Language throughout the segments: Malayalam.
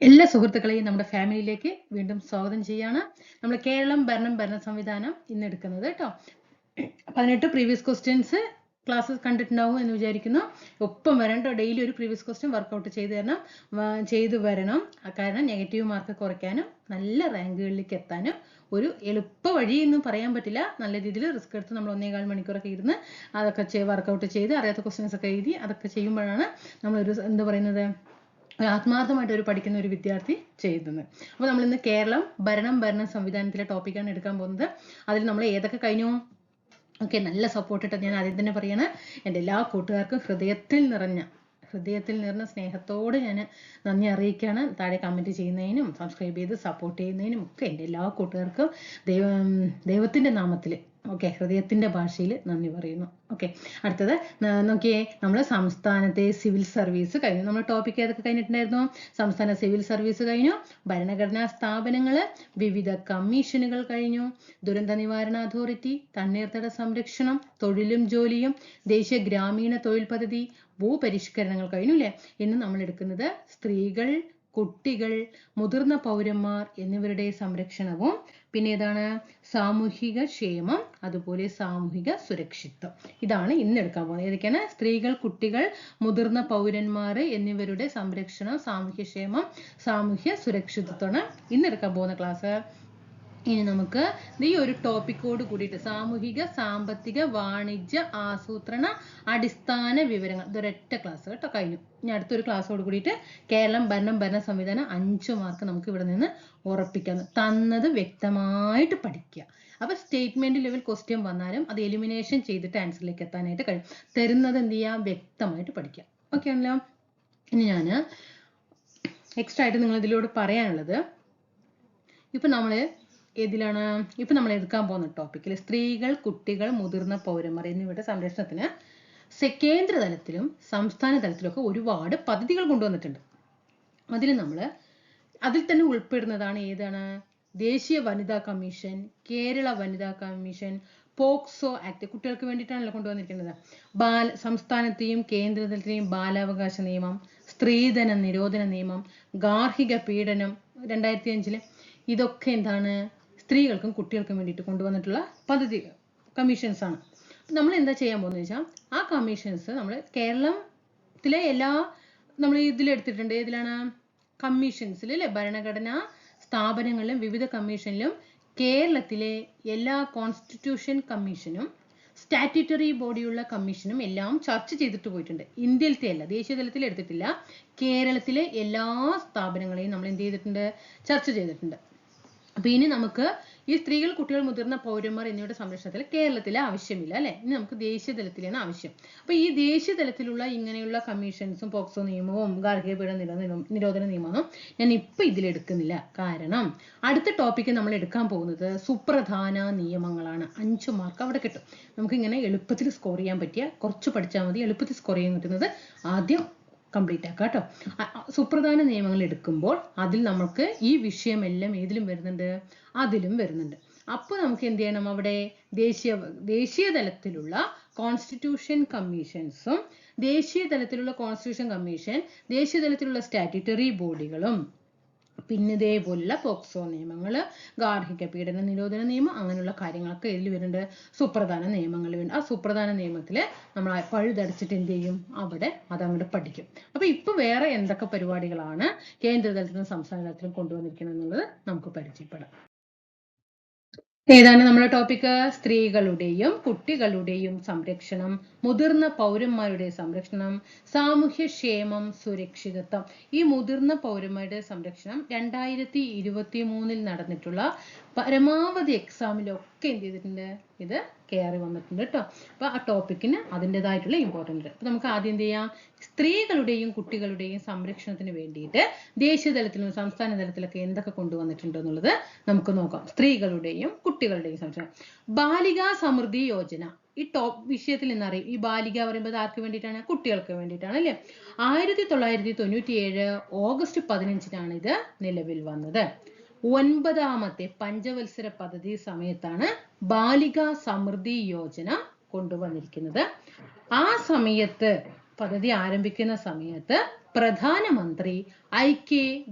എല്ലാ സുഹൃത്തുക്കളെയും നമ്മുടെ ഫാമിലിയിലേക്ക് വീണ്ടും സ്വാഗതം ചെയ്യാണ്. നമ്മൾ കേരളം ഭരണ സംവിധാനം ഇന്ന് എടുക്കുന്നത് കേട്ടോ. 18 പ്രീവിയസ് ക്വസ്റ്റ്യൻസ് ക്ലാസ് കണ്ടിട്ടുണ്ടാവും എന്ന് വിചാരിക്കുന്നു. ഒപ്പം വരണ്ട, ഡെയിലി ഒരു പ്രീവിയസ് ക്വസ്റ്റ്യൻ വർക്കൗട്ട് ചെയ്തു വരണം. കാരണം നെഗറ്റീവ് മാർക്ക് കുറയ്ക്കാനും നല്ല റാങ്കുകളിലേക്ക് എത്താനും ഒരു എളുപ്പ വഴി എന്ന് പറയാൻ പറ്റില്ല. നല്ല രീതിയിൽ റിസ്ക് എടുത്ത് നമ്മൾ 1.25 മണിക്കൂറൊക്കെ ഇരുന്ന് അതൊക്കെ വർക്കൗട്ട് ചെയ്ത് അറിയാത്ത ക്വസ്റ്റ്യൻസ് ഒക്കെ എഴുതി അതൊക്കെ ചെയ്യുമ്പോഴാണ് നമ്മളൊരു എന്താ പറയുന്നത് ആത്മാർത്ഥമായിട്ട് ഒരു പഠിക്കുന്ന ഒരു വിദ്യാർത്ഥി ചെയ്യുന്നത്. അപ്പോൾ നമ്മൾ ഇന്ന് കേരളം ഭരണ സംവിധാനത്തിലെ ടോപ്പിക്കാണ് എടുക്കാൻ പോകുന്നത്. അതിൽ നമ്മൾ ഏതൊക്കെ കഴിഞ്ഞു? ഓക്കെ, നല്ല സപ്പോർട്ട് ഇട്ട് ഞാൻ ആദ്യം തന്നെ പറയണേ, എൻ്റെ എല്ലാ കൂട്ടുകാർക്കും ഹൃദയത്തിൽ നിറഞ്ഞ സ്നേഹത്തോട് ഞാൻ നന്ദി അറിയിക്കുകയാണ്. താഴെ കമൻറ്റ് ചെയ്യുന്നതിനും സബ്സ്ക്രൈബ് ചെയ്ത് സപ്പോർട്ട് ചെയ്യുന്നതിനും ഒക്കെ എൻ്റെ എല്ലാ കൂട്ടുകാർക്കും ദൈവത്തിൻ്റെ നാമത്തിൽ ഓക്കെ ഹൃദയത്തിൻ്റെ ഭാഷയിൽ നന്ദി പറയുന്നു. ഓക്കെ, അടുത്തത് നോക്കിയേ, നമ്മൾ സംസ്ഥാനത്തെ സിവിൽ സർവീസ് കഴിഞ്ഞു. നമ്മൾ ടോപ്പിക് ഏതൊക്കെ കഴിഞ്ഞിട്ടുണ്ടായിരുന്നു? സംസ്ഥാന സിവിൽ സർവീസ് കഴിഞ്ഞു, ഭരണഘടനാ സ്ഥാപനങ്ങൾ, വിവിധ കമ്മീഷനുകൾ കഴിഞ്ഞു, ദുരന്ത നിവാരണ അതോറിറ്റി, തണ്ണീർത്തട സംരക്ഷണം, തൊഴിലും ജോലിയും, ദേശീയ ഗ്രാമീണ തൊഴിൽ പദ്ധതി, ഭൂപരിഷ്കരണങ്ങൾ കഴിഞ്ഞു അല്ലേ. ഇന്ന് നമ്മൾ എടുക്കുന്നത് സ്ത്രീകൾ, കുട്ടികൾ, മുതിർന്ന പൗരന്മാർ എന്നിവരുടെ സംരക്ഷണവും പിന്നെ ഏതാണ് സാമൂഹിക ക്ഷേമം, അതുപോലെ സാമൂഹിക സുരക്ഷിതത്വം. ഇതാണ് ഇന്ന് എടുക്കാൻ പോകുന്നത്. ഏതൊക്കെയാണ്? സ്ത്രീകൾ, കുട്ടികൾ, മുതിർന്ന പൗരന്മാർ എന്നിവരുടെ സംരക്ഷണം, സാമൂഹ്യ ക്ഷേമം, സാമൂഹ്യ സുരക്ഷിതത്വമാണ് ഇന്ന് എടുക്കാൻ പോകുന്ന ക്ലാസ്. ഇനി നമുക്ക് ഈ ഒരു ടോപ്പിക്കോട് കൂടിയിട്ട് സാമൂഹിക, സാമ്പത്തിക, വാണിജ്യ, ആസൂത്രണ, അടിസ്ഥാന വിവരങ്ങൾ, ഇതൊരൊറ്റ ക്ലാസ് കേട്ടോ കഴിഞ്ഞു. ഇനി അടുത്തൊരു ക്ലാസ്സോട് കൂടിയിട്ട് കേരളം ഭരണ സംവിധാനം 5 മാർക്ക് നമുക്ക് ഇവിടെ നിന്ന് ഉറപ്പിക്കാം. തന്നത് വ്യക്തമായിട്ട് പഠിക്കുക. അപ്പൊ സ്റ്റേറ്റ്മെന്റ് ലെവൽ ക്വസ്റ്റ്യൻ വന്നാലും അത് എലിമിനേഷൻ ചെയ്തിട്ട് ആൻസറിലേക്ക് എത്താനായിട്ട് കഴിയും. തരുന്നത് എന്ത് ചെയ്യാം? വ്യക്തമായിട്ട് പഠിക്കുക. ഓക്കെ ആണല്ലോ. ഇനി ഞാൻ എക്സ്ട്രാ ആയിട്ട് നിങ്ങൾ ഇതിലൂടെ പറയാനുള്ളത്, ഇപ്പൊ നമ്മൾ എടുക്കാൻ പോകുന്ന ടോപ്പിക്കിൽ സ്ത്രീകൾ, കുട്ടികൾ, മുതിർന്ന പൗരന്മാർ എന്നിവരുടെ സംരക്ഷണത്തിന് കേന്ദ്ര തലത്തിലും സംസ്ഥാന തലത്തിലും ഒക്കെ ഒരുപാട് പദ്ധതികൾ കൊണ്ടുവന്നിട്ടുണ്ട്. അതിൽ തന്നെ ഉൾപ്പെടുന്നതാണ് ഏതാണ്? ദേശീയ വനിതാ കമ്മീഷൻ, കേരള വനിതാ കമ്മീഷൻ, പോക്സോ ആക്ട്, കുട്ടികൾക്ക് വേണ്ടിയിട്ടാണല്ലോ കൊണ്ടുവന്നിരിക്കുന്നത്. സംസ്ഥാനത്തെയും കേന്ദ്ര തലത്തെയും ബാലാവകാശ നിയമം, സ്ത്രീധന നിരോധന നിയമം, ഗാർഹിക പീഡനം 2005 ഇതൊക്കെ എന്താണ്? സ്ത്രീകൾക്കും കുട്ടികൾക്കും വേണ്ടിയിട്ട് കൊണ്ടുവന്നിട്ടുള്ള പദ്ധതികൾ, കമ്മീഷൻസ് ആണ്. നമ്മൾ എന്താ ചെയ്യാൻ പോകുന്നത് വെച്ചാൽ ആ കമ്മീഷൻസ് നമ്മൾ കേരളത്തിലെ നമ്മൾ ഇതിലെടുത്തിട്ടുണ്ട്. ഏതിലാണ്? കമ്മീഷൻസിൽ അല്ലെ, ഭരണഘടനാ സ്ഥാപനങ്ങളിലും വിവിധ കമ്മീഷനിലും കേരളത്തിലെ എല്ലാ കോൺസ്റ്റിറ്റ്യൂഷൻ കമ്മീഷനും സ്റ്റാറ്റ്യൂട്ടറി ബോഡിയുള്ള കമ്മീഷനും എല്ലാം ചർച്ച ചെയ്തിട്ട് പോയിട്ടുണ്ട്. ഇന്ത്യയിലത്തെ അല്ല, ദേശീയ തലത്തിൽ എടുത്തിട്ടില്ല. കേരളത്തിലെ എല്ലാ സ്ഥാപനങ്ങളെയും നമ്മൾ എന്ത് ചെയ്തിട്ടുണ്ട്? ചർച്ച ചെയ്തിട്ടുണ്ട്. അപ്പൊ ഇനി നമുക്ക് ഈ സ്ത്രീകൾ, കുട്ടികൾ, മുതിർന്ന പൗരന്മാർ എന്നിവയുടെ സംരക്ഷണത്തിൽ കേരളത്തിലെ ആവശ്യമില്ല അല്ലെ. ഇനി നമുക്ക് ദേശീയ തലത്തിലാണ് ആവശ്യം. അപ്പൊ ഈ ദേശീയ തലത്തിലുള്ള ഇങ്ങനെയുള്ള കമ്മീഷൻസും പോക്സോ നിയമവും ഗാർഹിക പീഡന നിരോധന നിയമവും ഞാൻ ഇപ്പൊ ഇതിലെടുക്കുന്നില്ല. കാരണം അടുത്ത ടോപ്പിക്ക് നമ്മൾ എടുക്കാൻ പോകുന്നത് സുപ്രധാന നിയമങ്ങളാണ്. 5 മാർക്ക് അവിടെ കിട്ടും. നമുക്ക് ഇങ്ങനെ എളുപ്പത്തിൽ സ്കോർ ചെയ്യാൻ പറ്റിയ, കുറച്ച് പഠിച്ചാൽ മതി, എളുപ്പത്തിൽ സ്കോർ ചെയ്യാൻ കിട്ടുന്നത് ആദ്യം കംപ്ലീറ്റ് ആക്കുക കേട്ടോ. സുപ്രധാന നിയമങ്ങൾ എടുക്കുമ്പോൾ അതിൽ നമുക്ക് ഈ വിഷയമെല്ലാം ഏതിലും വരുന്നുണ്ട്? അതിലും വരുന്നുണ്ട്. അപ്പോൾ നമുക്ക് എന്ത് ചെയ്യണം? അവിടെ ദേശീയ തലത്തിലുള്ള കോൺസ്റ്റിറ്റ്യൂഷൻ കമ്മീഷൻസും, ദേശീയ തലത്തിലുള്ള കോൺസ്റ്റിറ്റ്യൂഷൻ കമ്മീഷൻ, ദേശീയ തലത്തിലുള്ള സ്റ്റാറ്റ്യൂട്ടറി ബോഡികളും, പിന്നെ ഇതേപോലുള്ള പോക്സോ നിയമങ്ങൾ, ഗാർഹിക പീഡന നിരോധന നിയമം, അങ്ങനെയുള്ള കാര്യങ്ങളൊക്കെ ഇതിൽ വരുന്നുണ്ട്. സുപ്രധാന നിയമങ്ങൾ വരുന്നുണ്ട്. ആ സുപ്രധാന നിയമത്തിൽ നമ്മൾ പഴുതടച്ചിട്ട് എന്ത് ചെയ്യും? അവിടെ അതങ്ങോട്ട് പഠിക്കും. അപ്പൊ ഇപ്പൊ വേറെ എന്തൊക്കെ പരിപാടികളാണ് കേന്ദ്ര തലത്തിലും സംസ്ഥാന തലത്തിലും കൊണ്ടുവന്നിരിക്കുന്നത് എന്നുള്ളത് നമുക്ക് പരിചയപ്പെടാം. ഏതാണ് നമ്മുടെ ടോപ്പിക്ക്? സ്ത്രീകളുടെയും കുട്ടികളുടെയും സംരക്ഷണം, മുതിർന്ന പൗരന്മാരുടെ സംരക്ഷണം, സാമൂഹ്യ ക്ഷേമം, സുരക്ഷിതത്വം. ഈ മുതിർന്ന പൗരന്മാരുടെ സംരക്ഷണം 2023 നടന്നിട്ടുള്ള പരമാവധി എക്സാമിലൊക്കെ എന്ത് ചെയ്തിട്ടുണ്ട്? ഇത് കയറി വന്നിട്ടുണ്ട് കേട്ടോ. അപ്പൊ ആ ടോപ്പിക്കിന് അതിൻ്റെതായിട്ടുള്ള ഇമ്പോർട്ടൻറ്റ്. അപ്പൊ നമുക്ക് ആദ്യം എന്ത് ചെയ്യാം? സ്ത്രീകളുടെയും കുട്ടികളുടെയും സംരക്ഷണത്തിന് വേണ്ടിയിട്ട് ദേശീയ തലത്തിലും സംസ്ഥാന തലത്തിലൊക്കെ എന്തൊക്കെ കൊണ്ടുവന്നിട്ടുണ്ട് എന്നുള്ളത് നമുക്ക് നോക്കാം. സ്ത്രീകളുടെയും കുട്ടികളുടെയും സംരക്ഷണം. ബാലികാ സമൃദ്ധി യോജന ഈ വിഷയത്തിൽ നിന്നറിയും. ഈ ബാലിക പറയുമ്പോൾ ആർക്ക് വേണ്ടിയിട്ടാണ്? കുട്ടികൾക്ക് വേണ്ടിയിട്ടാണ് അല്ലേ. 1997 ഓഗസ്റ്റ് 15 ഇത് നിലവിൽ വന്നത്. 9ാമത്തെ പഞ്ചവത്സര പദ്ധതി സമയത്താണ് ബാലികാ സമൃദ്ധി യോജന കൊണ്ടുവന്നിരിക്കുന്നത്. ആ സമയത്ത് പദ്ധതി ആരംഭിക്കുന്ന സമയത്ത് പ്രധാനമന്ത്രി IK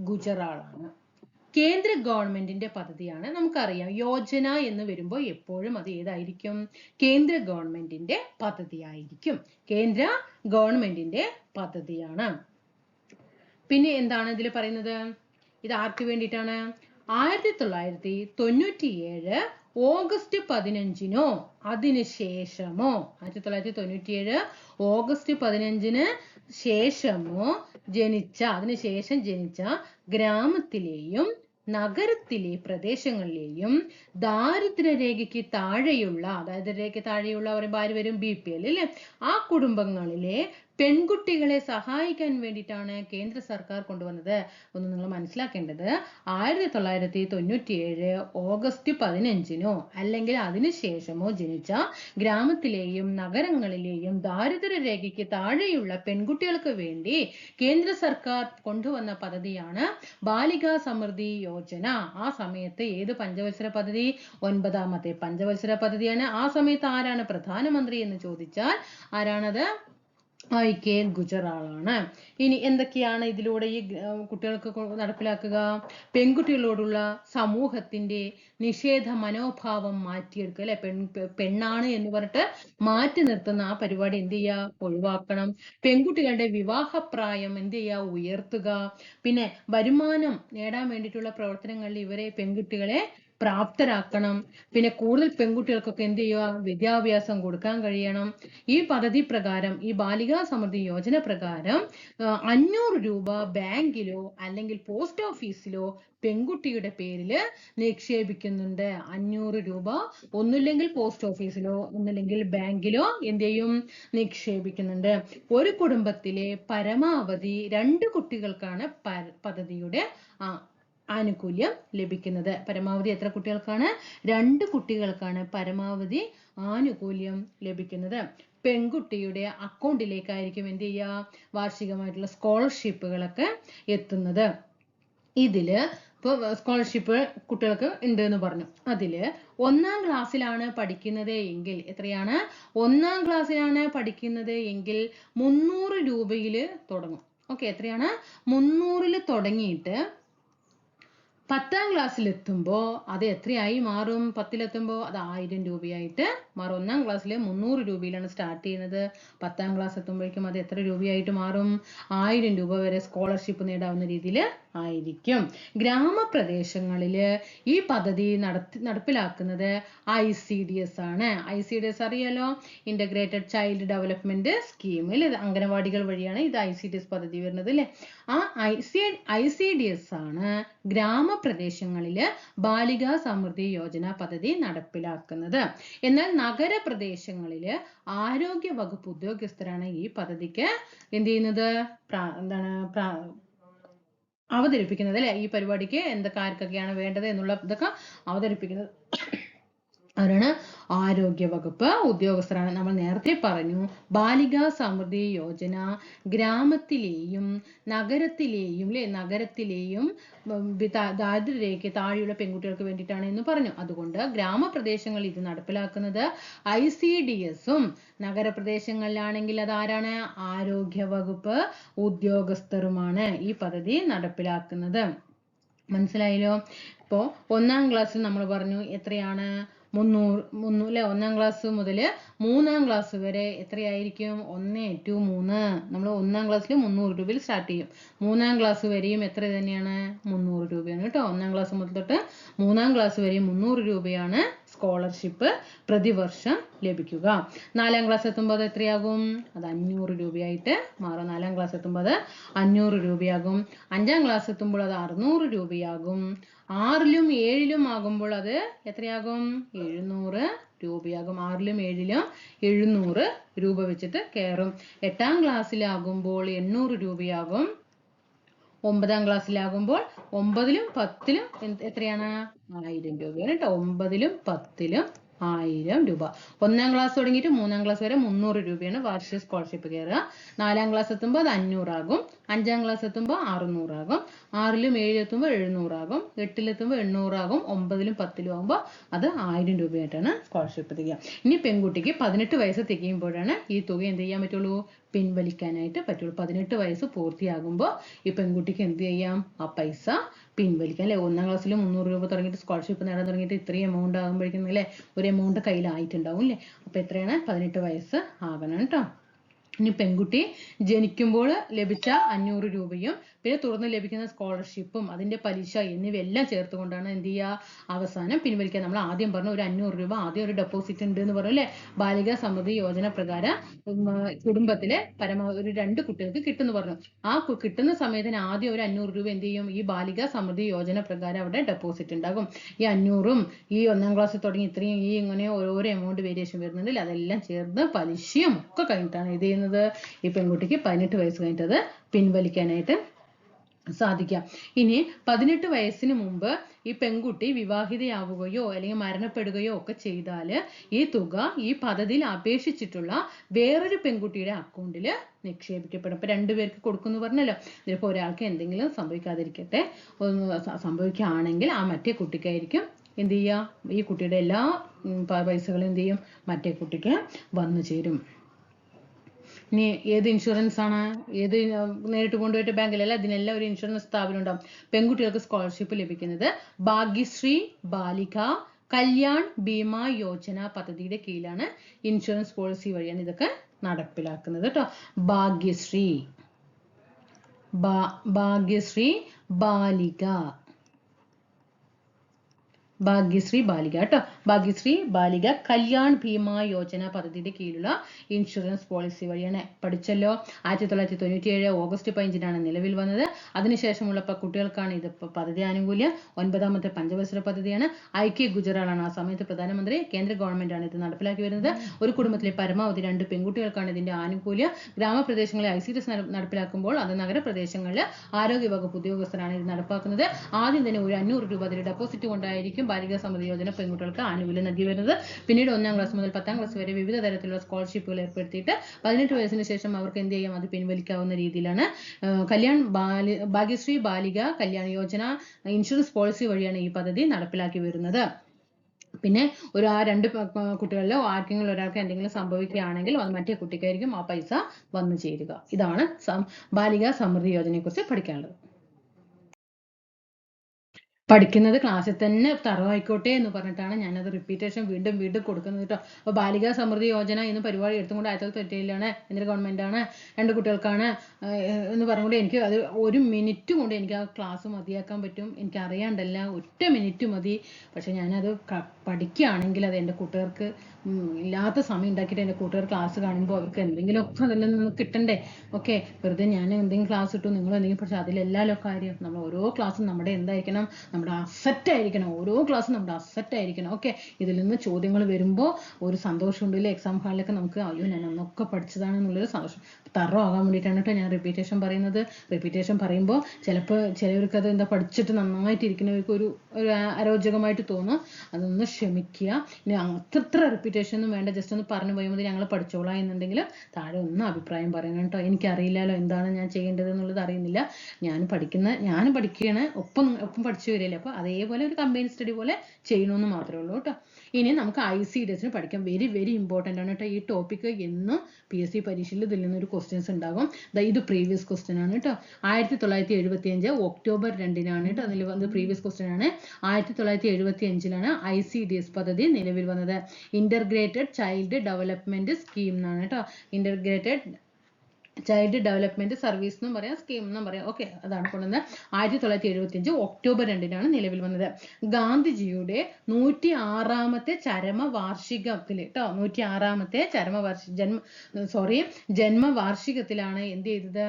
ഗുജറാളാണ്. കേന്ദ്ര ഗവൺമെന്റിന്റെ പദ്ധതിയാണ്. നമുക്കറിയാം യോജന എന്ന് വരുമ്പോൾ എപ്പോഴും അത് ഏതായിരിക്കും? കേന്ദ്ര ഗവൺമെന്റിന്റെ പദ്ധതിയായിരിക്കും. കേന്ദ്ര ഗവൺമെന്റിന്റെ പദ്ധതിയാണ്. പിന്നെ എന്താണ് ഇതിൽ പറയുന്നത്? ഇത് ആർക്ക് വേണ്ടിയിട്ടാണ്? 1997 ഓഗസ്റ്റ് 15 അതിനുശേഷമോ 1997 ഓഗസ്റ്റ് 15 ശേഷമോ അതിനുശേഷം ജനിച്ച ഗ്രാമത്തിലെയും നഗരത്തിലെ പ്രദേശങ്ങളിലെയും ദാരിദ്ര്യരേഖയ്ക്ക് താഴെയുള്ള, ദാരിദ്ര്യരേഖയ്ക്ക് താഴെയുള്ള പറയുമ്പോൾ ആര് വരും? BPL അല്ലേ? ആ കുടുംബങ്ങളിലെ പെൺകുട്ടികളെ സഹായിക്കാൻ വേണ്ടിയിട്ടാണ് കേന്ദ്ര സർക്കാർ കൊണ്ടുവന്നത്. ഒന്ന് നിങ്ങൾ മനസ്സിലാക്കേണ്ടത് 1997 ഓഗസ്റ്റ് 15 അല്ലെങ്കിൽ അതിനുശേഷമോ ജനിച്ച ഗ്രാമത്തിലെയും നഗരങ്ങളിലെയും ദാരിദ്ര്യരേഖയ്ക്ക് താഴെയുള്ള പെൺകുട്ടികൾക്ക് വേണ്ടി കേന്ദ്ര സർക്കാർ കൊണ്ടുവന്ന പദ്ധതിയാണ് ബാലികാ സമൃദ്ധി യോജന. ആ സമയത്ത് ഏത് പഞ്ചവത്സര പദ്ധതി? 9ാമത്തെ പഞ്ചവത്സര പദ്ധതിയാണ്. ആ സമയത്ത് ആരാണ് പ്രധാനമന്ത്രി എന്ന് ചോദിച്ചാൽ ആരാണത്? IK ഗുജറാളാണ്. ഇനി എന്തൊക്കെയാണ് ഇതിലൂടെ ഈ കുട്ടികൾക്ക് നടപ്പിലാക്കുക? പെൺകുട്ടികളോടുള്ള സമൂഹത്തിന്റെ നിഷേധ മനോഭാവം മാറ്റിയെടുക്കുക അല്ലെ? പെണ്ണാണ് എന്ന് പറഞ്ഞിട്ട് മാറ്റി നിർത്തുന്ന ആ പരിപാടി എന്ത് ചെയ്യുക? ഒഴിവാക്കണം. പെൺകുട്ടികളുടെ വിവാഹപ്രായം എന്ത് ചെയ്യുക? ഉയർത്തുക. പിന്നെ വരുമാനം നേടാൻ വേണ്ടിയിട്ടുള്ള പ്രവർത്തനങ്ങളിൽ ഇവരെ പെൺകുട്ടികളെ പ്രാപ്തരാക്കണം. പിന്നെ കൂടുതൽ പെൺകുട്ടികൾക്കൊക്കെ എന്ത് ചെയ്യുക? വിദ്യാഭ്യാസം കൊടുക്കാൻ കഴിയണം. ഈ പദ്ധതി പ്രകാരം, ഈ ബാലികാ സമൃദ്ധി യോജന പ്രകാരം 500 രൂപ ബാങ്കിലോ അല്ലെങ്കിൽ പോസ്റ്റ് ഓഫീസിലോ പെൺകുട്ടിയുടെ പേരിൽ നിക്ഷേപിക്കുന്നുണ്ട്. 500 രൂപ ഒന്നുമില്ലെങ്കിൽ പോസ്റ്റ് ഓഫീസിലോ ഒന്നുമില്ലെങ്കിൽ ബാങ്കിലോ എന്ത് ചെയ്യും? നിക്ഷേപിക്കുന്നുണ്ട്. ഒരു കുടുംബത്തിലെ പരമാവധി 2 കുട്ടികൾക്കാണ് പദ്ധതിയുടെ ആനുകൂല്യം ലഭിക്കുന്നത്. പരമാവധി എത്ര കുട്ടികൾക്കാണ്? 2 കുട്ടികൾക്കാണ് പരമാവധി ആനുകൂല്യം ലഭിക്കുന്നത്. പെൺകുട്ടിയുടെ അക്കൗണ്ടിലേക്കായിരിക്കും എന്ത് ചെയ്യുക? വാർഷികമായിട്ടുള്ള സ്കോളർഷിപ്പുകളൊക്കെ എത്തുന്നത്. ഇതില് ഇപ്പൊ സ്കോളർഷിപ്പ് കുട്ടികൾക്ക് ഉണ്ട് എന്ന് പറഞ്ഞു. അതില് 1ാം ക്ലാസ്സിലാണ് പഠിക്കുന്നത് എങ്കിൽ എത്രയാണ്? 1ാം ക്ലാസ്സിലാണ് പഠിക്കുന്നത് എങ്കിൽ 300 രൂപയിൽ തുടങ്ങും. ഓക്കെ, എത്രയാണ്? 300 തുടങ്ങിയിട്ട് 10ാം ക്ലാസ്സിൽ എത്തുമ്പോൾ അത് എത്രയായി മാറും? 10ലെത്തുമ്പോൾ അത് 1000 രൂപയായിട്ട് മാറും. 1ാം ക്ലാസ്സിൽ 300 രൂപയിലാണ് സ്റ്റാർട്ട് ചെയ്യുന്നത്. 10ാം ക്ലാസ് എത്തുമ്പോഴേക്കും അത് എത്ര രൂപയായിട്ട് മാറും? 1000 രൂപ വരെ സ്കോളർഷിപ്പ് നേടാവുന്ന രീതിയിൽ ആയിരിക്കും. ഗ്രാമപ്രദേശങ്ങളിൽ ഈ പദ്ധതി നടപ്പിലാക്കുന്നത് ICDS ആണ്. ICDS അറിയാലോ, ഇന്റഗ്രേറ്റഡ് ചൈൽഡ് ഡെവലപ്മെന്റ് സ്കീമിൽ അംഗനവാടികൾ വഴിയാണ് ഇത് ICDS പദ്ധതി വരുന്നത് അല്ലേ? ആ ICDS ആണ് ഗ്രാമപ്രദേശങ്ങളില് ബാലികാ സമൃദ്ധി യോജന പദ്ധതി നടപ്പിലാക്കുന്നത്. എന്നാൽ നഗരപ്രദേശങ്ങളില് ആരോഗ്യ വകുപ്പ് ഉദ്യോഗസ്ഥരാണ് ഈ പദ്ധതിക്ക് എന്ത് ചെയ്യുന്നത്? അവതരിപ്പിക്കുന്നത് അല്ലെ? ഈ പരിപാടിക്ക് എന്തൊക്കെ ആർക്കൊക്കെയാണ് വേണ്ടത് എന്നുള്ള ഇതൊക്കെ അവതരിപ്പിക്കുന്നത് ആരാണ്? ആരോഗ്യ വകുപ്പ് ഉദ്യോഗസ്ഥരാണ്. നമ്മൾ നേരത്തെ പറഞ്ഞു ബാലികാ സമൃദ്ധി യോജന ഗ്രാമത്തിലെയും നഗരത്തിലെയും ദാരിദ്ര്യരേഖയ്ക്ക് താഴെയുള്ള പെൺകുട്ടികൾക്ക് വേണ്ടിയിട്ടാണ് എന്ന് പറഞ്ഞു. അതുകൊണ്ട് ഗ്രാമപ്രദേശങ്ങളിൽ ഇത് നടപ്പിലാക്കുന്നത് ICDS-ഉം നഗരപ്രദേശങ്ങളിലാണെങ്കിൽ അത് ആരാണ്? ആരോഗ്യ വകുപ്പ് ഉദ്യോഗസ്ഥരുമാണ് ഈ പദ്ധതി നടപ്പിലാക്കുന്നത്. മനസ്സിലായല്ലോ? ഇപ്പോ 1ാം ക്ലാസ്സിൽ നമ്മൾ പറഞ്ഞു എത്രയാണ്? 300 അല്ലെ? 1ാം ക്ലാസ് മുതൽ 3ാം ക്ലാസ് വരെ എത്രയായിരിക്കും? 1, 2, 3 നമ്മൾ 1ാം ക്ലാസ്സിൽ 300 രൂപയിൽ സ്റ്റാർട്ട് ചെയ്യും. 3ാം ക്ലാസ് വരെയും എത്ര തന്നെയാണ്? 300 രൂപയാണ് കേട്ടോ. 1ാം ക്ലാസ് മുതൽ തൊട്ട് 3ാം ക്ലാസ് വരെയും 300 രൂപയാണ് സ്കോളർഷിപ്പ് പ്രതിവർഷം ലഭിക്കുക. 4ാം ക്ലാസ് എത്തുമ്പോൾ അത് എത്രയാകും? അത് 500 രൂപയായിട്ട് മാറും. 4ാം ക്ലാസ് എത്തുമ്പോൾ അത് 500 രൂപയാകും. 5ാം ക്ലാസ് എത്തുമ്പോൾ അത് 600 രൂപയാകും. 6ലും 7ലും ആകുമ്പോൾ അത് എത്രയാകും? 700 രൂപയാകും. 6ലും 7ലും 700 രൂപ വെച്ചിട്ട് കയറും. 8ാം ക്ലാസ്സിലാകുമ്പോൾ 800 രൂപയാകും. 9ാം ക്ലാസ്സിലാകുമ്പോൾ 9ലും 10ലും എത്രയാണ്? 1000 രൂപയാണ് കേട്ടോ. 9ലും 10ലും 1000 രൂപ. 1ാം ക്ലാസ് തുടങ്ങിയിട്ട് 3ാം ക്ലാസ് വരെ 300 രൂപയാണ് വാർഷിക സ്കോളർഷിപ്പ് കയറുക. 4ാം ക്ലാസ് എത്തുമ്പോൾ അത് 500 ആകും. 5ാം ക്ലാസ് എത്തുമ്പോൾ 600 ആകും. 6ലും 7ലും എത്തുമ്പോൾ 700 ആകും. 8ലെത്തുമ്പോൾ 800 ആകും. 9ലും 10ലും ആകുമ്പോൾ അത് 1000 രൂപയായിട്ടാണ് സ്കോളർഷിപ്പ് തികയുക. ഇനി പെൺകുട്ടിക്ക് 18 വയസ്സ് തികയുമ്പോഴാണ് ഈ തുക എന്ത് ചെയ്യാൻ പറ്റുള്ളൂ? പിൻവലിക്കാനായിട്ട് പറ്റുള്ളൂ. 18 വയസ്സ് പൂർത്തിയാകുമ്പോൾ ഈ പെൺകുട്ടിക്ക് എന്ത് ചെയ്യാം? ആ പൈസ പിൻവലിക്കാം അല്ലെ. 1ാം ക്ലാസ്സിൽ 300 രൂപ തുടങ്ങിയിട്ട് സ്കോളർഷിപ്പ് നേടാൻ തുടങ്ങിയിട്ട് ഇത്രയും എമൗണ്ട് ആകുമ്പോഴേക്കും അല്ലെ ഒരു എമൗണ്ട് കയ്യിലായിട്ടുണ്ടാവും അല്ലേ. അപ്പൊ എത്രയാണ്? 18 വയസ്സ് ആകണം കേട്ടോ. ഇനി പെൺകുട്ടി ജനിക്കുമ്പോൾ ലഭിച്ച 500 രൂപയും പിന്നെ തുടർന്ന് ലഭിക്കുന്ന സ്കോളർഷിപ്പും അതിന്റെ പലിശ എന്നിവയെല്ലാം ചേർത്തുകൊണ്ടാണ് എന്ത് ചെയ്യുക? അവസാനം പിൻവലിക്കുക. നമ്മൾ ആദ്യം പറഞ്ഞു ഒരു 500 രൂപ ആദ്യം ഒരു ഡെപ്പോസിറ്റ് ഉണ്ട് എന്ന് പറഞ്ഞു അല്ലേ. ബാലികാ സമൃദ്ധി യോജന പ്രകാരം കുടുംബത്തിലെ പരമാവധി ഒരു 2 കുട്ടികൾക്ക് കിട്ടുമെന്ന് പറഞ്ഞു. ആ കിട്ടുന്ന സമയത്തിന് ആദ്യം ഒരു 500 രൂപ എന്ത് ചെയ്യും? ഈ ബാലികാ സമൃദ്ധി യോജന പ്രകാരം അവിടെ ഡെപ്പോസിറ്റ് ഉണ്ടാകും. ഈ 500ഉം ഈ 1ാം ക്ലാസ്സിൽ തുടങ്ങി ഇത്രയും ഈ ഇങ്ങനെ ഓരോ എമൗണ്ട് വേരിയേഷൻ വരുന്നുണ്ട്. അതെല്ലാം ചേർന്ന് പലിശയും ഒക്കെ കഴിഞ്ഞിട്ടാണ് ഇത് ചെയ്യുന്നത്. ഈ പെൺകുട്ടിക്ക് 18 വയസ്സ് കഴിഞ്ഞിട്ട് അത് പിൻവലിക്കാനായിട്ട് സാധിക്കാം. ഇനി 18 വയസ്സിന് മുമ്പ് ഈ പെൺകുട്ടി വിവാഹിതയാവുകയോ അല്ലെങ്കിൽ മരണപ്പെടുകയോ ഒക്കെ ചെയ്താൽ ഈ തുക ഈ പദ്ധതിയിൽ അപേക്ഷിച്ചിട്ടുള്ള വേറൊരു പെൺകുട്ടിയുടെ അക്കൗണ്ടിൽ നിക്ഷേപിക്കപ്പെടും. ഇപ്പൊ 2 പേർക്ക് കൊടുക്കുന്നു പറഞ്ഞല്ലോ. ഇതിപ്പോ ഒരാൾക്ക് എന്തെങ്കിലും സംഭവിക്കാതിരിക്കട്ടെ, സംഭവിക്കുകയാണെങ്കിൽ ആ മറ്റേ കുട്ടിക്കായിരിക്കും എന്ത് ചെയ്യുക? ഈ കുട്ടിയുടെ എല്ലാ പൈസകളും എന്ത് ചെയ്യും? മറ്റേ കുട്ടിക്ക് വന്നു ചേരും. ഇനി ഏത് ഇൻഷുറൻസ് ആണ്? ഏത് നേരിട്ട് കൊണ്ടുപോയിട്ട് ബാങ്കിലല്ല, ഇതിനെല്ലാം ഒരു ഇൻഷുറൻസ് സ്ഥാപനം ഉണ്ടാവും. പെൺകുട്ടികൾക്ക് സ്കോളർഷിപ്പ് ലഭിക്കുന്നത് ഭാഗ്യശ്രീ ബാലിക കല്യാൺ ബീമാ യോജന പദ്ധതിയുടെ കീഴിലാണ്. ഇൻഷുറൻസ് പോളിസി വഴിയാണ് ഇതൊക്കെ നടപ്പിലാക്കുന്നത് കേട്ടോ. ഭാഗ്യശ്രീ ബാലിക ഭാഗ്യശ്രീ ബാലിക കേട്ടോ. ഭാഗ്യശ്രീ ബാലിക കല്യാൺ ഭീമാ യോജന പദ്ധതിയുടെ കീഴിലുള്ള ഇൻഷുറൻസ് പോളിസി വഴിയാണ്. പഠിച്ചല്ലോ. 1997 ഓഗസ്റ്റ് 15-നാണ് നിലവിൽ വന്നത്. അതിനുശേഷമുള്ള കുട്ടികൾക്കാണ് ഇത് പദ്ധതി ആനുകൂല്യം. 9ാമത്തെ പഞ്ചവത്സര പദ്ധതിയാണ്. ഐക്യ ഗുജറാളാണ് ആ സമയത്ത് പ്രധാനമന്ത്രി. കേന്ദ്ര ഗവൺമെന്റ് ആണ് ഇത് നടപ്പിലാക്കി വരുന്നത്. ഒരു കുടുംബത്തിലെ പരമാവധി 2 പെൺകുട്ടികൾക്കാണ് ഇതിന്റെ ആനുകൂല്യം. ഗ്രാമപ്രദേശങ്ങളിൽ ICDS നടപ്പിലാക്കുമ്പോൾ അത് നഗരപ്രദേശങ്ങളിൽ ആരോഗ്യവകുപ്പ് ഉദ്യോഗസ്ഥരാണ് ഇത് നടപ്പാക്കുന്നത്. ആദ്യം തന്നെ ഒരു 500 രൂപ അതിൽ ഡെപ്പോസിറ്റ് കൊണ്ടായിരിക്കും ബാലികാ സമൃദ്ധി യോജന പെൺകുട്ടികൾക്ക് ആനുകൂല്യം നൽകി വരുന്നത്. പിന്നീട് 1ാം ക്ലാസ് മുതൽ 10ാം ക്ലാസ് വരെ വിവിധ തരത്തിലുള്ള സ്കോളർഷിപ്പുകൾ ഏർപ്പെടുത്തിയിട്ട് 18 വയസ്സിന് ശേഷം അവർക്ക് എന്ത് ചെയ്യാം? അത് പിൻവലിക്കാവുന്ന രീതിയിലാണ് ഭാഗ്യശ്രീ ബാലിക കല്യാൺ യോജന ഇൻഷുറൻസ് പോളിസി വഴിയാണ് ഈ പദ്ധതി നടപ്പിലാക്കി വരുന്നത്. പിന്നെ ഒരു ആ 2 കുട്ടികളിലോ ആർക്കെങ്കിലും ഒരാൾക്ക് എന്തെങ്കിലും സംഭവിക്കുകയാണെങ്കിൽ അത് മറ്റേ കുട്ടിക്കായിരിക്കും ആ പൈസ വന്നു ചേരുക. ഇതാണ് ബാലികാ സമൃദ്ധി യോജനയെ കുറിച്ച് പഠിക്കാനുള്ളത്. പഠിക്കുന്നത് ക്ലാസ്സിൽ തന്നെ തറവായിക്കോട്ടെ എന്ന് പറഞ്ഞിട്ടാണ് ഞാനത് റിപ്പീറ്റേഷൻ വീണ്ടും കൊടുക്കുന്നത് കേട്ടോ. അപ്പോൾ ബാലികാ സമൃദ്ധി യോജന എന്ന പരിപാടി എടുത്തുകൊണ്ട് 1997 കേന്ദ്ര ഗവൺമെന്റാണ് 2 കുട്ടികൾക്കാണ് എന്ന് പറഞ്ഞുകൊണ്ട് എനിക്ക് അത് 1 മിനിറ്റ് കൊണ്ട് എനിക്ക് ആ ക്ലാസ് മതിയാക്കാൻ പറ്റും. എനിക്ക് അറിയാണ്ടല്ല, 1 മിനിറ്റ് മതി. പക്ഷെ ഞാനത് പഠിക്കുകയാണെങ്കിൽ അത് എൻ്റെ കൂട്ടുകാർക്ക് ഇല്ലാത്ത സമയം ഉണ്ടാക്കിയിട്ട് എൻ്റെ കൂട്ടുകാർ ക്ലാസ് കാണുമ്പോൾ അവർക്ക് എന്തെങ്കിലും ഒക്കെ അതിൽ നിന്ന് കിട്ടണ്ടേ. ഓക്കെ, വെറുതെ ഞാൻ എന്തെങ്കിലും ക്ലാസ് ഇട്ടു നിങ്ങൾ എന്തെങ്കിലും പഠിച്ചു അതിലെല്ലാലോ കാര്യം. നമ്മൾ ഓരോ ക്ലാസ്സും നമ്മുടെ എന്തായിരിക്കണം? നമ്മുടെ അസറ്റ് ആയിരിക്കണം. ഓരോ ക്ലാസ്സും നമ്മുടെ അസറ്റ് ആയിരിക്കണം. ഓക്കെ, ഇതിൽ നിന്ന് ചോദ്യങ്ങൾ വരുമ്പോൾ ഒരു സന്തോഷമുണ്ടല്ലേ. എക്സാം ഹാളിലൊക്കെ നമുക്ക് അയ്യോ ഞാൻ അന്നൊക്കെ പഠിച്ചതാണെന്നുള്ളൊരു സന്തോഷം. തറോ ആകാൻ വേണ്ടിയിട്ടാണ് കേട്ടോ ഞാൻ റിപ്പീറ്റേഷൻ പറയുന്നത്. റിപ്പീറ്റേഷൻ പറയുമ്പോൾ ചിലപ്പോൾ ചിലവർക്ക് അത് എന്താ പഠിച്ചിട്ട് നന്നായിട്ടിരിക്കുന്നവർക്ക് ഒരു അരോചകമായിട്ട് തോന്നും. അതൊന്ന് ക്ഷമിക്കുക. ഇനി അത്ര റിപ്പീറ്റേഷൻ ഒന്നും വേണ്ട, ജസ്റ്റ് ഒന്ന് പറഞ്ഞു പോയി മതി. ഞങ്ങൾ പഠിച്ചോളാം എന്നുണ്ടെങ്കിൽ താഴെ ഒന്ന് അഭിപ്രായം പറയണം കേട്ടോ. എനിക്കറിയില്ലല്ലോ എന്താണ് ഞാൻ ചെയ്യേണ്ടത് എന്നുള്ളത് അറിയുന്നില്ല. ഞാൻ പഠിക്കുകയാണ്, ഒപ്പം പഠിച്ചു വരില്ലേ. അപ്പോൾ അതേപോലെ ഒരു കമ്പൈൻ സ്റ്റഡി പോലെ ചെയ്യണമെന്ന് മാത്രമേ ഉള്ളൂ കേട്ടോ. ഇനി നമുക്ക് ICDSന് പഠിക്കാം. വെരി വെരി ഇമ്പോർട്ടൻ്റ് ആണ് കേട്ടോ ഈ ടോപ്പിക്ക്. എന്നും PSC പരീക്ഷയിൽ ഇതിൽ നിന്നൊരു ക്വസ്റ്റ്യൻസ് ഉണ്ടാകും. ഇത് പ്രീവിയസ് ക്വസ്റ്റ്യൻ ആണ് കേട്ടോ. 1975 ഒക്ടോബർ 2-നാണ് കേട്ടോ അതിൽ വന്നത്. പ്രീവിയസ് ക്വസ്റ്റ്യൻ ആണ്. 1975-ലാണ് ICDS പദ്ധതി നിലവിൽ വന്നത്. ഇന്റർഗ്രേറ്റഡ് ചൈൽഡ് ഡെവലപ്മെന്റ് സ്കീം എന്നാണ് കേട്ടോ. ഇന്റർഗ്രേറ്റഡ് ചൈൽഡ് ഡെവലപ്മെന്റ് സർവീസ് എന്നും പറയാം, സ്കീം എന്നും പറയാം. ഓക്കെ, അതാണ് കൊണ്ടുവന്നത്. 1975 ഒക്ടോബർ 2-നാണ് നിലവിൽ വന്നത്. ഗാന്ധിജിയുടെ 106ാമത്തെ ചരമവാർഷികത്തിൽ കേട്ടോ, 106ാമത്തെ ജന്മവാർഷികത്തിലാണ് എന്ത് ചെയ്തത്?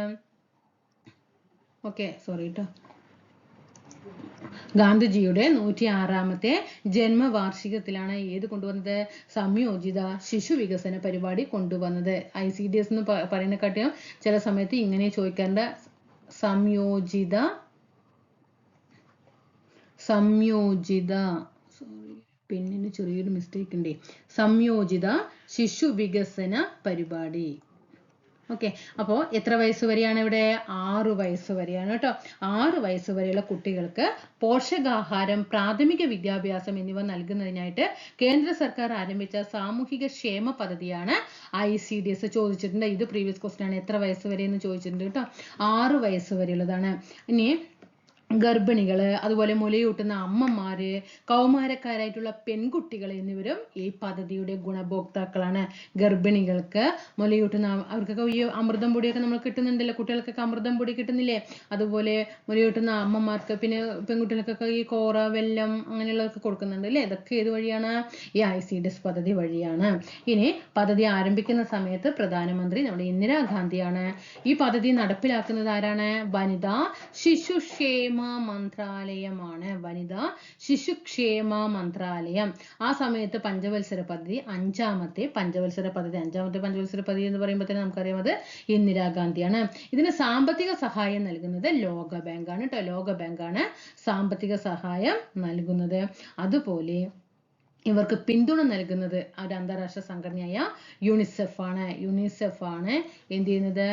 ഓക്കെ, സോറി കേട്ടോ. ഗാന്ധിജിയുടെ 106ാമത്തെ ജന്മവാർഷികത്തിലാണ് ഏത് കൊണ്ടുവന്നത്? സംയോജിത ശിശു വികസന പരിപാടി കൊണ്ടുവന്നത്. ICDS എന്ന് പറയുന്നതിനെക്കാട്ടിയും ചില സമയത്ത് ഇങ്ങനെ ചോദിക്കേണ്ട സംയോജിത പിന്നിന് ചെറിയൊരു മിസ്റ്റേക്ക് ഉണ്ട്. സംയോജിത ശിശു വികസന പരിപാടി. ഓക്കെ, അപ്പോൾ എത്ര വയസ്സ് വരെയാണ് ഇവിടെ? 6 വയസ്സ് വരെയാണ് കേട്ടോ. 6 വയസ്സ് വരെയുള്ള കുട്ടികൾക്ക് പോഷകാഹാരം, പ്രാഥമിക വിദ്യാഭ്യാസം എന്നിവ നൽകുന്നതിനായിട്ട് കേന്ദ്ര സർക്കാർ ആരംഭിച്ച സാമൂഹിക ക്ഷേമ പദ്ധതിയാണ് ICDS. ചോദിച്ചിട്ടുണ്ട്, ഇത് പ്രീവിയസ് ക്വസ്റ്റ്യൻ ആണ്. എത്ര വയസ്സ് വരെ എന്ന് ചോദിച്ചിട്ടുണ്ട് കേട്ടോ. 6 വയസ്സ് വരെയുള്ളതാണ്. ഇനി ഗർഭിണികള്, അതുപോലെ മുലയൂട്ടുന്ന അമ്മമാര്, കൗമാരക്കാരായിട്ടുള്ള പെൺകുട്ടികൾ എന്നിവരും ഈ പദ്ധതിയുടെ ഗുണഭോക്താക്കളാണ്. ഗർഭിണികൾക്ക്, മുലയൂട്ടുന്ന അവർക്കൊക്കെ ഈ അമൃതം പൊടിയൊക്കെ നമ്മൾ കിട്ടുന്നുണ്ടല്ലോ, കുട്ടികൾക്കൊക്കെ അമൃതം പൊടി കിട്ടുന്നില്ലേ, അതുപോലെ മുലയൂട്ടുന്ന അമ്മമാർക്ക്, പിന്നെ പെൺകുട്ടികൾക്കൊക്കെ ഈ കോറ, വെല്ലം അങ്ങനെയുള്ളതൊക്കെ കൊടുക്കുന്നുണ്ട് അല്ലേ. ഇതൊക്കെ ഏത് വഴിയാണ്? ഈ ICDS പദ്ധതി വഴിയാണ്. ഇനി പദ്ധതി ആരംഭിക്കുന്ന സമയത്ത് പ്രധാനമന്ത്രി നമ്മുടെ ഇന്ദിരാഗാന്ധിയാണ്. ഈ പദ്ധതി നടപ്പിലാക്കുന്നത് ആരാണ്? വനിതാ ശിശുക്ഷേമ മന്ത്രാലയമാണ്. വനിതാ ശിശുക്ഷേമ മന്ത്രാലയം. ആ സമയത്ത് പഞ്ചവത്സര പദ്ധതി, അഞ്ചാമത്തെ പഞ്ചവത്സര പദ്ധതി എന്ന് പറയുമ്പോൾ തന്നെ നമുക്കറിയാം അത് ഇന്ദിരാഗാന്ധിയാണ്. ഇതിന് സാമ്പത്തിക സഹായം നൽകുന്നത് ലോക ബാങ്കാണ് കേട്ടോ. ലോക ബാങ്കാണ് സാമ്പത്തിക സഹായം നൽകുന്നത്. അതുപോലെ ഇവർക്ക് പിന്തുണ നൽകുന്നത് ഒരു അന്താരാഷ്ട്ര സംഘടനയായ യുണിസെഫ് ആണ്. എന്ത് ചെയ്യുന്നത്?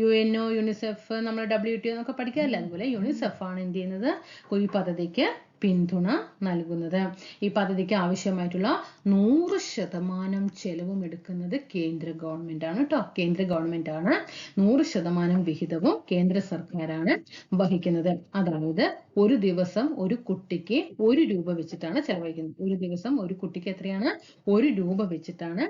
UNO, യുണിസെഫ്, നമ്മൾ WTO എന്നൊക്കെ പഠിക്കാറില്ല, അതുപോലെ യുണിസെഫ് ആണ് എന്ത് ചെയ്യുന്നത്? ഈ പദ്ധതിക്ക് പിന്തുണ നൽകുന്നത്. ഈ പദ്ധതിക്ക് ആവശ്യമായിട്ടുള്ള 100% ചെലവും എടുക്കുന്നത് കേന്ദ്ര ഗവൺമെന്റ് ആണ് കേട്ടോ. കേന്ദ്ര ഗവൺമെന്റ് ആണ്. 100% വിഹിതവും കേന്ദ്ര സർക്കാരാണ് വഹിക്കുന്നത്. അതായത് ഒരു ദിവസം ഒരു കുട്ടിക്ക് 1 രൂപ വെച്ചിട്ടാണ് ചെലവഴിക്കുന്നത്. ഒരു ദിവസം ഒരു കുട്ടിക്ക് എത്രയാണ്? 1 രൂപ വെച്ചിട്ടാണ്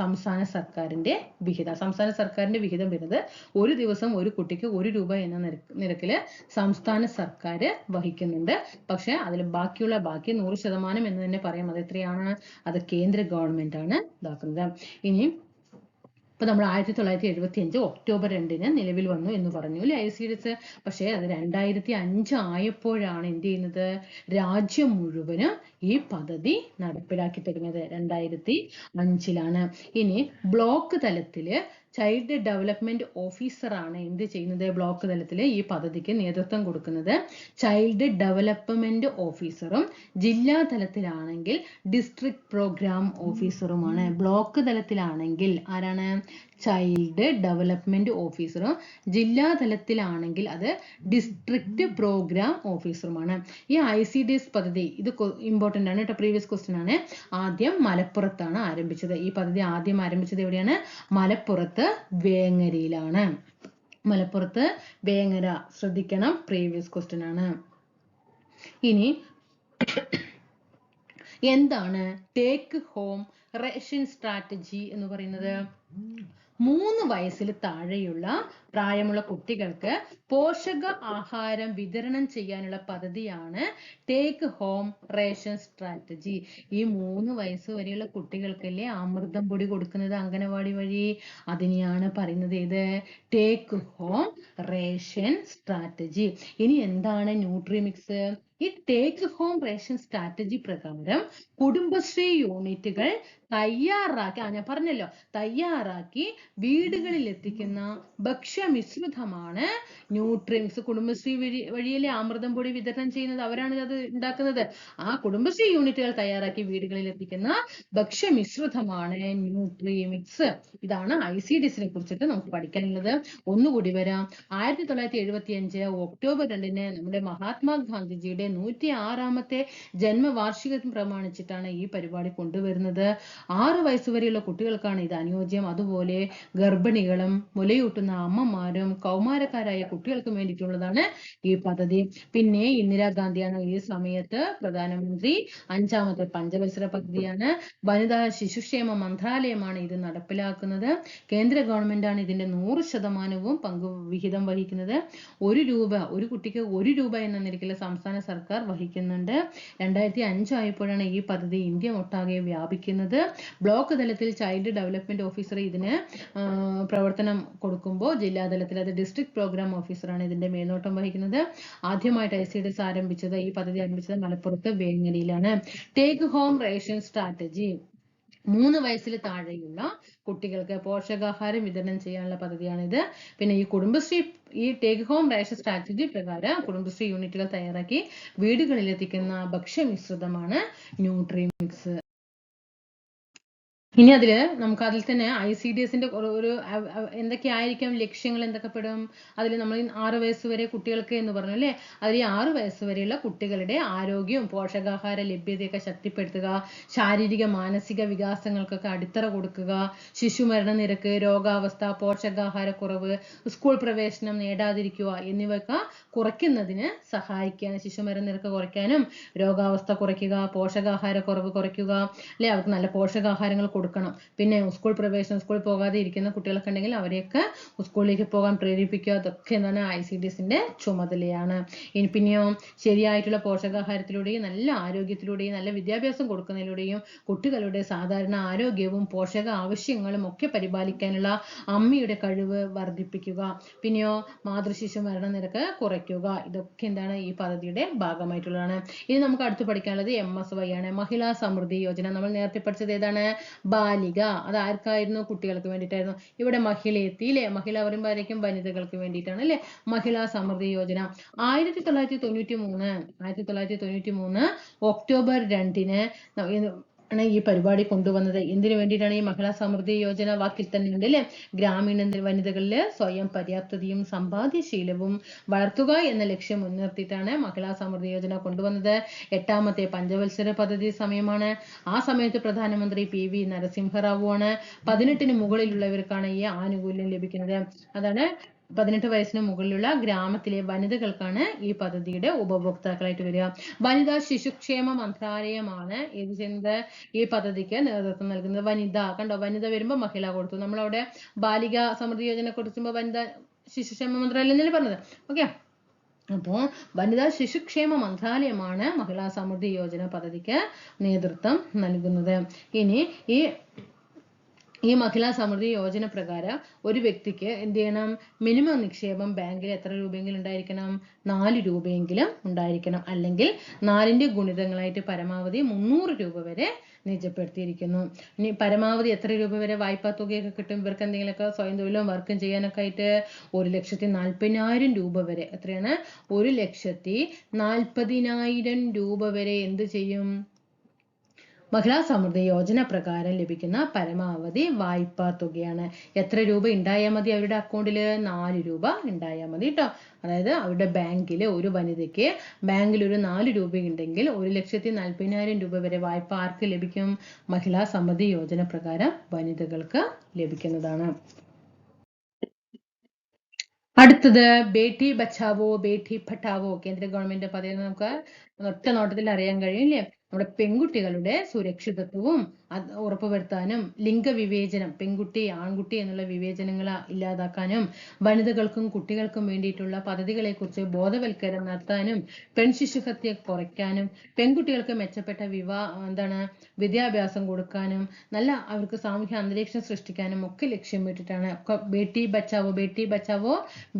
സംസ്ഥാന സർക്കാരിന്റെ വിഹിതം. സംസ്ഥാന സർക്കാരിന്റെ വിഹിതം വരുന്നത് ഒരു ദിവസം ഒരു കുട്ടിക്ക് 1 രൂപ എന്ന നിരക്കില് സംസ്ഥാന സർക്കാർ വഹിക്കുന്നുണ്ട്. പക്ഷെ അതിൽ ബാക്കി 100% എന്ന് തന്നെ പറയാം. അത് എത്രയാണ്? അത് കേന്ദ്ര ഗവൺമെന്റ് ആണ് ഇതാക്കുന്നത്. ഇനി ഇപ്പൊ നമ്മൾ 1975 ഒക്ടോബർ 2 നിലവിൽ വന്നു എന്ന് പറഞ്ഞു അല്ലെ ICDS. പക്ഷെ അത് 2005 ആയപ്പോഴാണ് എന്ത് ചെയ്യുന്നത്? രാജ്യം മുഴുവനും ഈ പദ്ധതി നടപ്പിലാക്കി തുടങ്ങിയത് 2005. ഇനി ബ്ലോക്ക് തലത്തില് ചൈൽഡ് ഡെവലപ്മെന്റ് ഓഫീസർ ആണ് എന്ത് ചെയ്യുന്നത്? ബ്ലോക്ക് തലത്തിൽ ഈ പദ്ധതിക്ക് നേതൃത്വം കൊടുക്കുന്നത് ചൈൽഡ് ഡെവലപ്മെന്റ് ഓഫീസറും, ജില്ലാ തലത്തിലാണെങ്കിൽ ഡിസ്ട്രിക്ട് പ്രോഗ്രാം ഓഫീസറുമാണ്. ബ്ലോക്ക് തലത്തിലാണെങ്കിൽ ആരാണ്? ചൈൽഡ് ഡെവലപ്മെന്റ് ഓഫീസറും, ജില്ലാ തലത്തിലാണെങ്കിൽ അത് ഡിസ്ട്രിക്ട് പ്രോഗ്രാം ഓഫീസറുമാണ്. ഈ ICDS പദ്ധതി ഇത് ഇമ്പോർട്ടന്റ് ആണ് കേട്ടോ. പ്രീവിയസ് ക്വസ്റ്റ്യൻ ആണ്. ആദ്യം മലപ്പുറത്താണ് ആരംഭിച്ചത്. ഈ പദ്ധതി ആദ്യം ആരംഭിച്ചത് എവിടെയാണ്? മലപ്പുറത്ത്, വേങ്ങരയിലാണ്. മലപ്പുറത്ത്, വേങ്ങര. ശ്രദ്ധിക്കണം, പ്രീവിയസ് ക്വസ്റ്റ്യൻ ആണ്. ഇനി എന്താണ് ടേക്ക് ഹോം റേഷൻ സ്ട്രാറ്റജി എന്ന് പറയുന്നത്? 3 വയസ്സിൽ താഴെയുള്ള പ്രായമുള്ള കുട്ടികൾക്ക് പോഷക ആഹാരം വിതരണം ചെയ്യാനുള്ള പദ്ധതിയാണ് ടേക്ക് ഹോം റേഷൻ സ്ട്രാറ്റജി. ഈ 3 വയസ്സ് വരെയുള്ള കുട്ടികൾക്കല്ലേ അമൃതം പൊടി കൊടുക്കുന്നത് അംഗനവാടി വഴി? അതിനെയാണ് പറയുന്നത് ഇത് ടേക്ക് ഹോം റേഷൻ സ്ട്രാറ്റജി. ഇനി എന്താണ് ന്യൂട്രിമിക്സ്? ഈ ടേക്ക് ഹോം റേഷൻ സ്ട്രാറ്റജി പ്രകാരം കുടുംബശ്രീ യൂണിറ്റുകൾ തയ്യാറാക്കി, ഞാൻ പറഞ്ഞല്ലോ, തയ്യാറാക്കി വീടുകളിൽ എത്തിക്കുന്ന ഭക്ഷ്യമിശ്രിതമാണ് ന്യൂട്രിമിക്സ്. കുടുംബശ്രീ വഴിയല്ലേ അമൃതം പൊടി വിതരണം ചെയ്യുന്നത്, അവരാണ് അത് ഉണ്ടാക്കുന്നത്. ആ കുടുംബശ്രീ യൂണിറ്റുകൾ തയ്യാറാക്കി വീടുകളിൽ എത്തിക്കുന്ന ഭക്ഷ്യമിശ്രിതമാണ് ന്യൂട്രിമിക്സ്. ഇതാണ് ICDS കുറിച്ചിട്ട് നമുക്ക് പഠിക്കാനുള്ളത്. ഒന്നുകൂടി വരാം. 1975 ഒക്ടോബർ 2 നമ്മുടെ മഹാത്മാഗാന്ധിജിയുടെ 106ാമത്തെ ജന്മവാർഷികം പ്രമാണിച്ചിട്ടാണ് ഈ പരിപാടി കൊണ്ടുവരുന്നത്. 6 വയസ്സ് വരെയുള്ള കുട്ടികൾക്കാണ് ഇത് അനുയോജ്യം. അതുപോലെ ഗർഭിണികളും മുലയൂട്ടുന്ന അമ്മമാരും കൗമാരക്കാരായ കുട്ടികൾക്കും വേണ്ടിയിട്ടുള്ളതാണ് ഈ പദ്ധതി. പിന്നെ ഇന്ദിരാഗാന്ധിയാണ് ഈ സമയത്ത് പ്രധാനമന്ത്രി. 5ാമത്തെ പഞ്ചവത്സര പദ്ധതിയാണ്. വനിതാ ശിശുക്ഷേമ മന്ത്രാലയമാണ് ഇത് നടപ്പിലാക്കുന്നത്. കേന്ദ്ര ഗവൺമെന്റ് ആണ് ഇതിന്റെ 100% വിഹിതം വഹിക്കുന്നത്. 1 രൂപ ഒരു കുട്ടിക്ക് 1 രൂപ എന്ന നിരക്കിൽ സംസ്ഥാന സർക്കാർ വഹിക്കുന്നുണ്ട്. 2005 ആയപ്പോഴാണ് ഈ പദ്ധതി ഇന്ത്യ ഒട്ടാകെ വ്യാപിക്കുന്നത്. ബ്ലോക്ക് തലത്തിൽ ചൈൽഡ് ഡെവലപ്മെന്റ് ഓഫീസർ ഇതിന് പ്രവർത്തനം കൊടുക്കുമ്പോൾ ജില്ലാ തലത്തിൽ അത് ഡിസ്ട്രിക്ട് പ്രോഗ്രാം ഓഫീസറാണ് ഇതിന്റെ മേൽനോട്ടം വഹിക്കുന്നത്. ആദ്യമായിട്ട് ICDS ഈ പദ്ധതി ആരംഭിച്ചത് മലപ്പുറത്ത്, വേങ്ങരയിലാണ്. ടേക്ക് ഹോം റേഷൻ സ്ട്രാറ്റജി 3 വയസ്സിൽ താഴെയുള്ള കുട്ടികൾക്ക് പോഷകാഹാരം വിതരണം ചെയ്യാനുള്ള പദ്ധതിയാണിത്. പിന്നെ ഈ ടേക്ക് ഹോം റേഷൻ സ്ട്രാറ്റജി പ്രകാരം കുടുംബശ്രീ യൂണിറ്റുകൾ തയ്യാറാക്കി വീടുകളിൽ എത്തിക്കുന്ന ഭക്ഷ്യമിശ്രിതമാണ് ന്യൂട്രിമിക്സ്. ഇനി അതിൽ തന്നെ ICDSന്റെ ഒരു എന്തൊക്കെയായിരിക്കും ലക്ഷ്യങ്ങൾ എന്തൊക്കെ പെടും? അതിൽ നമ്മൾ 6 വയസ്സ് വരെ കുട്ടികൾക്ക് എന്ന് പറഞ്ഞു അല്ലേ? അതിൽ 6 വയസ്സ് വരെയുള്ള കുട്ടികളുടെ ആരോഗ്യവും പോഷകാഹാര ലഭ്യതയൊക്കെ ശക്തിപ്പെടുത്തുക, ശാരീരിക മാനസിക വികാസങ്ങൾക്കൊക്കെ അടിത്തറ കൊടുക്കുക, ശിശുമരണ നിരക്ക്, രോഗാവസ്ഥ, പോഷകാഹാരക്കുറവ്, സ്കൂൾ പ്രവേശനം നേടാതിരിക്കുക എന്നിവയൊക്കെ കുറയ്ക്കുന്നതിന് സഹായിക്കാൻ, ശിശുമരണ നിരക്ക് കുറയ്ക്കാനും രോഗാവസ്ഥ കുറയ്ക്കുക, പോഷകാഹാരക്കുറവ് കുറയ്ക്കുക അല്ലെ, അവർക്ക് നല്ല പോഷകാഹാരങ്ങൾ കൊടുക്കണം. പിന്നെ സ്കൂൾ പ്രവേശനം, സ്കൂളിൽ പോകാതെ ഇരിക്കുന്ന കുട്ടികളൊക്കെ ഉണ്ടെങ്കിൽ അവരെയൊക്കെ സ്കൂളിലേക്ക് പോകാൻ പ്രേരിപ്പിക്കുക. അതൊക്കെ എന്താണ് ICDSന്റെ ചുമതലയാണ്. പിന്നെയോ ശരിയായിട്ടുള്ള പോഷകാഹാരത്തിലൂടെയും നല്ല ആരോഗ്യത്തിലൂടെയും നല്ല വിദ്യാഭ്യാസം കൊടുക്കുന്നതിലൂടെയും കുട്ടികളുടെ സാധാരണ ആരോഗ്യവും പോഷക ആവശ്യങ്ങളും ഒക്കെ പരിപാലിക്കാനുള്ള അമ്മയുടെ കഴിവ് വർദ്ധിപ്പിക്കുക. പിന്നെയോ മാതൃശിശു മരണ നിരക്ക് കുറയ്ക്കുക. ഇതൊക്കെ എന്താണ് ഈ പദ്ധതിയുടെ ഭാഗമായിട്ടുള്ളതാണ്. ഇനി നമുക്ക് അടുത്ത് പഠിക്കാനുള്ളത് MSY ആണ്, മഹിളാ സമൃദ്ധി യോജന. നമ്മൾ നേരത്തെ പഠിച്ചത് ഏതാണ്? ബാലിക. അത് ആർക്കായിരുന്നു? കുട്ടികൾക്ക് വേണ്ടിയിട്ടായിരുന്നു. ഇവിടെ മഹിള എത്തി അല്ലേ? മഹിള പറയുമ്പോഴേക്കും വനിതകൾക്ക് വേണ്ടിയിട്ടാണ് അല്ലേ? മഹിളാ സമൃദ്ധി യോജന 1993 ഒക്ടോബർ 2-ന് ആണ് ഈ പരിപാടി കൊണ്ടുവന്നത്. എന്തിനു വേണ്ടിയിട്ടാണ് ഈ മഹിളാ സമൃദ്ധി യോജന? വാക്കിൽ തന്നെ ഉണ്ട് അല്ലേ? ഗ്രാമീണ വനിതകളിൽ സ്വയം പര്യാപ്തതയും സമ്പാദ്യശീലവും വളർത്തുക എന്ന ലക്ഷ്യം മുൻനിർത്തിയിട്ടാണ് മഹിളാ സമൃദ്ധി യോജന കൊണ്ടുവന്നത്. 8ാമത്തെ പഞ്ചവത്സര പദ്ധതി സമയമാണ്. ആ സമയത്ത് പ്രധാനമന്ത്രി PV നരസിംഹറാവു ആണ്. 18-ന് മുകളിലുള്ളവർക്കാണ് ഈ ആനുകൂല്യം ലഭിക്കുന്നത്. അതാണ് 18 വയസ്സിന് മുകളിലുള്ള ഗ്രാമത്തിലെ വനിതകൾക്കാണ് ഈ പദ്ധതിയുടെ ഉപഭോക്താക്കളായിട്ട് വരിക. വനിതാ ശിശുക്ഷേമ മന്ത്രാലയമാണ് ഇത് ചെയ്യുന്നത്, ഈ പദ്ധതിക്ക് നേതൃത്വം നൽകുന്നത്. വനിത കണ്ടോ, വനിത വരുമ്പോൾ മഹിള കൊടുത്തു. നമ്മളവിടെ ബാലിക സമൃദ്ധി യോജന കൊടുക്കുമ്പോൾ വനിതാ ശിശുക്ഷേമ മന്ത്രാലയം എന്നല്ലേ പറഞ്ഞത്. ഓക്കെ, അപ്പോൾ വനിതാ ശിശുക്ഷേമ മന്ത്രാലയമാണ് മഹിളാ സമൃദ്ധി യോജന പദ്ധതിക്ക് നേതൃത്വം നൽകുന്നത്. ഇനി ഈ മഹിളാ സമൃദ്ധി യോജന പ്രകാരം ഒരു വ്യക്തിക്ക് എന്ത് ചെയ്യണം? മിനിമം നിക്ഷേപം ബാങ്കിൽ എത്ര രൂപയെങ്കിലും ഉണ്ടായിരിക്കണം? 4 രൂപയെങ്കിലും ഉണ്ടായിരിക്കണം. അല്ലെങ്കിൽ 4ന്റെ ഗുണിതങ്ങളായിട്ട് പരമാവധി 300 രൂപ വരെ നിജപ്പെടുത്തിയിരിക്കുന്നു. ഇനി പരമാവധി എത്ര രൂപ വരെ വായ്പാ തുകയൊക്കെ കിട്ടും ഇവർക്ക്? എന്തെങ്കിലുമൊക്കെ സ്വയം തൊഴിലും വർക്കും ചെയ്യാനൊക്കെ ആയിട്ട് 1,40,000 രൂപ വരെ. എത്രയാണ്? 1,40,000 രൂപ വരെ എന്ത് ചെയ്യും? മഹിളാ സമൃദ്ധി യോജന പ്രകാരം ലഭിക്കുന്ന പരമാവധി വായ്പാ തുകയാണ്. എത്ര രൂപ ഉണ്ടായാൽ മതി അവരുടെ അക്കൗണ്ടിൽ? 4 രൂപ ഉണ്ടായാൽ മതി കേട്ടോ. അതായത് അവരുടെ ബാങ്കിൽ, ഒരു വനിതയ്ക്ക് ബാങ്കിൽ ഒരു 4 രൂപ ഉണ്ടെങ്കിൽ 1,40,000 രൂപ വരെ വായ്പ ആർക്ക് ലഭിക്കും? മഹിളാ സമൃദ്ധി യോജന പ്രകാരം വനിതകൾക്ക് ലഭിക്കുന്നതാണ്. അടുത്തത് ബേട്ടി ബച്ചാവോ ബേട്ടി പഠാവോ. കേന്ദ്ര ഗവൺമെന്റ് പദ്ധതി നമുക്ക് ഒറ്റ നോട്ടത്തിൽ അറിയാൻ കഴിയും അല്ലേ? നമ്മുടെ പെൺകുട്ടികളുടെ സുരക്ഷിതത്വവും ഉറപ്പുവരുത്താനും ലിംഗവിവേചനം, പെൺകുട്ടി ആൺകുട്ടി എന്നുള്ള വിവേചനങ്ങൾ ഇല്ലാതാക്കാനും വനിതകൾക്കും കുട്ടികൾക്കും വേണ്ടിയിട്ടുള്ള പദ്ധതികളെക്കുറിച്ച് ബോധവൽക്കരണം നടത്താനും പെൺശിശുഹത്യ കുറയ്ക്കാനും പെൺകുട്ടികൾക്ക് മെച്ചപ്പെട്ട വിദ്യാഭ്യാസം കൊടുക്കാനും നല്ല അവർക്ക് സാമൂഹ്യ അന്തരീക്ഷം സൃഷ്ടിക്കാനും ഒക്കെ ലക്ഷ്യമിട്ടിട്ടാണ്. ബേട്ടി ബച്ചാവോ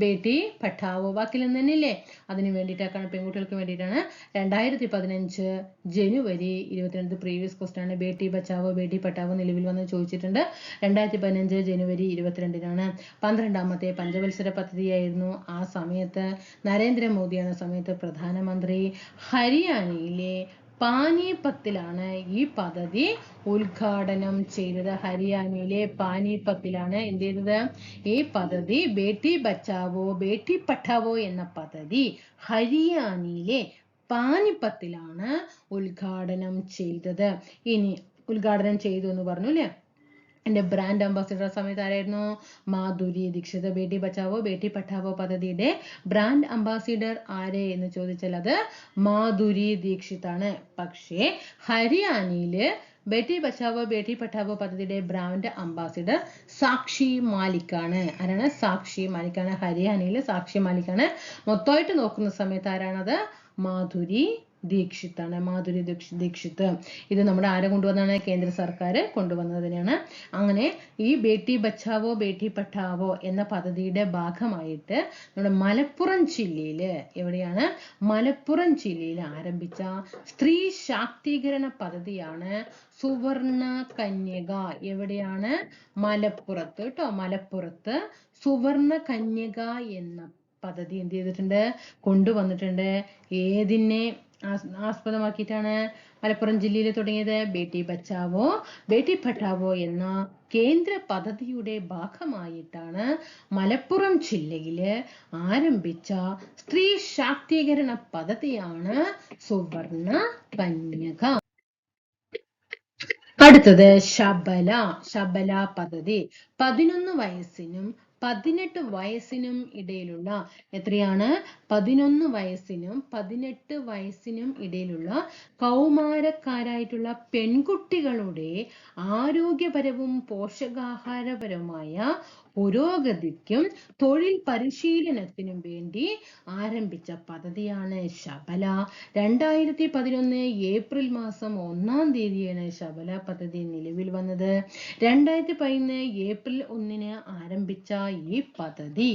ബേട്ടി പഠാവോ വാക്കിൽ നിന്ന് തന്നെയില്ലേ? അതിന് വേണ്ടിയിട്ടാണ്, പെൺകുട്ടികൾക്ക് വേണ്ടിയിട്ടാണ്. 2015 ജനുവരി 22 പ്രീവിയസ് ക്വസ്റ്റ്യൻ ആണ്. ബേട്ടി ബച്ചാവോ ബേട്ടി പഠാവോ നിലവിൽ വന്ന് ചോദിച്ചിട്ടുണ്ട്. 2015 ജനുവരി 22-നാണ്. 12ാമത്തെ പഞ്ചവത്സര പദ്ധതിയായിരുന്നു. ആ സമയത്ത് നരേന്ദ്രമോദിയാണ് സമയത്ത് പ്രധാനമന്ത്രി. ഹരിയാനയിലെ പാനിപ്പത്തിലാണ് ഈ പദ്ധതി ഉദ്ഘാടനം ചെയ്തത്. ഹരിയാനയിലെ പാനിപ്പത്തിലാണ് എന്ത് ചെയ്തത്? ഈ പദ്ധതി ബേട്ടി ബച്ചാവോ ബേട്ടി പഠാവോ എന്ന പദ്ധതി ഹരിയാനയിലെ പാനിപ്പത്തിലാണ് ഉദ്ഘാടനം ചെയ്തത്. ഇനി ഉദ്ഘാടനം ചെയ്തു എന്ന് പറഞ്ഞു അല്ലേ? എൻ്റെ ബ്രാൻഡ് അംബാസിഡർ സമയത്ത് ആരായിരുന്നു? മാധുരി ദീക്ഷിത്. ബേട്ടി ബച്ചാവോ ബേട്ടി പഠാവോ പദ്ധതിയുടെ ബ്രാൻഡ് അംബാസിഡർ ആരെ എന്ന് ചോദിച്ചാൽ അത് മാധുരി ദീക്ഷിത് ആണ്. പക്ഷേ ഹരിയാനയില് ബേട്ടി ബച്ചാവോ ബേട്ടി പഠാവോ പദ്ധതിയുടെ ബ്രാൻഡ് അംബാസിഡർ സാക്ഷി മാലിക്കാണ്. ആരാണ്? സാക്ഷി മാലിക്കാണ്. ഹരിയാനയിലെ സാക്ഷി മാലിക്കാണ്. മൊത്തമായിട്ട് നോക്കുന്ന സമയത്ത് ആരാണത്? മാധുരി ദീക്ഷിത് ആണ്. മാധുരി ദീക്ഷിത്. ഇത് നമ്മുടെ ആരെ കൊണ്ടുവന്നാണ്? കേന്ദ്ര സർക്കാർ കൊണ്ടുവന്നതിനാണ്. അങ്ങനെ ഈ ബേട്ടി ബച്ചാവോ ബേട്ടി പഠാവോ എന്ന പദ്ധതിയുടെ ഭാഗമായിട്ട് നമ്മുടെ മലപ്പുറം ജില്ലയില്, എവിടെയാണ്? മലപ്പുറം ജില്ലയിൽ ആരംഭിച്ച സ്ത്രീ ശാക്തീകരണ പദ്ധതിയാണ് സുവർണ കന്യക. എവിടെയാണ്? മലപ്പുറത്ത് കേട്ടോ. മലപ്പുറത്ത് സുവർണ കന്യക എന്ന പദ്ധതി എന്ത് ചെയ്തിട്ടുണ്ട്? കൊണ്ടുവന്നിട്ടുണ്ട്. ഏതിനെ ആസ്പദമാക്കിയിട്ടാണ് മലപ്പുറം ജില്ലയിൽ തുടങ്ങിയത്? ബേട്ടി ബച്ചാവോ ബേട്ടി പഠാവോ എന്ന കേന്ദ്ര പദ്ധതിയുടെ ഭാഗമായിട്ടാണ് മലപ്പുറം ജില്ലയില് ആരംഭിച്ച സ്ത്രീ ശാക്തീകരണ പദ്ധതിയാണ് സുവർണ കന്യക. അടുത്തത് ശബല പദ്ധതി. 11 വയസ്സിനും 18 വയസ്സിനും ഇടയിലുള്ള, എത്രയാണ്? 11 വയസ്സിനും 18 വയസ്സിനും ഇടയിലുള്ള കൗമാരക്കാരായിട്ടുള്ള പെൺകുട്ടികളുടെ ആരോഗ്യപരവും പോഷകാഹാരപരമായ പുരോഗതിക്കും തൊഴിൽ പരിശീലനത്തിനും വേണ്ടി ആരംഭിച്ച പദ്ധതിയാണ് ശബല. 2011 ഏപ്രിൽ മാസം 1-ാം തീയതിയാണ് ശബല പദ്ധതി നിലവിൽ വന്നത്. 2011 ഏപ്രിൽ 1-ന് ആരംഭിച്ച ഈ പദ്ധതി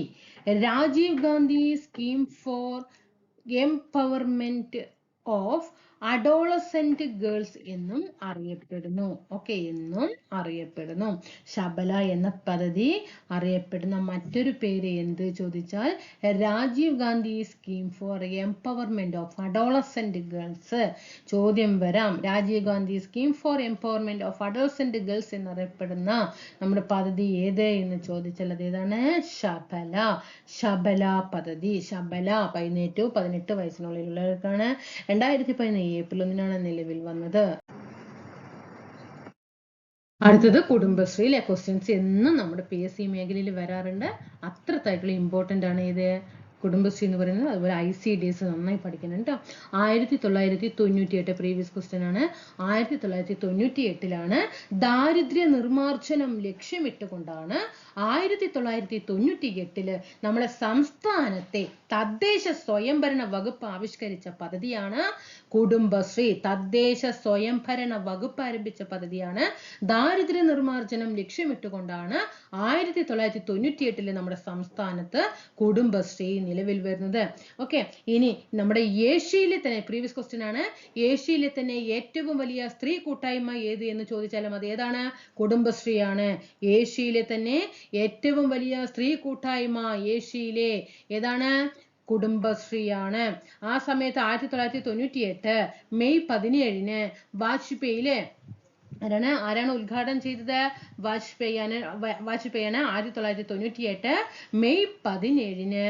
Rajiv Gandhi scheme for empowerment of adolescent girls എന്നും അറിയപ്പെടുന്നു. ഓക്കെ, എന്നും അറിയപ്പെടുന്നു. ശബല എന്ന പദ്ധതി അറിയപ്പെടുന്ന മറ്റൊരു പേര് എന്ത് ചോദിച്ചാൽ Rajiv Gandhi scheme for empowerment of adolescent girls. ചോദ്യം വരാം, Rajiv Gandhi scheme for empowerment of adolescent girls എന്നറിയപ്പെടുന്ന നമ്മുടെ പദ്ധതി ഏത് എന്ന് ചോദിച്ചാൽ അത് ഏതാണ്? ശബല പദ്ധതി. ശബല 17-18 വയസ്സിനുള്ളിലുള്ളവർക്കാണ്. 2011 ഏപ്രിൽ 1-നാണ് നിലവിൽ വന്നത്. അടുത്തത് കുടുംബശ്രീയിലെ ക്വസ്റ്റ്യൻസ് എന്നും നമ്മുടെ PSC മേഖലയിൽ വരാറുണ്ട്. അത്രത്തായിട്ടുള്ള ഇമ്പോർട്ടൻ്റ് ആണ് ഇത് കുടുംബശ്രീ എന്ന് പറയുന്നത്. അതുപോലെ ICDS നന്നായി പഠിക്കണം കേട്ടോ. 1998 പ്രീവിയസ് ക്വസ്റ്റ്യൻ ആണ്. 1998 ദാരിദ്ര്യ നിർമ്മാർജ്ജനം ലക്ഷ്യമിട്ടുകൊണ്ടാണ് 1998 നമ്മുടെ സംസ്ഥാനത്തെ തദ്ദേശ സ്വയംഭരണ വകുപ്പ് ആവിഷ്കരിച്ച പദ്ധതിയാണ് കുടുംബശ്രീ. തദ്ദേശ സ്വയംഭരണ വകുപ്പ് ആരംഭിച്ച പദ്ധതിയാണ്. ദാരിദ്ര്യ നിർമ്മാർജ്ജനം ലക്ഷ്യമിട്ടുകൊണ്ടാണ് 1998 നമ്മുടെ സംസ്ഥാനത്ത് കുടുംബശ്രീ നിലവിൽ വരുന്നത്. ഓക്കെ, ഇനി നമ്മുടെ ഏഷ്യയിലെ തന്നെ പ്രീവിയസ് ക്വസ്റ്റ്യൻ ആണ്. ഏഷ്യയിലെ തന്നെ ഏറ്റവും വലിയ സ്ത്രീ കൂട്ടായ്മ ഏത് എന്ന് ചോദിച്ചാലും അത് ഏതാണ്? കുടുംബശ്രീയാണ്. ഏഷ്യയിലെ തന്നെ ഏറ്റവും വലിയ സ്ത്രീ കൂട്ടായ്മ ഏഷ്യയിലെ ഏതാണ്? കുടുംബശ്രീയാണ്. ആ സമയത്ത് 1998 മെയ് 17-ന് വാജ്പേയിലെ ആരാണ് ഉദ്ഘാടനം ചെയ്തത്? വാജ്പേയിയാണ് 1998 മെയ് 17-ന്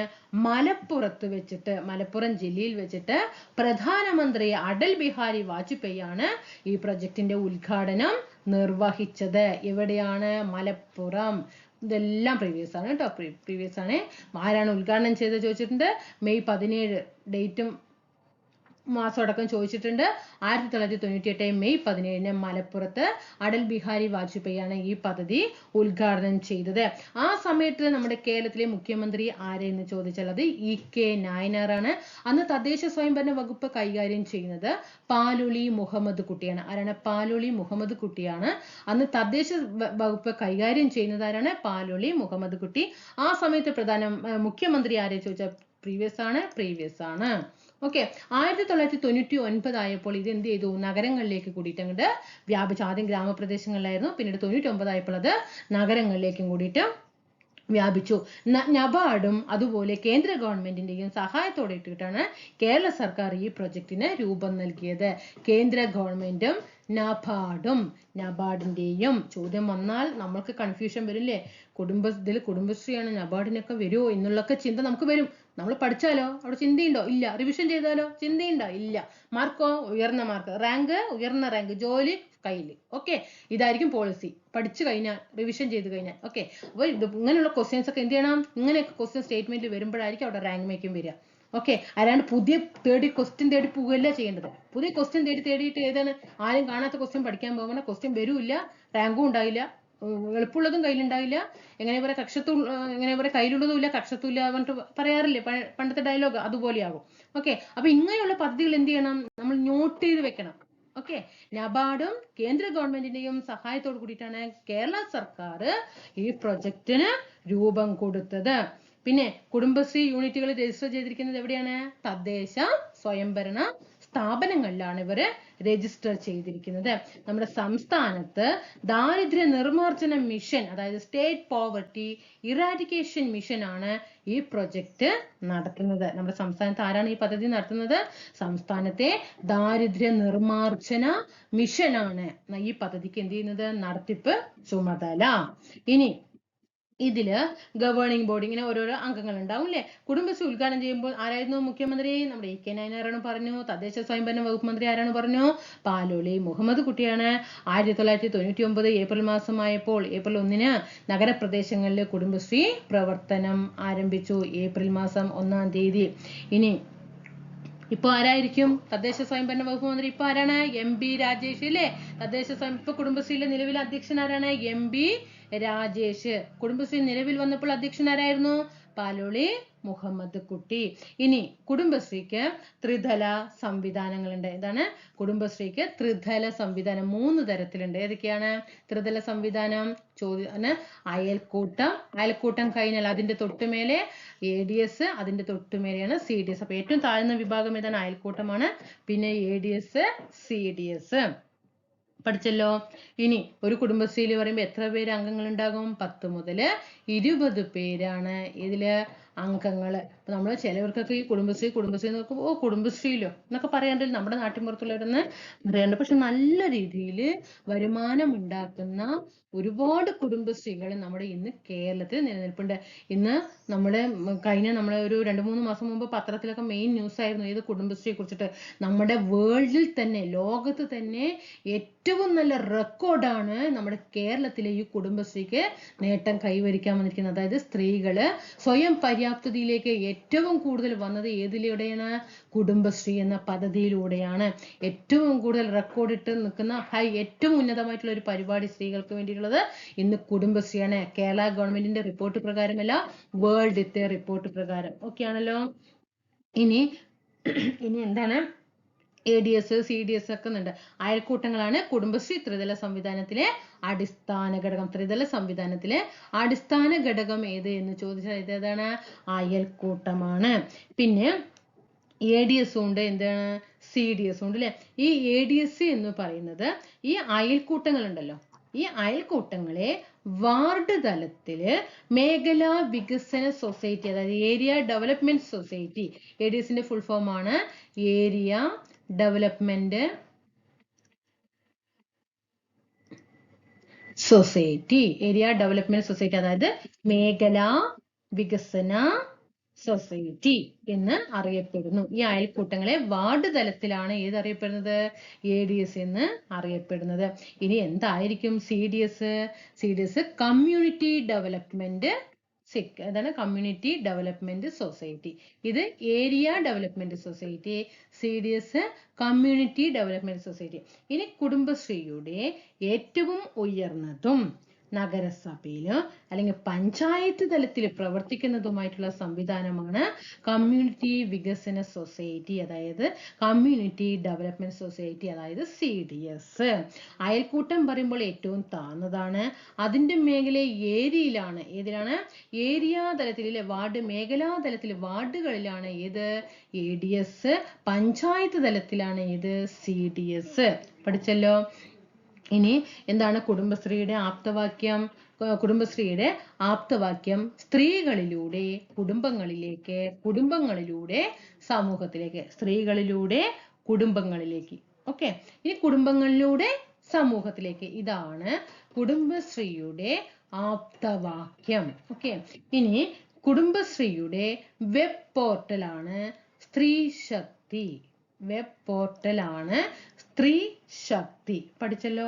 മലപ്പുറത്ത് വെച്ചിട്ട്, മലപ്പുറം ജില്ലയിൽ വെച്ചിട്ട് പ്രധാനമന്ത്രി അടൽ ബിഹാരി വാജ്പേയിയാണ് ഈ പ്രൊജക്ടിന്റെ ഉദ്ഘാടനം നിർവഹിച്ചത്. എവിടെയാണ്? മലപ്പുറം. ഇതെല്ലാം പ്രീവിയസ് ആണ് കേട്ടോ, പ്രീവിയസ് ആണ്. ആരാണ് ഉദ്ഘാടനം ചെയ്തത് ചോദിച്ചിട്ടുണ്ട്. മെയ് 17 ഡേറ്റും മാസം അടക്കം ചോദിച്ചിട്ടുണ്ട്. 1998 മെയ് 17-ന് മലപ്പുറത്ത് അടൽ ബിഹാരി വാജ്പേയിയാണ് ഈ പദ്ധതി ഉദ്ഘാടനം ചെയ്തത്. ആ സമയത്ത് നമ്മുടെ കേരളത്തിലെ മുഖ്യമന്ത്രി ആരെന്ന് ചോദിച്ചാൽ അത് EK നായനാർ ആണ്. അന്ന് തദ്ദേശ സ്വയംഭരണ വകുപ്പ് കൈകാര്യം ചെയ്യുന്നത് പാലൊളി മുഹമ്മദ് കുട്ടിയാണ്. ആരാണ്? പാലൊളി മുഹമ്മദ് കുട്ടിയാണ്. അന്ന് തദ്ദേശ വകുപ്പ് കൈകാര്യം ചെയ്യുന്നത് ആരാണ്? പാലൊളി മുഹമ്മദ് കുട്ടി. ആ സമയത്ത് മുഖ്യമന്ത്രി ആരെ ചോദിച്ചാൽ പ്രീവിയസ് ആണ്. ഓക്കെ, 1999 ആയപ്പോൾ ഇത് എന്ത് ചെയ്തു? നഗരങ്ങളിലേക്ക് കൂടിയിട്ട് അങ്ങോട്ട് വ്യാപിച്ചു. ആദ്യം ഗ്രാമപ്രദേശങ്ങളിലായിരുന്നു, പിന്നീട് 99 ആയപ്പോൾ അത് നഗരങ്ങളിലേക്കും കൂടിയിട്ട് വ്യാപിച്ചു. നബാർഡും അതുപോലെ കേന്ദ്ര ഗവൺമെന്റിന്റെയും സഹായത്തോടെ ഇട്ടിട്ടാണ് കേരള സർക്കാർ ഈ പ്രൊജക്ടിന് രൂപം നൽകിയത്. കേന്ദ്ര ഗവൺമെന്റും നബാർഡിന്റെയും ചോദ്യം വന്നാൽ നമ്മൾക്ക് കൺഫ്യൂഷൻ വരില്ലേ? കുടുംബശ്രീയാണ്, നബാർഡിനൊക്കെ വരുമോ എന്നുള്ളൊക്കെ ചിന്ത നമുക്ക് വരും. നമ്മൾ പഠിച്ചാലോ അവിടെ ചിന്തയുണ്ടോ? ഇല്ല. റിവിഷൻ ചെയ്താലോ ചിന്തയുണ്ടോ? ഇല്ല. മാർക്കോ? ഉയർന്ന മാർക്ക്. റാങ്ക്? ഉയർന്ന റാങ്ക്. ജോലി കയ്യിൽ. ഓക്കെ, ഇതായിരിക്കും പോളിസി. പഠിച്ചു കഴിഞ്ഞാൽ, റിവിഷൻ ചെയ്ത് കഴിഞ്ഞാൽ. ഓക്കെ, അപ്പോൾ ഇങ്ങനെയുള്ള ക്വസ്റ്റ്യൻസ് ഒക്കെ എന്ത് ചെയ്യണം? ഇങ്ങനെയൊക്കെ ക്വസ്റ്റ്യൻ സ്റ്റേറ്റ്മെന്റിൽ വരുമ്പോഴായിരിക്കും അവിടെ റാങ്ക് മേക്കിംഗ് വരിക. ഓക്കെ, അല്ലാണ്ട് പുതിയ ക്വസ്റ്റ്യൻ തേടി പോവുകയല്ല ചെയ്യേണ്ടത്. പുതിയ ക്വസ്റ്റ്യൻ തേടിയിട്ട് ഏതാണ്? ആരും കാണാത്ത ക്വസ്റ്റ്യൻ പഠിക്കാൻ പോകുമ്പോൾ ക്വസ്റ്റ്യൻ വരൂല്ല, റാങ്കും ഉണ്ടാവില്ല, എളുപ്പമുള്ളതും കയ്യിലുണ്ടാവില്ല. എങ്ങനെ കയ്യിലുള്ളതും ഇല്ല കക്ഷത്തും ഇല്ല പറഞ്ഞിട്ട് പറയാറില്ലേ പണ്ടത്തെ ഡയലോഗ്? അതുപോലെയാകും. ഓക്കെ, അപ്പൊ ഇങ്ങനെയുള്ള പദ്ധതികൾ എന്ത് ചെയ്യണം? നമ്മൾ നോട്ട് ചെയ്ത് വെക്കണം. ഓക്കെ, നബാർഡും കേന്ദ്ര ഗവൺമെന്റിന്റെയും സഹായത്തോട് കൂടിയിട്ടാണ് കേരള സർക്കാർ ഈ പ്രൊജക്ടിന് രൂപം കൊടുത്തത്. പിന്നെ കുടുംബശ്രീ യൂണിറ്റുകൾ രജിസ്റ്റർ ചെയ്തിരിക്കുന്നത് എവിടെയാണ്? തദ്ദേശ സ്വയംഭരണ സ്ഥാപനങ്ങളിലാണ് ഇവര് രജിസ്റ്റർ ചെയ്തിരിക്കുന്നത്. നമ്മുടെ സംസ്ഥാനത്ത് ദാരിദ്ര്യ നിർമ്മാർജ്ജന മിഷൻ, അതായത് സ്റ്റേറ്റ് പോവർട്ടി ഇറാഡിക്കേഷൻ മിഷൻ ആണ് ഈ പ്രൊജക്ട് നടത്തുന്നത്. നമ്മുടെ സംസ്ഥാനത്ത് ആരാണ് ഈ പദ്ധതി നടത്തുന്നത്? സംസ്ഥാനത്തെ ദാരിദ്ര്യ നിർമ്മാർജ്ജന മിഷനാണ് ഈ പദ്ധതിക്ക് എന്ത് ചെയ്യുന്നത്? നടത്തിപ്പ് ചുമതല. ഇനി ഇതില് ഗവേണിംഗ് ബോർഡ് ഇങ്ങനെ ഓരോരോ അംഗങ്ങൾ ഉണ്ടാവും അല്ലെ. കുടുംബശ്രീ ഉദ്ഘാടനം ചെയ്യുമ്പോൾ ആരായിരുന്നു മുഖ്യമന്ത്രി? നമ്മുടെ ഇ.കെ. നായനാരാണ് പറഞ്ഞു. തദ്ദേശ സ്വയംഭരണ വകുപ്പ് മന്ത്രി ആരാണ് പറഞ്ഞു? പാലോളി മുഹമ്മദ് കുട്ടിയാണ്. 1999 ഏപ്രിൽ മാസമായപ്പോൾ ഏപ്രിൽ 1 നഗരപ്രദേശങ്ങളിലെ കുടുംബശ്രീ പ്രവർത്തനം ആരംഭിച്ചു. ഏപ്രിൽ മാസം 1 തീയതി. ഇനി ഇപ്പൊ ആരായിരിക്കും തദ്ദേശ സ്വയംഭരണ വകുപ്പ് മന്ത്രി? ഇപ്പൊ ആരാണ്? എം.ബി. രാജേഷ് അല്ലേ. ഇപ്പൊ കുടുംബശ്രീയിലെ നിലവിലെ അധ്യക്ഷൻ ആരാണ്? എം.ബി. രാജേഷ്. കുടുംബശ്രീ നിലവിൽ വന്നപ്പോൾ അധ്യക്ഷൻ ആരായിരുന്നു? പാലോളി മുഹമ്മദ് കുട്ടി. ഇനി കുടുംബശ്രീക്ക് ത്രിതല സംവിധാനങ്ങളുണ്ട്. എന്താണ്? കുടുംബശ്രീക്ക് ത്രിതല സംവിധാനം 3 തരത്തിലുണ്ട്. ഏതൊക്കെയാണ് ത്രിതല സംവിധാനം? അയൽക്കൂട്ടം കഴിഞ്ഞാൽ അതിന്റെ തൊട്ടുമേലെ ADS, അതിന്റെ തൊട്ടുമേലെയാണ് CDS. അപ്പൊ ഏറ്റവും താഴ്ന്ന വിഭാഗം ഏതാണ്? അയൽക്കൂട്ടമാണ്. പിന്നെ ADS, CDS പഠിച്ചല്ലോ. ഇനി ഒരു കുടുംബശ്രീയിൽ പറയുമ്പോൾ എത്ര പേര് അംഗങ്ങൾ ഉണ്ടാകും? 10 മുതൽ 20 പേരാണ് ഇതില് അംഗങ്ങള്. അപ്പൊ നമ്മള് ചിലവർക്കൊക്കെ ഈ കുടുംബശ്രീ നോക്കുമ്പോൾ ഓ കുടുംബശ്രീയിലോ എന്നൊക്കെ പറയാണ്ടില്ല, നമ്മുടെ നാട്ടിൻപുറത്തുള്ളവരെന്ന് പറയാണ്ട്. പക്ഷെ നല്ല രീതിയിൽ വരുമാനം ഉണ്ടാക്കുന്ന ഒരുപാട് കുടുംബശ്രീകൾ നമ്മുടെ ഇന്ന് കേരളത്തിൽ നിലനിൽപ്പുണ്ട്. ഇന്ന് നമ്മളെ ഒരു 2-3 മാസം മുമ്പ് പത്രത്തിലൊക്കെ മെയിൻ ന്യൂസ് ആയിരുന്നു ഏത് കുടുംബശ്രീയെ കുറിച്ചിട്ട്. നമ്മുടെ വേൾഡിൽ തന്നെ, ലോകത്ത് തന്നെ ഏറ്റവും നല്ല റെക്കോർഡാണ് നമ്മുടെ കേരളത്തിലെ ഈ കുടുംബശ്രീക്ക് നേട്ടം കൈവരിക്കാൻ വന്നിരിക്കുന്നത്. അതായത് സ്ത്രീകള് സ്വയം പര്യാപ്തതയിലേക്ക് ഏറ്റവും കൂടുതൽ വന്നത് ഏതിലൂടെയാണ്? കുടുംബശ്രീ എന്ന പദ്ധതിയിലൂടെയാണ്. ഏറ്റവും കൂടുതൽ റെക്കോർഡ് ഇട്ട് നിൽക്കുന്ന ഏറ്റവും ഉന്നതമായിട്ടുള്ള ഒരു പരിപാടി സ്ത്രീകൾക്ക് വേണ്ടിയിട്ടുള്ളത് ഇന്ന് കുടുംബശ്രീയാണ്. കേരള ഗവൺമെന്റിന്റെ റിപ്പോർട്ട് പ്രകാരമല്ല, വേൾഡിത്തെ റിപ്പോർട്ട് പ്രകാരം. ഓക്കെ ആണല്ലോ. ഇനി എന്താണ്? ADS, CDS ഒക്കെ ഉണ്ട്. അയൽക്കൂട്ടങ്ങളാണ് കുടുംബശ്രീ ത്രിതല സംവിധാനത്തിലെ അടിസ്ഥാന ഘടകം. ത്രിതല സംവിധാനത്തിലെ അടിസ്ഥാന ഘടകം ഏത് എന്ന് ചോദിച്ചാൽ ഏതാണ്? അയൽക്കൂട്ടമാണ്. പിന്നെ ADS ഉണ്ട്, എന്താണ്? CDS ഉണ്ട് അല്ലെ. ഈ ADS എന്ന് പറയുന്നത് ഈ അയൽക്കൂട്ടങ്ങൾ ഉണ്ടല്ലോ, ഈ അയൽക്കൂട്ടങ്ങളെ വാർഡ് തലത്തില് മേഖലാ വികസന സൊസൈറ്റി, അതായത് ഏരിയ ഡെവലപ്മെന്റ് സൊസൈറ്റി, ADSന്റെ ഫുൾ ഫോം ആണ് ഏരിയ ഡെവലപ്മെന്റ് സൊസൈറ്റി. അതായത് മേഖലാ വികസന സൊസൈറ്റി എന്ന് അറിയപ്പെടുന്നു. ഈ അയൽക്കൂട്ടങ്ങളെ വാർഡ് തലത്തിലാണ് ഏതറിയപ്പെടുന്നത്? ADS എന്ന് അറിയപ്പെടുന്നത്. ഇനി എന്തായിരിക്കും CDS? കമ്മ്യൂണിറ്റി ഡെവലപ്മെന്റ് അതാണ് കമ്മ്യൂണിറ്റി ഡെവലപ്മെന്റ് സൊസൈറ്റി. ഇത് area development society, CDS community development society. ഇനി കുടുംബശ്രീയുടെ ഏറ്റവും ഉയർന്നതും നഗരസഭയില് അല്ലെങ്കിൽ പഞ്ചായത്ത് തലത്തിൽ പ്രവർത്തിക്കുന്നതുമായിട്ടുള്ള സംവിധാനമാണ് കമ്മ്യൂണിറ്റി വികസന സൊസൈറ്റി, അതായത് കമ്മ്യൂണിറ്റി ഡെവലപ്മെന്റ് സൊസൈറ്റി, അതായത് CDS. അയൽക്കൂട്ടം പറയുമ്പോൾ ഏറ്റവും താഴ്ന്നതാണ്. അതിന്റെ മേഖല ഏരിയയിലാണ്. ഏതിലാണ്? ഏരിയ തലത്തിൽ, മേഖലാ തലത്തിൽ, വാർഡുകളിലാണ് ഏത്? ADS. പഞ്ചായത്ത് തലത്തിലാണ് ഏത്? CDS. പഠിച്ചല്ലോ. ഇനി എന്താണ് കുടുംബശ്രീയുടെ ആപ്തവാക്യം? കുടുംബശ്രീയുടെ ആപ്തവാക്യം സ്ത്രീകളിലൂടെ കുടുംബങ്ങളിലേക്ക്, കുടുംബങ്ങളിലൂടെ സമൂഹത്തിലേക്ക്. സ്ത്രീകളിലൂടെ കുടുംബങ്ങളിലേക്ക്. ഓക്കെ. ഇനി കുടുംബങ്ങളിലൂടെ സമൂഹത്തിലേക്ക്. ഇതാണ് കുടുംബശ്രീയുടെ ആപ്തവാക്യം. ഓക്കെ. ഇനി കുടുംബശ്രീയുടെ വെബ് പോർട്ടലാണ് സ്ത്രീ ശക്തി. വെബ് പോർട്ടലാണ് സ്ത്രീ ശക്തി. പഠിച്ചല്ലോ.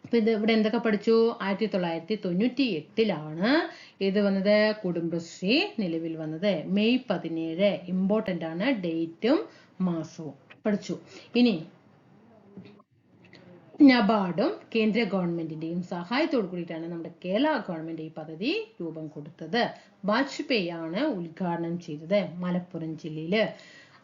അപ്പൊ ഇവിടെ എന്തൊക്കെ പഠിച്ചു? 1998 ഇത് വന്നത്, കുടുംബശ്രീ നിലവിൽ വന്നത്. മെയ് 17. ഇമ്പോർട്ടന്റ് ആണ് ഡേറ്റും മാസവും. പഠിച്ചു. ഇനി നബാർഡും കേന്ദ്ര ഗവൺമെന്റിന്റെയും സഹായത്തോടു കൂടിയിട്ടാണ് നമ്മുടെ കേരള ഗവൺമെന്റ് ഈ പദ്ധതി രൂപം കൊടുത്തത്. വാജ്പേയി ആണ് ഉദ്ഘാടനം ചെയ്തത് മലപ്പുറം ജില്ലയില്.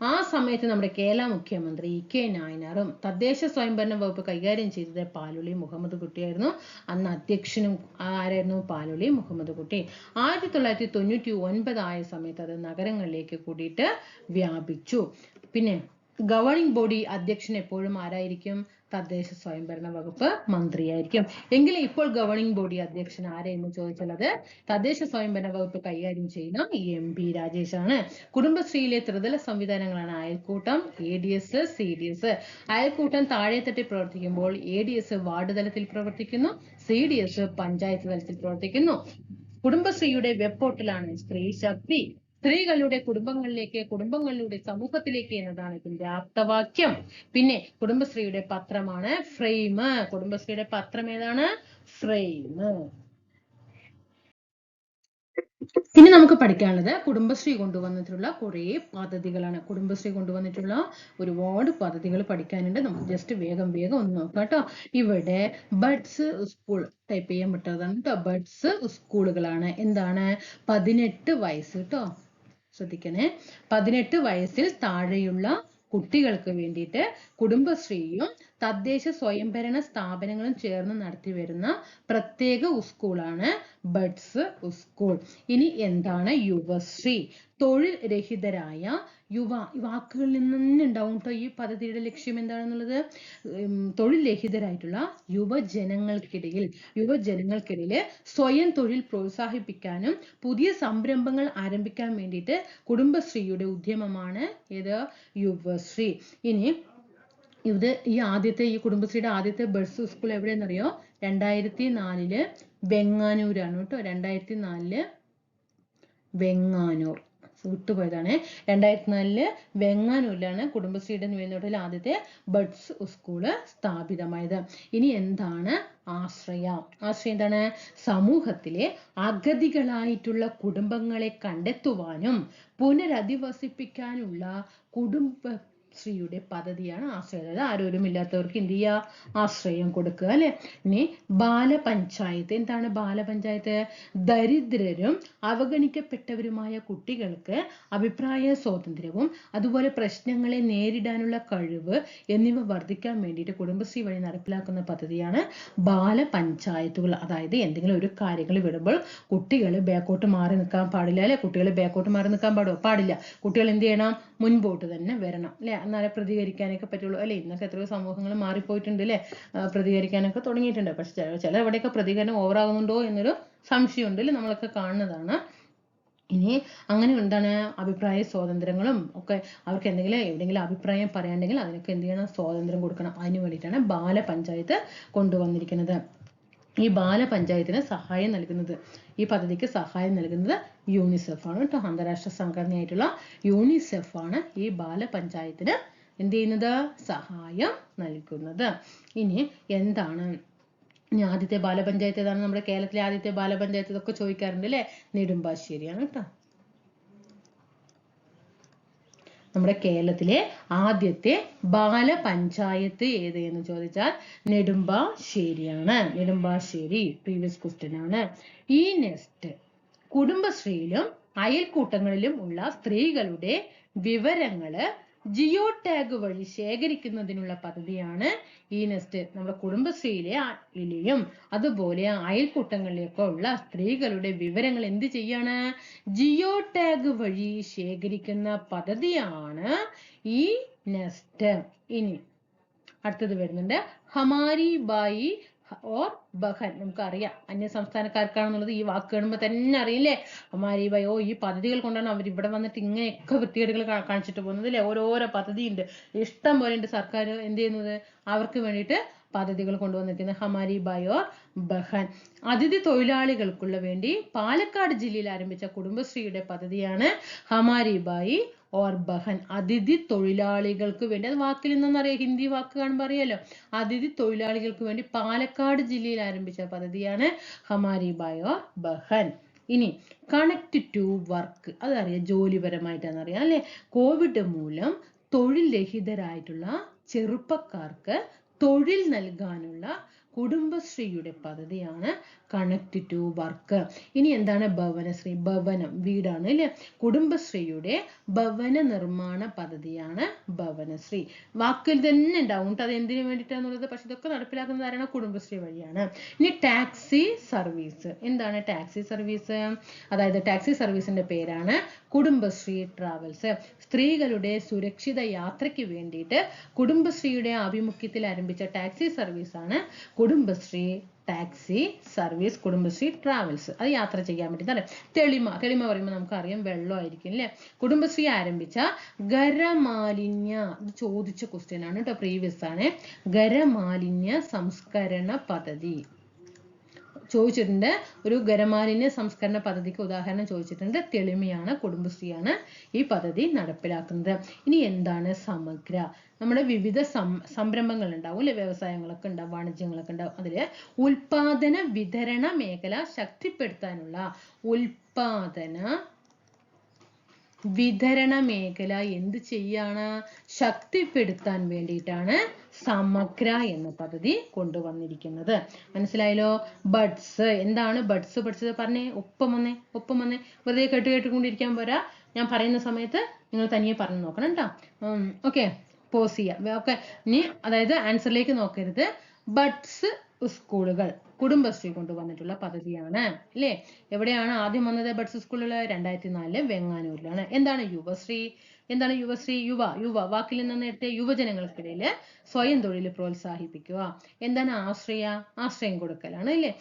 ആ സമയത്ത് നമ്മുടെ കേരള മുഖ്യമന്ത്രി ഇ.കെ. നായനാറും തദ്ദേശ സ്വയംഭരണ വകുപ്പ് കൈകാര്യം ചെയ്തത് പാലോളി മുഹമ്മദ് കുട്ടിയായിരുന്നു. അന്ന് അധ്യക്ഷനും ആരായിരുന്നു? പാലോളി മുഹമ്മദ് കുട്ടി. 1999 ആയ സമയത്ത് അത് നഗരങ്ങളിലേക്ക് കൂടിയിട്ട് വ്യാപിച്ചു. പിന്നെ ഗവേണിംഗ് ബോഡി അധ്യക്ഷൻ എപ്പോഴും ആരായിരിക്കും? തദ്ദേശ സ്വയംഭരണ വകുപ്പ് മന്ത്രിയായിരിക്കും. എങ്കിലും ഇപ്പോൾ ഗവേണിംഗ് ബോഡി അധ്യക്ഷൻ ആരെയെന്ന് ചോദിച്ചുള്ളത് തദ്ദേശ സ്വയംഭരണ വകുപ്പ് കൈകാര്യം ചെയ്യുന്ന MP രാജേഷ് ആണ്. കുടുംബശ്രീയിലെ ത്രിതല സംവിധാനങ്ങളാണ് അയൽക്കൂട്ടം, ADS, CDS. അയൽക്കൂട്ടം താഴെത്തട്ടിൽ പ്രവർത്തിക്കുമ്പോൾ ADS വാർഡ് തലത്തിൽ പ്രവർത്തിക്കുന്നു, CDS പഞ്ചായത്ത് തലത്തിൽ പ്രവർത്തിക്കുന്നു. കുടുംബശ്രീയുടെ വെബ് പോർട്ടലാണ് സ്ത്രീ ശക്തി. സ്ത്രീകളുടെ കുടുംബങ്ങളിലേക്ക്, കുടുംബങ്ങളിലൂടെ സമൂഹത്തിലേക്ക് എന്നതാണ് ഇതിന്റെ ആപ്തവാക്യം. പിന്നെ കുടുംബശ്രീയുടെ പത്രമാണ് ഫ്രെയിം. കുടുംബശ്രീയുടെ പത്രം ഏതാണ്? ഫ്രെയിം. ഇനി നമുക്ക് പഠിക്കാനുള്ളത് കുടുംബശ്രീ കൊണ്ടുവന്നിട്ടുള്ള കുറേ പദ്ധതികളാണ്. കുടുംബശ്രീ കൊണ്ടുവന്നിട്ടുള്ള ഒരുപാട് പദ്ധതികൾ പഠിക്കാനുണ്ട്. നമുക്ക് ജസ്റ്റ് വേഗം ഒന്ന് നോക്കാം കേട്ടോ. ഇവിടെ ബഡ്സ് സ്കൂൾ ടൈപ്പ് ചെയ്യാൻ പറ്റുന്നതാണ് കേട്ടോ. ബഡ്സ് സ്കൂളുകളാണ്. എന്താണ്? 18 വയസ്സ് കേട്ടോ, ശ്രദ്ധിക്കണേ. 18 വയസ്സിൽ താഴെയുള്ള കുട്ടികൾക്ക് വേണ്ടിയിട്ട് കുടുംബശ്രീയും തദ്ദേശ സ്വയംഭരണ സ്ഥാപനങ്ങളും ചേർന്ന് നടത്തി വരുന്ന പ്രത്യേക സ്കൂളാണ് ബഡ്സ് സ്കൂൾ. ഇനി എന്താണ് യുവശ്രീ? തൊഴിൽ രഹിതരായ വാക്കുകളിൽ നിന്ന് തന്നെ ഉണ്ടാവും കേട്ടോ ഈ പദ്ധതിയുടെ ലക്ഷ്യം എന്താണെന്നുള്ളത്. തൊഴിൽ രഹിതരായിട്ടുള്ള യുവജനങ്ങൾക്കിടയിൽ സ്വയം തൊഴിൽ പ്രോത്സാഹിപ്പിക്കാനും പുതിയ സംരംഭങ്ങൾ ആരംഭിക്കാൻ വേണ്ടിയിട്ട് കുടുംബശ്രീയുടെ ഉദ്യമമാണ് ഏത്? യുവശ്രീ. ഇനി ഈ കുടുംബശ്രീയുടെ ആദ്യത്തെ ബഡ്സ് സ്കൂൾ എവിടെയെന്നറിയോ? 2004 വെങ്ങാനൂരാണ് കേട്ടോ. 2004 വെങ്ങാനൂർ, വിട്ടുപോയതാണ്. 2004 വെങ്ങാനൂരിലാണ് കുടുംബശ്രീയുടെ നേതൃത്വത്തിൽ ആദ്യത്തെ ബഡ്സ് സ്കൂള് സ്ഥാപിതമായത്. ഇനി എന്താണ് ആശ്രയ? എന്താണ്? സമൂഹത്തിലെ അഗതികളായിട്ടുള്ള കുടുംബങ്ങളെ കണ്ടെത്തുവാനും പുനരധിവസിപ്പിക്കാനുള്ള കുടുംബശ്രീയുടെ പദ്ധതിയാണ് ആശ്രയ. അതായത് ആരോരുമില്ലാത്തവർക്ക് എന്ത് ചെയ്യുക? ആശ്രയം കൊടുക്കുക അല്ലെ. ഇനി ബാലപഞ്ചായത്ത്. എന്താണ് ബാലപഞ്ചായത്ത്? ദരിദ്രരും അവഗണിക്കപ്പെട്ടവരുമായ കുട്ടികൾക്ക് അഭിപ്രായ സ്വാതന്ത്ര്യവും അതുപോലെ പ്രശ്നങ്ങളെ നേരിടാനുള്ള കഴിവ് എന്നിവ വർദ്ധിക്കാൻ വേണ്ടിയിട്ട് കുടുംബശ്രീ വഴി നടപ്പിലാക്കുന്ന പദ്ധതിയാണ് ബാലപഞ്ചായത്തുകൾ. അതായത് എന്തെങ്കിലും ഒരു കാര്യങ്ങൾ വിടുമ്പോൾ കുട്ടികൾ ബാക്കോട്ട് മാറി നിൽക്കാൻ പാടില്ല അല്ലെ. കുട്ടികൾ ബാക്കോട്ട് മാറി നിൽക്കാൻ പാടില്ല. കുട്ടികൾ എന്ത് ചെയ്യണം? മുൻപോട്ട് തന്നെ വരണം അല്ലെ. എന്നാലേ പ്രതികരിക്കാനൊക്കെ പറ്റുള്ളൂ അല്ലെ. ഇന്നൊക്കെ എത്രയോ സമൂഹങ്ങൾ മാറിപ്പോയിട്ടുണ്ട് അല്ലെ, പ്രതികരിക്കാനൊക്കെ തുടങ്ങിയിട്ടുണ്ട്. പക്ഷെ ചില എവിടെയൊക്കെ പ്രതികരണം ഓവറാകുന്നുണ്ടോ എന്നൊരു സംശയമുണ്ട് അല്ലെ, നമ്മളൊക്കെ കാണുന്നതാണ്. ഇനി അങ്ങനെ എന്താണ് അഭിപ്രായ സ്വാതന്ത്ര്യങ്ങളും ഒക്കെ, അവർക്ക് എവിടെയെങ്കിലും അഭിപ്രായം പറയാണ്ടെങ്കിൽ അതിനൊക്കെ എന്ത് ചെയ്യണം? സ്വാതന്ത്ര്യം കൊടുക്കണം. അതിന് വേണ്ടിയിട്ടാണ് ബാലപഞ്ചായത്ത് കൊണ്ടുവന്നിരിക്കുന്നത്. ഈ ബാലപഞ്ചായത്തിന് സഹായം നൽകുന്നത്, ഈ പദ്ധതിക്ക് സഹായം നൽകുന്നത് യൂണിസെഫ് ആണ് കേട്ടോ. അന്താരാഷ്ട്ര സംഘടനയായിട്ടുള്ള യൂണിസെഫ് ആണ് ഈ ബാലപഞ്ചായത്തിന് എന്ത് ചെയ്യുന്നത്? സഹായം നൽകുന്നത്. ഇനി എന്താണ് ആദ്യത്തെ ബാലപഞ്ചായത്ത് ഏതാണ്? നമ്മുടെ കേരളത്തിലെ ആദ്യത്തെ ബാലപഞ്ചായത്ത് ഇതൊക്കെ ചോദിക്കാറുണ്ട് അല്ലെ. നെടുമ്പാശ്ശേരിയാണ് കേട്ടോ. നമ്മുടെ കേരളത്തിലെ ആദ്യത്തെ ബാലപഞ്ചായത്ത് ഏത് എന്ന് ചോദിച്ചാൽ നെടുമ്പാശ്ശേരിയാണ്. നെടുമ്പാശ്ശേരി പ്രീവിയസ് ക്വസ്റ്റ്യൻ ആണ്. ഈ നെസ്റ്റ് കുടുംബശ്രീയിലും അയൽക്കൂട്ടങ്ങളിലും ഉള്ള സ്ത്രീകളുടെ വിവരങ്ങള് ജിയോ ടാഗ് വഴി ശേഖരിക്കുന്നതിനുള്ള പദ്ധതിയാണ് ഈ നെസ്റ്റ്. നമ്മുടെ കുടുംബശ്രീയിലെയും അതുപോലെ അയൽക്കൂട്ടങ്ങളിലൊക്കെ ഉള്ള സ്ത്രീകളുടെ വിവരങ്ങൾ എന്ത് ചെയ്യാണ്? ജിയോ ടാഗ് വഴി ശേഖരിക്കുന്ന പദ്ധതിയാണ് ഈ നെസ്റ്റ്. ഇനി അടുത്തത് വരുന്നുണ്ട് ഹമാരി ബായി ഓർ ബഹൻ. നമുക്കറിയാം അന്യ സംസ്ഥാനക്കാർക്കാണെന്നുള്ളത് ഈ വാക്ക് കാണുമ്പോൾ തന്നെ അറിയില്ലേ. ഹമാരി ബായി, ഈ പദ്ധതികൾ കൊണ്ടാണ് അവർ ഇവിടെ വന്നിട്ട് ഇങ്ങനെയൊക്കെ വൃത്തികേടുകൾ കാണിച്ചിട്ട് പോകുന്നത് അല്ലെ. ഓരോരോ പദ്ധതി ഉണ്ട്, ഇഷ്ടം പോലെ ഉണ്ട് സർക്കാർ എന്ത് ചെയ്യുന്നത് അവർക്ക് വേണ്ടിയിട്ട് പദ്ധതികൾ കൊണ്ടുവന്നിരിക്കുന്നത്. ഹമാരി ബായി ഓർ ബഹൻ. അതിഥി തൊഴിലാളികൾക്കുള്ള വേണ്ടി പാലക്കാട് ജില്ലയിൽ ആരംഭിച്ച കുടുംബശ്രീയുടെ പദ്ധതിയാണ് ഹമാരി ബായി ഓർ ബഹൻ. അതിഥി തൊഴിലാളികൾക്ക് വേണ്ടി, അത് വാക്കിൽ നിന്നറിയാം, ഹിന്ദി വാക്ക് കാണുമ്പോൾ അറിയാലോ. അതിഥി തൊഴിലാളികൾക്ക് വേണ്ടി പാലക്കാട് ജില്ലയിൽ ആരംഭിച്ച പദ്ധതിയാണ് ഹമാരി ബായി ഓർ ബഹൻ. ഇനി കണക്ട് ടു വർക്ക്, അതറിയാം, ജോലിപരമായിട്ടാണ് അറിയാം അല്ലെ. കോവിഡ് മൂലം തൊഴിൽ രഹിതരായിട്ടുള്ള ചെറുപ്പക്കാർക്ക് തൊഴിൽ നൽകാനുള്ള കുടുംബശ്രീയുടെ പദ്ധതിയാണ് കണക്ട് ടു വർക്ക്. ഇനി എന്താണ് ഭവനശ്രീ? ഭവനം, വീടാണ് അല്ലെ. കുടുംബശ്രീയുടെ ഭവന നിർമ്മാണ പദ്ധതിയാണ് ഭവനശ്രീ. വാക്കിൽ തന്നെ ഉണ്ടാവും അത് എന്തിനു വേണ്ടിയിട്ടാന്നുള്ളത്. പക്ഷെ ഇതൊക്കെ നടപ്പിലാക്കുന്നത് ആരാണ്? കുടുംബശ്രീ വഴിയാണ്. ഇനി ടാക്സി സർവീസ്. എന്താണ് ടാക്സി സർവീസ്? അതായത് ടാക്സി സർവീസിന്റെ പേരാണ് കുടുംബശ്രീ ട്രാവൽസ്. സ്ത്രീകളുടെ സുരക്ഷിത യാത്രയ്ക്ക് വേണ്ടിയിട്ട് കുടുംബശ്രീയുടെ ആഭിമുഖ്യത്തിൽ ആരംഭിച്ച ടാക്സി സർവീസ് ആണ് Kudumbashree taxi service, Kudumbashree travels. അത് യാത്ര ചെയ്യാൻ വേണ്ടി അല്ലെ. തെളിമ പറയുമ്പോൾ നമുക്കറിയാം വെള്ളമായിരിക്കും അല്ലെ. കുടുംബശ്രീ ആരംഭിച്ച ഖരമാലിന്യ, ഇത് ചോദിച്ച ക്വസ്റ്റ്യൻ ആണ് കേട്ടോ, പ്രീവിയസ് ആണ്. ഖരമാലിന്യ സംസ്കരണ പദ്ധതി ചോദിച്ചിട്ടുണ്ട്. ഒരു ഖരമാലിന്യ സംസ്കരണ പദ്ധതിക്ക് ഉദാഹരണം ചോദിച്ചിട്ടുണ്ട്. തെളിമയാണ്, കുടുംബശ്രീയാണ് ഈ പദ്ധതി നടപ്പിലാക്കുന്നത്. ഇനി എന്താണ് സമഗ്ര? നമ്മുടെ വിവിധ സംരംഭങ്ങൾ ഉണ്ടാവും അല്ലെ, വ്യവസായങ്ങളൊക്കെ ഉണ്ടാവും, വാണിജ്യങ്ങളൊക്കെ ഉണ്ടാവും. അതില് ഉൽപാദന വിതരണ മേഖല ശക്തിപ്പെടുത്താനുള്ള, ഉൽപാദന വിതരണ മേഖല എന്ത് ചെയ്യാണ്? ശക്തിപ്പെടുത്താൻ വേണ്ടിയിട്ടാണ് സമഗ്ര എന്ന പദ്ധതി കൊണ്ടുവന്നിരിക്കുന്നത്. മനസ്സിലായല്ലോ? ബഡ്സ്. എന്താണ് ബഡ്സ്? പഠിച്ചത് പറഞ്ഞേ, ഒപ്പം വന്നേ. വെറുതെ കേട്ടുകൊണ്ടിരിക്കാൻ പോരാ, ഞാൻ പറയുന്ന സമയത്ത് നിങ്ങൾ തനിയെ പറഞ്ഞു നോക്കണം കേട്ടോ. ഓക്കെ, പോസ് ചെയ്യാം. ഓക്കെ, ഇനി അതായത് ആൻസറിലേക്ക് നോക്കരുത്. ബഡ്സ് സ്കൂളുകൾ കുടുംബശ്രീ കൊണ്ടുവന്നിട്ടുള്ള പദ്ധതിയാണ് അല്ലേ. എവിടെയാണ് ആദ്യം വന്നത് ബഡ്സ് സ്കൂളുകൾ? 2004 വെങ്ങാനൂരിലാണ്. എന്താണ് യുവശ്രീ? യുവ വാക്കിൽ നിന്ന് നേരത്തെ യുവജനങ്ങൾക്കിടയിൽ സ്വയം തൊഴിൽ പ്രോത്സാഹിപ്പിക്കുക. എന്താണ് ആശ്രയം കൊടുക്കലാണ് അല്ലേ.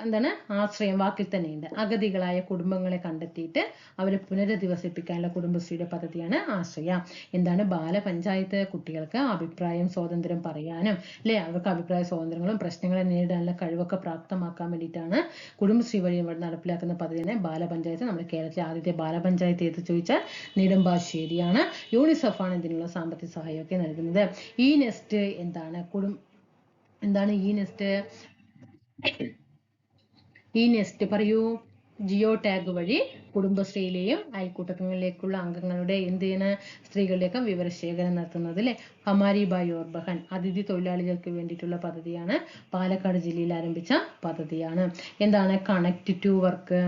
എന്താണ് ആശ്രയം? വാക്കിൽ തന്നെയുണ്ട്. അഗതികളായ കുടുംബങ്ങളെ കണ്ടെത്തിയിട്ട് അവരെ പുനരധിവസിപ്പിക്കാനുള്ള കുടുംബശ്രീയുടെ പദ്ധതിയാണ് ആശ്രയ. എന്താണ് ബാലപഞ്ചായത്ത്? കുട്ടികൾക്ക് അഭിപ്രായം സ്വാതന്ത്ര്യം പറയാനും അല്ലെ, അവർക്ക് അഭിപ്രായ സ്വാതന്ത്ര്യങ്ങളും പ്രശ്നങ്ങളെ നേരിടാനുള്ള കഴിവൊക്കെ പ്രാപ്തമാക്കാൻ വേണ്ടിയിട്ടാണ് കുടുംബശ്രീ വഴി നടപ്പിലാക്കുന്ന പദ്ധതിയാണ് ബാലപഞ്ചായത്ത്. നമ്മുടെ കേരളത്തിലെ ആദ്യത്തെ ബാലപഞ്ചായത്ത് ഏത് ചോദിച്ചാൽ നെടുമ്പാശ്ശേരിയാണ്. യൂണിസെഫ് ആണ് ഇതിനുള്ള സാമ്പത്തിക സഹായമൊക്കെ നൽകുന്നത്. ഈ നെസ്റ്റ് എന്താണ് ഈ നെസ്റ്റ് പറയൂ. ജിയോ ടാഗ് വഴി കുടുംബശ്രീയിലെയും അയൽക്കൂട്ടങ്ങളിലേക്കുള്ള അംഗങ്ങളുടെ സ്ത്രീകളിലേക്ക് വിവരശേഖരണം നടത്തുന്നത് അല്ലെ. ഹമാരി ഭായ് ഓർ ബഹൻ അതിഥി തൊഴിലാളികൾക്ക് വേണ്ടിയിട്ടുള്ള പദ്ധതിയാണ്. പാലക്കാട് ജില്ലയിൽ ആരംഭിച്ച പദ്ധതിയാണ്. എന്താണ് കണക്ട് ടു വർക്ക്?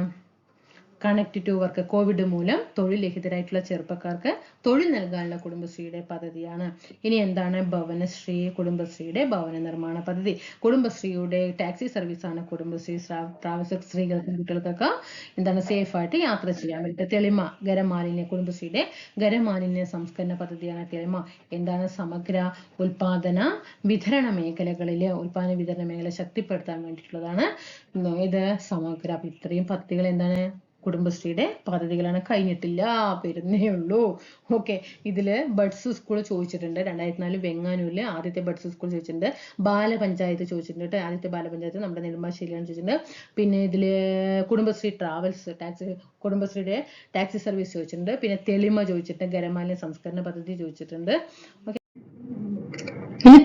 കോവിഡ് മൂലം തൊഴിൽ രഹിതരായിട്ടുള്ള ചെറുപ്പക്കാർക്ക് തൊഴിൽ നൽകാനുള്ള കുടുംബശ്രീയുടെ പദ്ധതിയാണ്. ഇനി എന്താണ് ഭവനശ്രീ? കുടുംബശ്രീയുടെ ഭവന നിർമ്മാണ പദ്ധതി. കുടുംബശ്രീയുടെ ടാക്സി സർവീസ് ആണ് കുടുംബശ്രീ ട്രാവൽസ്. സ്ത്രീകൾക്കും കുട്ടികൾക്കൊക്കെ എന്താണ് സേഫ് ആയിട്ട് യാത്ര ചെയ്യാൻ വേണ്ടിയിട്ട്. തെളിമ കുടുംബശ്രീയുടെ ഖരമാലിന്യ സംസ്കരണ പദ്ധതിയാണ് തെളിമ. എന്താണ് സമഗ്ര? ഉൽപാദന വിതരണ മേഖല ശക്തിപ്പെടുത്താൻ വേണ്ടിയിട്ടുള്ളതാണ് ഇത് സമഗ്ര. അപ്പൊ ഇത്രയും പദ്ധതികൾ എന്താണ് കുടുംബശ്രീയുടെ പദ്ധതികളാണ്. കഴിഞ്ഞിട്ടില്ല, വരുന്നേ ഉള്ളൂ. ഓക്കെ, ഇതില് ബഡ്സ് സ്കൂൾ ചോദിച്ചിട്ടുണ്ട്. 2004 വെങ്ങാനൂരില് ആദ്യത്തെ ബഡ്സ് സ്കൂൾ ചോദിച്ചിട്ടുണ്ട്. ബാലപഞ്ചായത്ത് ചോദിച്ചിട്ടുണ്ട്. ആദ്യത്തെ ബാലപഞ്ചായത്ത് നമ്മുടെ നെടുമ്പാശ്ശേരിയാണ് ചോദിച്ചിട്ടുണ്ട്. പിന്നെ ഇതില് കുടുംബശ്രീ ട്രാവൽസ് കുടുംബശ്രീയുടെ ടാക്സി സർവീസ് ചോദിച്ചിട്ടുണ്ട്. പിന്നെ തെളിമ ചോദിച്ചിട്ടുണ്ട്. ഖരമാലിന്യ സംസ്കരണ പദ്ധതി ചോദിച്ചിട്ടുണ്ട്. ഓക്കെ, ഇനി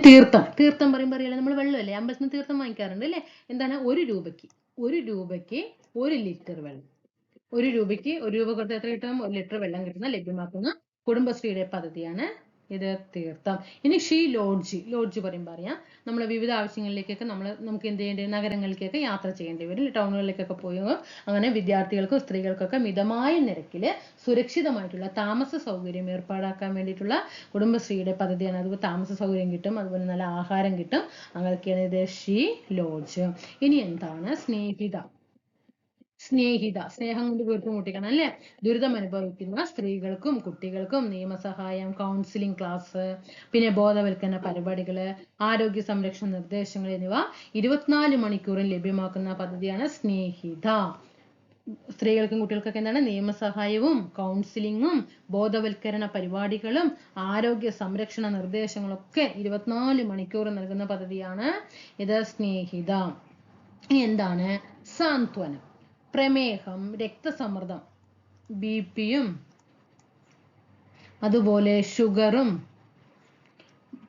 തീർത്ഥം പറയുമ്പോൾ അറിയാലോ, നമ്മൾ വെള്ളമല്ലേ അമ്പലത്തിൽ നിന്ന് തീർത്ഥം വാങ്ങിക്കാറുണ്ട് അല്ലേ. എന്താണ്? 1 രൂപയ്ക്ക് 1 ലിറ്റർ വെള്ളം. 1 രൂപയ്ക്ക് 1 രൂപ കൊടുത്ത് എത്ര കിട്ടും? 1 ലിറ്റർ വെള്ളം ലഭ്യമാക്കുന്ന കുടുംബശ്രീയുടെ പദ്ധതിയാണ് ഇത് തീർത്ഥം. ഇനി ലോഡ്ജ് പറയുമ്പോൾ അറിയാം, നമ്മൾ വിവിധ ആവശ്യങ്ങളിലേക്കൊക്കെ നമുക്ക് എന്ത് ചെയ്യേണ്ടി വരും? നഗരങ്ങളിലേക്കൊക്കെ യാത്ര ചെയ്യേണ്ടി വരും, ടൗണുകളിലേക്കൊക്കെ പോകും. അങ്ങനെ വിദ്യാർത്ഥികൾക്കും സ്ത്രീകൾക്കൊക്കെ മിതമായ നിരക്കിൽ സുരക്ഷിതമായിട്ടുള്ള താമസ സൗകര്യം ഏർപ്പാടാക്കാൻ വേണ്ടിയിട്ടുള്ള കുടുംബശ്രീയുടെ പദ്ധതിയാണ്. അതുപോലെ താമസ സൗകര്യം കിട്ടും, അതുപോലെ നല്ല ആഹാരം കിട്ടും. അങ്ങനെയൊക്കെയാണ് ഇത് ലോഡ്ജ്. ഇനി എന്താണ് സ്നേഹം കൊണ്ട് വീർപ്പുമുട്ടിക്കണം അല്ലെ. ദുരിതം അനുഭവിക്കുന്ന സ്ത്രീകൾക്കും കുട്ടികൾക്കും നിയമസഹായം, കൗൺസിലിംഗ് ക്ലാസ്, പിന്നെ ബോധവൽക്കരണ പരിപാടികള്, ആരോഗ്യ സംരക്ഷണ നിർദ്ദേശങ്ങൾ എന്നിവ 24 മണിക്കൂറും ലഭ്യമാക്കുന്ന പദ്ധതിയാണ് സ്നേഹിത. സ്ത്രീകൾക്കും കുട്ടികൾക്കൊക്കെ എന്താണ്? നിയമസഹായവും കൗൺസിലിങ്ങും ബോധവൽക്കരണ പരിപാടികളും ആരോഗ്യ സംരക്ഷണ നിർദ്ദേശങ്ങളൊക്കെ 24 മണിക്കൂർ നൽകുന്ന പദ്ധതിയാണ് ഇത് സ്നേഹിത. ഇനി എന്താണ് സാന്ത്വനം? പ്രമേഹം, രക്തസമ്മർദ്ദം, ബിപിയും അതുപോലെ ഷുഗറും,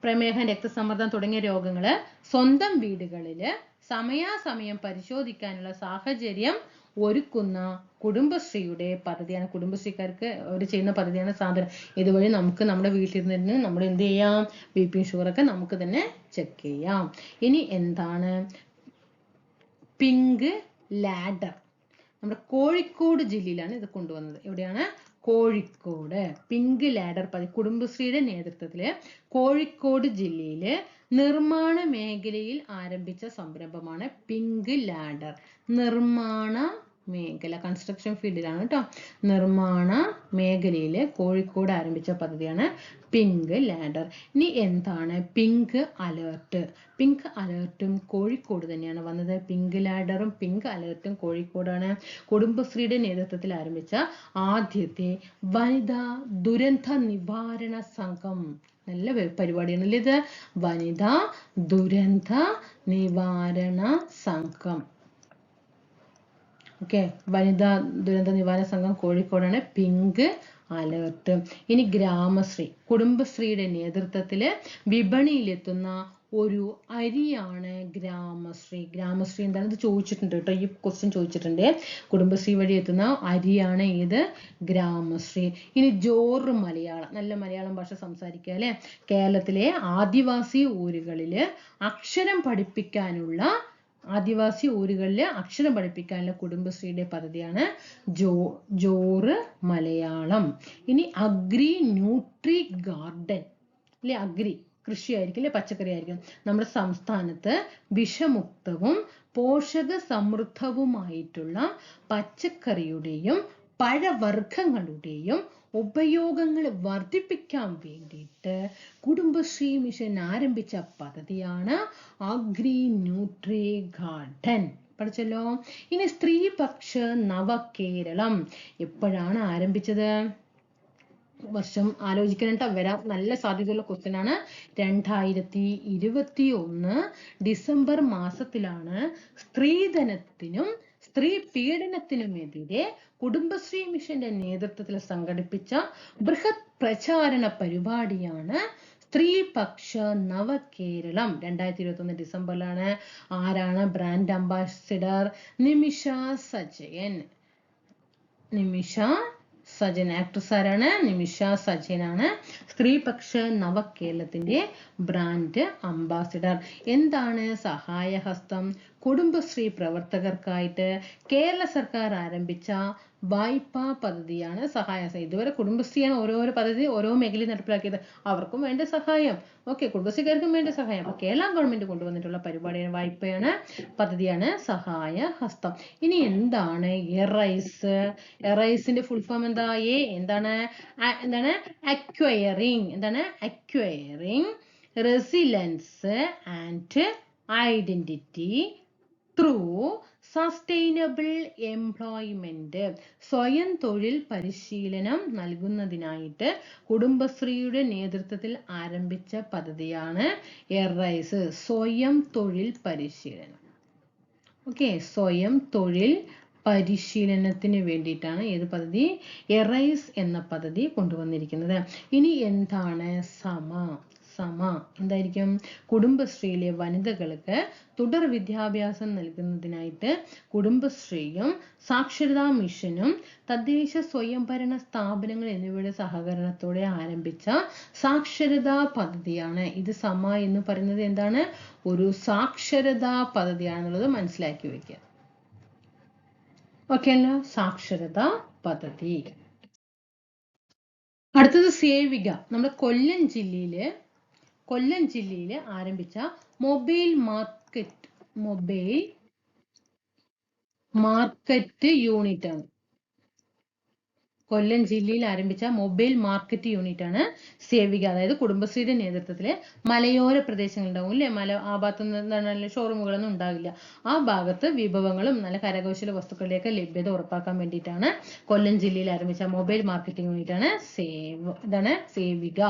പ്രമേഹം, രക്തസമ്മർദ്ദം തുടങ്ങിയ രോഗങ്ങള് സ്വന്തം വീടുകളില് സമയാസമയം പരിശോധിക്കാനുള്ള സാഹചര്യം ഒരുക്കുന്ന കുടുംബശ്രീയുടെ പദ്ധതിയാണ്. കുടുംബശ്രീക്കാർക്ക് അവർ ചെയ്യുന്ന പദ്ധതിയാണ് സാന്ത്വനം. ഇതുവഴി നമുക്ക് നമ്മുടെ വീട്ടിൽ നിന്ന് നമ്മൾ എന്ത് ചെയ്യാം, BP ഷുഗറൊക്കെ നമുക്ക് തന്നെ ചെക്ക് ചെയ്യാം. ഇനി എന്താണ് പിങ്ക് ലാഡർ? നമ്മുടെ കോഴിക്കോട് ജില്ലയിലാണ് ഇത് കൊണ്ടുവന്നത്. എവിടെയാണ്? കോഴിക്കോട്. പിങ്ക് ലാഡർ പദ്ധതി കുടുംബശ്രീയുടെ നേതൃത്വത്തിൽ കോഴിക്കോട് ജില്ലയിലെ നിർമ്മാണ മേഖലയിൽ ആരംഭിച്ച സംരംഭമാണ് പിങ്ക് ലാഡർ. നിർമ്മാണ മേഖല, കൺസ്ട്രക്ഷൻ ഫീൽഡിലാണ് കേട്ടോ. നിർമ്മാണ മേഖലയിൽ കോഴിക്കോട് ആരംഭിച്ച പദ്ധതിയാണ് പിങ്ക് ലാഡർ. ഇനി എന്താണ് പിങ്ക് അലേർട്ട്? പിങ്ക് അലേർട്ടും കോഴിക്കോട് തന്നെയാണ് വന്നത്. പിങ്ക് ലാഡറും പിങ്ക് അലേർട്ടും കോഴിക്കോടാണ്. കുടുംബശ്രീയുടെ നേതൃത്വത്തിൽ ആരംഭിച്ച ആദ്യത്തെ വനിതാ ദുരന്ത നിവാരണ സംഘം. നല്ല പരിപാടിയാണല്ലേ ഇത്. വനിതാ ദുരന്ത നിവാരണ സംഘം. ഓക്കെ, വനിതാ ദുരന്ത നിവാരണ സംഘം കോഴിക്കോടാണ്. Pink alert. ഇനി ഗ്രാമശ്രീ. കുടുംബശ്രീയുടെ നേതൃത്വത്തിൽ വിപണിയിലെത്തുന്ന ഒരു അരിയാണ് ഗ്രാമശ്രീ. ഗ്രാമശ്രീ എന്താണ്? ഇത് ചോദിച്ചിട്ടുണ്ട് കേട്ടോ, ഈ ക്വസ്റ്റ്യൻ ചോദിച്ചിട്ടുണ്ട്. കുടുംബശ്രീ വഴി എത്തുന്ന അരിയാണ് ഏത്? ഗ്രാമശ്രീ. ഇനി ജോറ് മലയാളം. നല്ല മലയാളം ഭാഷ സംസാരിക്കുക അല്ലെ. കേരളത്തിലെ ആദിവാസി ഊരുകളിൽ അക്ഷരം പഠിപ്പിക്കാനുള്ള കുടുംബശ്രീയുടെ പദ്ധതിയാണ് ജോറ് മലയാളം. ഇനി അഗ്രി ന്യൂട്രി ഗാർഡൻ അല്ലെ. അഗ്രി കൃഷി ആയിരിക്കും അല്ലെ, പച്ചക്കറി ആയിരിക്കും. നമ്മുടെ സംസ്ഥാനത്ത് വിഷമുക്തവും പോഷക സമൃദ്ധവുമായിട്ടുള്ള പച്ചക്കറിയുടെയും പഴവർഗ്ഗങ്ങളുടെയും ഉപയോഗങ്ങൾ വർദ്ധിപ്പിക്കാൻ വേണ്ടിയിട്ട് കുടുംബശ്രീ മിഷൻ ആരംഭിച്ച പദ്ധതിയാണ് അഗ്രി ന്യൂട്രി ഗാർഡൻ. പഠിച്ചല്ലോ. ഇനി സ്ത്രീപക്ഷ നവകേരളം എപ്പോഴാണ് ആരംഭിച്ചത്? വർഷം ആലോചിക്കാനായിട്ട് വരാൻ നല്ല സാധ്യതയുള്ള ക്വസ്റ്റ്യൻ ആണ്. 2021 ഡിസംബർ മാസത്തിലാണ് സ്ത്രീധനത്തിനും സ്ത്രീ പീഡനത്തിനുമെതിരെ കുടുംബശ്രീ മിഷന്റെ നേതൃത്വത്തിൽ സംഘടിപ്പിച്ച ബൃഹത് പ്രചാരണ പരിപാടിയാണ് സ്ത്രീപക്ഷ നവകേരളം. 2021 ഡിസംബറിലാണ്. ആരാണ് brand ambassador? Nimisha Sajayan. Actress ആരാണ്? നിമിഷ സജയനാണ് സ്ത്രീപക്ഷ നവകേരളത്തിന്റെ ബ്രാൻഡ് അംബാസിഡർ. എന്താണ് സഹായഹസ്തം? കുടുംബശ്രീ പ്രവർത്തകർക്കായിട്ട് കേരള സർക്കാർ ആരംഭിച്ച വായ്പാ പദ്ധതിയാണ് സഹായഹസ്തം. ഇതുവരെ കുടുംബശ്രീയാണ് ഓരോരോ പദ്ധതി ഓരോ മേഖലയിൽ നടപ്പിലാക്കിയത്. അവർക്കും വേണ്ട സഹായം. ഓക്കെ, കുടുംബശ്രീക്കാർക്കും വേണ്ട സഹായം. അപ്പൊ കേരള ഗവൺമെന്റ് കൊണ്ടുവന്നിട്ടുള്ള പരിപാടിയാണ്, വായ്പയാണ്, പദ്ധതിയാണ് സഹായഹസ്തം. ഇനി എന്താണ് എറൈസ്? എറൈസിന്റെ ഫുൾ ഫോം എന്താ? എന്താണ് അക്വയറിംഗ്. എന്താണ് acquiring resilience and identity through sustainable employment. സ്വയം തൊഴിൽ പരിശീലനം നൽകുന്നതിനായിട്ട് കുടുംബശ്രീയുടെ നേതൃത്വത്തിൽ ആരംഭിച്ച പദ്ധതിയാണ് എറൈസ്. സ്വയം തൊഴിൽ പരിശീലനം. ഓക്കെ, സ്വയം തൊഴിൽ പരിശീലനത്തിന് വേണ്ടിയിട്ടാണ് ഏത് പദ്ധതി? എറൈസ് എന്ന പദ്ധതി കൊണ്ടുവന്നിരിക്കുന്നത്. ഇനി എന്താണ് സമ? എന്തായിരിക്കും? കുടുംബശ്രീയിലെ വനിതകൾക്ക് തുടർ വിദ്യാഭ്യാസം നൽകുന്നതിനായിട്ട് കുടുംബശ്രീയും സാക്ഷരതാ മിഷനും തദ്ദേശ സ്വയംഭരണ സ്ഥാപനങ്ങൾ എന്നിവയുടെ സഹകരണത്തോടെ ആരംഭിച്ച സാക്ഷരതാ പദ്ധതിയാണ്. ഇത് സമ എന്ന് പറയുന്നത് എന്താണ്? ഒരു സാക്ഷരതാ പദ്ധതിയാണെന്നുള്ളത് മനസ്സിലാക്കി വെക്കുക. ഓക്കെ അല്ലോ, സാക്ഷരതാ പദ്ധതി. അടുത്തത് സേവിക. നമ്മുടെ കൊല്ലം ജില്ലയില് ആരംഭിച്ച മൊബൈൽ മാർക്കറ്റ് യൂണിറ്റ് ആണ്. കൊല്ലം ജില്ലയിൽ ആരംഭിച്ച മൊബൈൽ മാർക്കറ്റ് യൂണിറ്റ് ആണ് സേവിക. അതായത് കുടുംബശ്രീയുടെ നേതൃത്വത്തില് മലയോര പ്രദേശങ്ങൾ ഉണ്ടാവും അല്ലെ. ആ ഭാഗത്ത് ഷോറൂമുകളൊന്നും ഉണ്ടാവില്ല. ആ ഭാഗത്ത് വിഭവങ്ങളും നല്ല കരകൗശല വസ്തുക്കളുടെയൊക്കെ ലഭ്യത ഉറപ്പാക്കാൻ വേണ്ടിയിട്ടാണ് കൊല്ലം ജില്ലയിൽ ആരംഭിച്ച മൊബൈൽ മാർക്കറ്റിംഗ് യൂണിറ്റ് ആണ് സേവിക.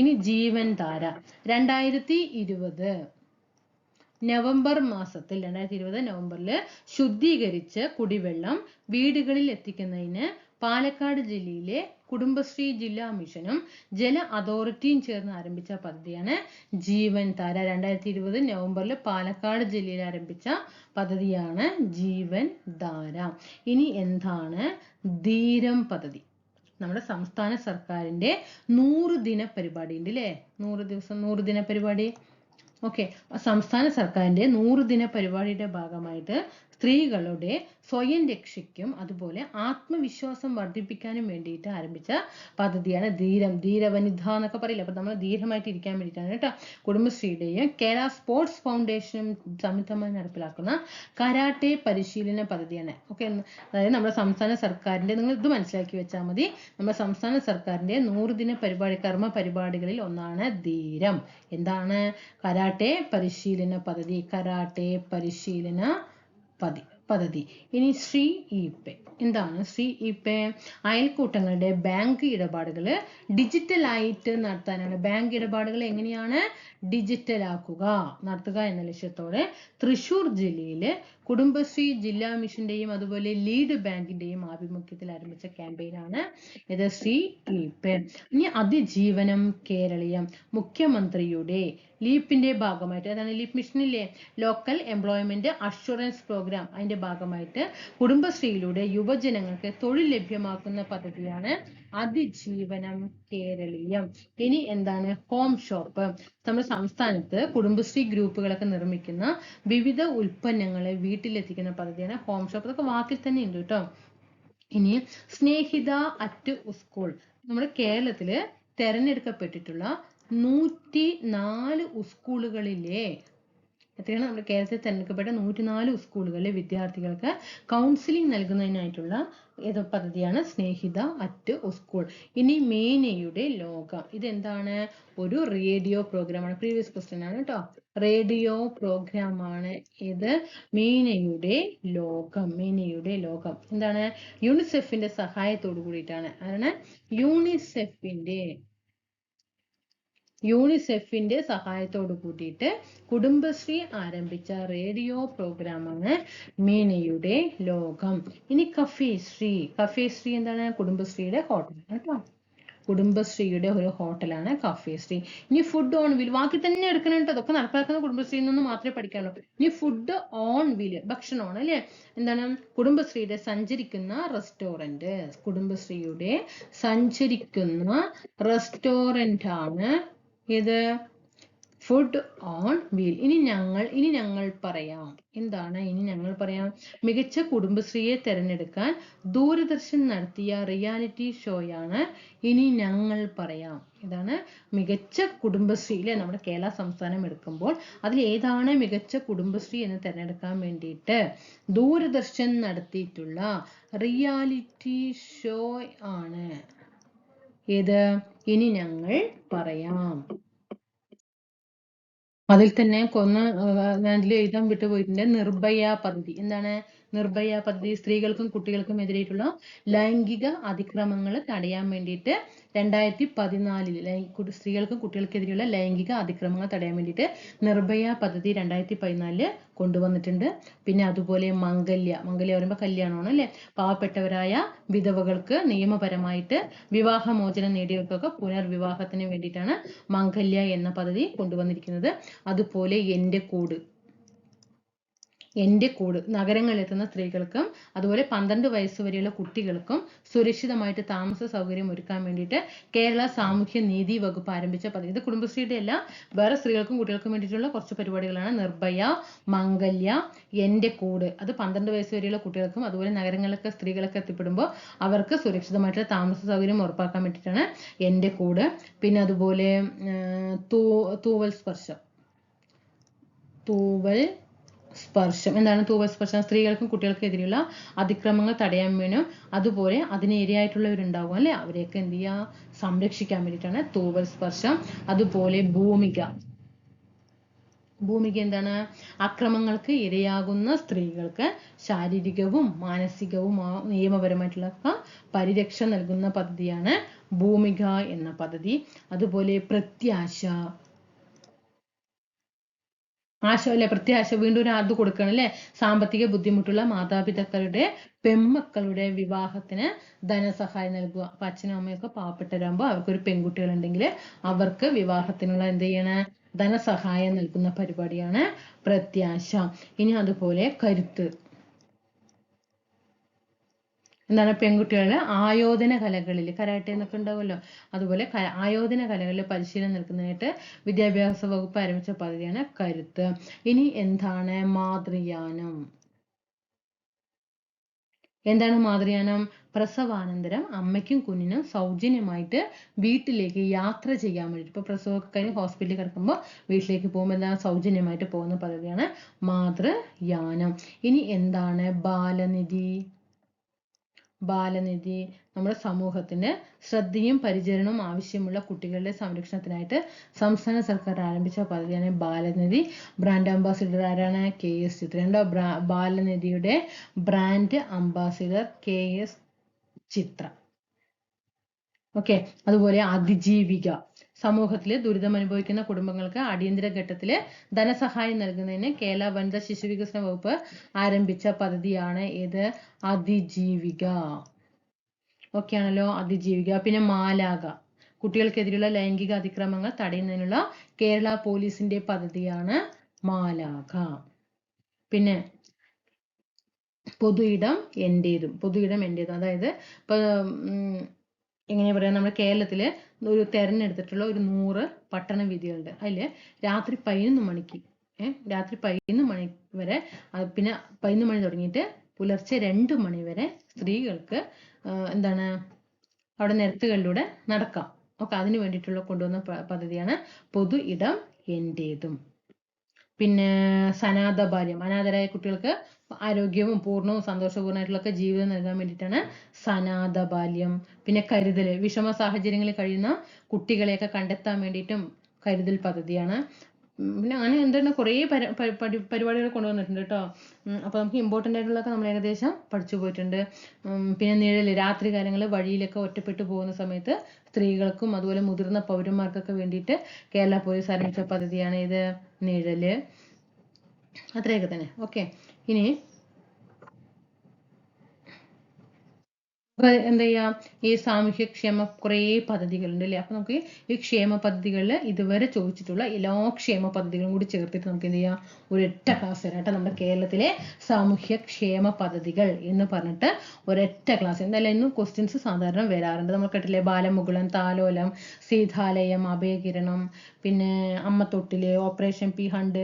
ഇനി ജീവൻധാര. 2020 നവംബർ മാസത്തിൽ ശുദ്ധീകരിച്ച് കുടിവെള്ളം വീടുകളിൽ എത്തിക്കുന്നതിന് പാലക്കാട് ജില്ലയിലെ കുടുംബശ്രീ ജില്ലാ മിഷനും ജല അതോറിറ്റിയും ചേർന്ന് ആരംഭിച്ച പദ്ധതിയാണ് ജീവൻ ധാര. 2020 നവംബറിൽ പാലക്കാട് ജില്ലയിൽ ആരംഭിച്ച പദ്ധതിയാണ് ജീവൻ ധാര. ഇനി എന്താണ് ധീരം പദ്ധതി? നമ്മുടെ സംസ്ഥാന സർക്കാരിന്റെ 100 ദിന പരിപാടി ഉണ്ട് അല്ലേ? 100 ദിവസം 100 ദിന പരിപാടി. ഓക്കെ, സംസ്ഥാന സർക്കാരിന്റെ 100 ദിന പരിപാടിയുടെ ഭാഗമായിട്ട് സ്ത്രീകളുടെ സ്വയം രക്ഷയ്ക്കും അതുപോലെ ആത്മവിശ്വാസം വർദ്ധിപ്പിക്കാനും വേണ്ടിയിട്ട് ആരംഭിച്ച പദ്ധതിയാണ് ധീരം. ധീരവനിത എന്നൊക്കെ പറയില്ല. അപ്പൊ നമ്മൾ ധീരമായിട്ട് ഇരിക്കാൻ വേണ്ടിയിട്ടാണ് കേട്ടോ. കുടുംബശ്രീയുടെയും കേരള സ്പോർട്സ് ഫൗണ്ടേഷനും സംയുക്തമായി നടപ്പിലാക്കുന്ന കരാട്ടെ പരിശീലന പദ്ധതിയാണ്. ഓക്കെ, അതായത് നമ്മുടെ സംസ്ഥാന സർക്കാരിന്റെ, നിങ്ങൾ ഇത് മനസ്സിലാക്കി വെച്ചാൽ മതി, നമ്മുടെ സംസ്ഥാന സർക്കാരിന്റെ 100 ദിന പരിപാടി കർമ്മ പരിപാടികളിൽ ഒന്നാണ് ധീരം. എന്താണ്? കരാട്ടെ പരിശീലന പദ്ധതി. കരാട്ടെ പരിശീലന പദ്ധതി. ഇനി ശ്രീ ഇ-പേ. എന്താണ് ശ്രീ ഇ-പേ? അയൽക്കൂട്ടങ്ങളുടെ ബാങ്ക് ഇടപാടുകൾ ഡിജിറ്റൽ ആയിട്ട് നടത്താനാണ്. ബാങ്ക് ഇടപാടുകൾ എങ്ങനെയാണ് ഡിജിറ്റൽ നടത്തുക എന്ന ലക്ഷ്യത്തോടെ തൃശൂർ ജില്ലയിലെ കുടുംബശ്രീ ജില്ലാ മിഷന്റെയും അതുപോലെ ലീഡ് ബാങ്കിന്റെയും ആഭിമുഖ്യത്തിൽ ആരംഭിച്ച ക്യാമ്പയിനാണ് ഇത് ശ്രീ ഇ-പേ. ഇനി അതിജീവനം കേരളീയം. മുഖ്യമന്ത്രിയുടെ ലീപ്പിന്റെ ഭാഗമായിട്ട്, അതാണ് ലീപ്പ് മിഷനിലെ ലോക്കൽ എംപ്ലോയ്മെന്റ് അഷുറൻസ് പ്രോഗ്രാം, അതിന്റെ ഭാഗമായിട്ട് കുടുംബശ്രീയിലൂടെ യുവജനങ്ങൾക്ക് തൊഴിൽ ലഭ്യമാക്കുന്ന പദ്ധതിയാണ് അതിജീവനം കേരളീയം. ഇനി എന്താണ് ഹോം ഷോപ്പ്? നമ്മുടെ സംസ്ഥാനത്ത് കുടുംബശ്രീ ഗ്രൂപ്പുകളൊക്കെ നിർമ്മിക്കുന്ന വിവിധ ഉൽപ്പന്നങ്ങളെ വീട്ടിലെത്തിക്കുന്ന പദ്ധതിയാണ് ഹോം ഷോപ്പ്. അതൊക്കെ വാക്കിൽ തന്നെ ഉണ്ട് കേട്ടോ. ഇനി സ്നേഹിത അറ്റ് സ്കൂൾ. നമ്മുടെ കേരളത്തില് തെരഞ്ഞെടുക്കപ്പെട്ടിട്ടുള്ള 104 സ്കൂളുകളിലെ, എത്രയാണ് നമ്മുടെ കേരളത്തിൽ തെരഞ്ഞെടുക്കപ്പെട്ട 104 സ്കൂളുകളിലെ വിദ്യാർത്ഥികൾക്ക് കൗൺസിലിംഗ് നൽകുന്നതിനായിട്ടുള്ള പദ്ധതിയാണ് സ്നേഹിത അറ്റ് സ്കൂൾ. ഇനി മീനയുടെ ലോകം. ഇതെന്താണ്? ഒരു റേഡിയോ പ്രോഗ്രാമാണ്. പ്രീവിയസ് ക്വസ്റ്റ്യൻ ആണ് കേട്ടോ. റേഡിയോ പ്രോഗ്രാമാണ് ഇത്. മീനയുടെ ലോകം. മീനയുടെ ലോകം എന്താണ്? യൂണിസെഫിന്റെ സഹായത്തോടു കൂടിയിട്ടാണ്. അതാണ് യൂണിസെഫിന്റെ സഹായത്തോട് കൂടിയിട്ട് കുടുംബശ്രീ ആരംഭിച്ച റേഡിയോ പ്രോഗ്രാമാണ് മീനയുടെ ലോകം. ഇനി കഫേശ്രീ. കഫേശ്രീ എന്താണ്? കുടുംബശ്രീയുടെ ഹോട്ടലാണ് കേട്ടോ. കുടുംബശ്രീയുടെ ഒരു ഹോട്ടലാണ് കഫേശ്രീ. ഇനി ഫുഡ് ഓൺ വീൽ. ബാക്കി തന്നെ എടുക്കണം കേട്ടോ. അതൊക്കെ നടപ്പാക്കുന്ന കുടുംബശ്രീയിൽ നിന്ന് മാത്രമേ പഠിക്കാനുള്ളൂ. ഇനി ഫുഡ് ഓൺ വീൽ, ഭക്ഷണമാണ് അല്ലെ? എന്താണ്? കുടുംബശ്രീയുടെ സഞ്ചരിക്കുന്ന റെസ്റ്റോറന്റ്. കുടുംബശ്രീയുടെ സഞ്ചരിക്കുന്ന റെസ്റ്റോറന്റ് ആണ് ഇത് ഫുഡ് ഓൺ വീൽ. ഇനി ഞങ്ങൾ പറയാം. എന്താണ് ഇനി ഞങ്ങൾ പറയാം? മികച്ച കുടുംബശ്രീയെ തിരഞ്ഞെടുക്കാൻ ദൂരദർശൻ നടത്തിയ റിയാലിറ്റി ഷോയാണ് ഇനി ഞങ്ങൾ പറയാം. ഇതാണ് മികച്ച കുടുംബശ്രീയിലെ നമ്മുടെ കേരള സംസ്ഥാനം എടുക്കുമ്പോൾ അതിൽ ഏതാണ് മികച്ച കുടുംബശ്രീ എന്ന് തിരഞ്ഞെടുക്കാൻ വേണ്ടിയിട്ട് ദൂരദർശൻ നടത്തിയിട്ടുള്ള റിയാലിറ്റി ഷോ ആണ് ഇത് ഇനി ഞങ്ങൾ പറയാം. അതിൽ തന്നെ ഞാൻ എഴുതാൻ വിട്ടുപോയിട്ടുണ്ട് നിർഭയ പദ്ധതി. എന്താണ് നിർഭയ പദ്ധതി? സ്ത്രീകൾക്കും കുട്ടികൾക്കും എതിരെയുള്ള ലൈംഗിക അതിക്രമങ്ങൾ തടയാൻ വേണ്ടിയിട്ട് 2014 സ്ത്രീകൾക്കും കുട്ടികൾക്കെതിരെയുള്ള ലൈംഗിക അതിക്രമങ്ങൾ തടയാൻ വേണ്ടിയിട്ട് നിർഭയ പദ്ധതി 2014 കൊണ്ടുവന്നിട്ടുണ്ട്. പിന്നെ അതുപോലെ മംഗല്യ പറയുമ്പോൾ കല്യാണമാണ് അല്ലെ? പാവപ്പെട്ടവരായ വിധവകൾക്ക് നിയമപരമായിട്ട് വിവാഹമോചനം നേടിയവർക്കൊക്കെ പുനർവിവാഹത്തിന് വേണ്ടിയിട്ടാണ് മംഗല്യ എന്ന പദ്ധതി കൊണ്ടുവന്നിരിക്കുന്നത്. അതുപോലെ എന്റെ കൂട് നഗരങ്ങളിലെത്തുന്ന സ്ത്രീകൾക്കും അതുപോലെ 12 വയസ്സ് വരെയുള്ള കുട്ടികൾക്കും സുരക്ഷിതമായിട്ട് താമസ സൗകര്യം ഒരുക്കാൻ വേണ്ടിയിട്ട് കേരള സാമൂഹ്യ നീതി വകുപ്പ് ആരംഭിച്ച പദ്ധതി. ഇത് കുടുംബശ്രീയുടെ അല്ല, വേറെ സ്ത്രീകൾക്കും കുട്ടികൾക്കും വേണ്ടിയിട്ടുള്ള കുറച്ച് പരിപാടികളാണ്. നിർഭയ, മംഗല്യ, എന്റെ കൂട്. അത് 12 വയസ്സ് വരെയുള്ള കുട്ടികൾക്കും അതുപോലെ നഗരങ്ങളിലൊക്കെ സ്ത്രീകളൊക്കെ എത്തിപ്പെടുമ്പോൾ അവർക്ക് സുരക്ഷിതമായിട്ടുള്ള താമസ സൗകര്യം ഉറപ്പാക്കാൻ വേണ്ടിയിട്ടാണ് എന്റെ കൂട്. പിന്നെ അതുപോലെ തൂവൽ സ്പർശം. എന്താണ് തൂവൽ സ്പർശം? സ്ത്രീകൾക്കും കുട്ടികൾക്കും എതിരെയുള്ള അതിക്രമങ്ങൾ തടയാൻ വേണം, അതുപോലെ അതിനിരയായിട്ടുള്ളവരുണ്ടാവും അല്ലെ, അവരെയൊക്കെ എന്ത് ചെയ്യുക? സംരക്ഷിക്കാൻ വേണ്ടിയിട്ടാണ് തൂവൽ സ്പർശം. അതുപോലെ ഭൂമിക എന്താണ്? അക്രമങ്ങൾക്ക് ഇരയാകുന്ന സ്ത്രീകൾക്ക് ശാരീരികവും മാനസികവും നിയമപരമായിട്ടുള്ള പരിരക്ഷ നൽകുന്ന പദ്ധതിയാണ് ഭൂമിക എന്ന പദ്ധതി. അതുപോലെ പ്രത്യാശ അല്ലേ, പ്രത്യാശ. വീണ്ടും ഒരു അത് കൊടുക്കണം അല്ലേ. സാമ്പത്തിക ബുദ്ധിമുട്ടുള്ള മാതാപിതാക്കളുടെ പെൺമക്കളുടെ വിവാഹത്തിന് ധനസഹായം നൽകുക. അപ്പൊ അച്ഛനും അമ്മയൊക്കെ പാവപ്പെട്ടവരാകുമ്പോൾ അവർക്കൊരു പെൺകുട്ടികളുണ്ടെങ്കിൽ അവർക്ക് വിവാഹത്തിനുള്ള എന്ത് ചെയ്യണം, ധനസഹായം നൽകുന്ന പരിപാടിയാണ് പ്രത്യാശ. ഇനി അതുപോലെ കരുത്ത്. എന്താണ്, പെൺകുട്ടികളുടെ ആയോധന കലകളിൽ, കരാട്ടെ എന്നൊക്കെ ഉണ്ടാവുമല്ലോ, അതുപോലെ ആയോധന കലകളിൽ പരിശീലനം നൽകുന്നതായിട്ട് വിദ്യാഭ്യാസ വകുപ്പ് ആരംഭിച്ച പദ്ധതിയാണ് കരുത്ത്. ഇനി എന്താണ് മാതൃയാനം? എന്താണ് മാതൃയാനം? പ്രസവാനന്തരം അമ്മയ്ക്കും കുഞ്ഞിനും സൗജന്യമായിട്ട് വീട്ടിലേക്ക് യാത്ര ചെയ്യാൻ വേണ്ടിയിട്ട്, ഇപ്പൊ പ്രസവമൊക്കെ കഴിഞ്ഞ് ഹോസ്പിറ്റലിൽ കിടക്കുമ്പോൾ വീട്ടിലേക്ക് പോകുമ്പോൾ എന്താ, സൗജന്യമായിട്ട് പോകുന്ന പദ്ധതിയാണ് മാതൃയാനം. ഇനി എന്താണ് ബാലനിധി? ബാലനിധി നമ്മുടെ സമൂഹത്തിന് ശ്രദ്ധയും പരിചരണവും ആവശ്യമുള്ള കുട്ടികളുടെ സംരക്ഷണത്തിനായിട്ട് സംസ്ഥാന സർക്കാർ ആരംഭിച്ച പദ്ധതിയാണ് ബാലനിധി. ബ്രാൻഡ് അംബാസിഡർ ആരാണ്? KS ചിത്ര. ബാലനിധിയുടെ ബ്രാൻഡ് അംബാസിഡർ KS ചിത്ര. ഓക്കെ. അതുപോലെ അതിജീവിക. സമൂഹത്തിൽ ദുരിതം അനുഭവിക്കുന്ന കുടുംബങ്ങൾക്ക് അടിയന്തര ഘട്ടത്തിൽ ധനസഹായം നൽകുന്നതിന് കേരള വനിതാ ശിശു വികസന വകുപ്പ് ആരംഭിച്ച പദ്ധതിയാണ് ഏത്? അതിജീവിക. ഓക്കെ ആണല്ലോ, അതിജീവിക. പിന്നെ മാലാഖ, കുട്ടികൾക്കെതിരെയുള്ള ലൈംഗിക അതിക്രമങ്ങൾ തടയുന്നതിനുള്ള കേരള പോലീസിന്റെ പദ്ധതിയാണ് മാലാഖ. പിന്നെ പൊതു ഇടം എന്റേതും. പൊതു ഇടം എന്റേതും അതായത് ഇപ്പൊ എങ്ങനെയാ പറയാ, നമ്മുടെ കേരളത്തില് ഒരു തെരഞ്ഞെടുത്തിട്ടുള്ള ഒരു 100 പട്ടണ വീഥികളുണ്ട്. അതില് രാത്രി 11 മണിക്ക് രാത്രി 11 മണി വരെ, പിന്നെ 11 മണി തുടങ്ങിയിട്ട് പുലർച്ചെ 2 മണി വരെ സ്ത്രീകൾക്ക് എന്താണ് അവിടെ നിരത്തുകളിലൂടെ നടക്കാം. ഓക്കെ, അതിന് വേണ്ടിയിട്ടുള്ള കൊണ്ടുവന്ന പദ്ധതിയാണ് പൊതു ഇടം എന്റേതും. പിന്നെ സനാഥ ബാല്യം, അനാഥരായ കുട്ടികൾക്ക് ആരോഗ്യവും പൂർണ്ണവും സന്തോഷപൂർണ്ണമായിട്ടുള്ള ജീവിതം നൽകാൻ വേണ്ടിയിട്ടാണ് സനാഥ ബാല്യം. പിന്നെ കരുതൽ, വിഷമ സാഹചര്യങ്ങളിൽ കഴിയുന്ന കുട്ടികളെയൊക്കെ കണ്ടെത്താൻ വേണ്ടിയിട്ടും കരുതൽ പദ്ധതിയാണ്. പിന്നെ അങ്ങനെ എന്താണ് കുറേ പരിപാടികൾ കൊണ്ടുവന്നിട്ടുണ്ട് കേട്ടോ. അപ്പൊ നമുക്ക് ഇമ്പോർട്ടൻ്റ് ആയിട്ടുള്ളതൊക്കെ നമ്മൾ ഏകദേശം പഠിച്ചു പോയിട്ടുണ്ട്. പിന്നെ നിഴല്, രാത്രി കാലങ്ങളിൽ വഴിയിലൊക്കെ ഒറ്റപ്പെട്ടു പോകുന്ന സമയത്ത് സ്ത്രീകൾക്കും അതുപോലെ മുതിർന്ന പൗരന്മാർക്കൊക്കെ വേണ്ടിയിട്ട് കേരള പോലീസ് ആരംഭിച്ച പദ്ധതിയാണ് ഇത് നിഴല്. അത്രയൊക്കെ തന്നെ. ഓക്കെ. ഇനി എന്താ ചെയ്യാം, ഈ സാമൂഹ്യക്ഷേമ കുറേ പദ്ധതികളുണ്ട് അല്ലേ. അപ്പൊ നമുക്ക് ഈ ക്ഷേമ പദ്ധതികളിൽ ഇതുവരെ ചോദിച്ചിട്ടുള്ള എല്ലാ ക്ഷേമ പദ്ധതികളും കൂടി ചേർത്തിട്ട് നമുക്ക് എന്ത് ചെയ്യാം, ഒരൊറ്റ ക്ലാസ് തരാം കേട്ടോ. നമ്മുടെ കേരളത്തിലെ സാമൂഹ്യക്ഷേമ പദ്ധതികൾ എന്ന് പറഞ്ഞിട്ട് ഒരൊറ്റ ക്ലാസ്. എന്തായാലും ഇന്നും ക്വസ്റ്റ്യൻസ് സാധാരണ വരാറുണ്ട്. നമ്മൾ കേട്ടില്ലേ, ബാലമുകുളം, താലോലം, സീതാലയം, അഭയകിരണം, പിന്നെ അമ്മത്തൊട്ടില്, ഓപ്പറേഷൻ പി ഹണ്ട്,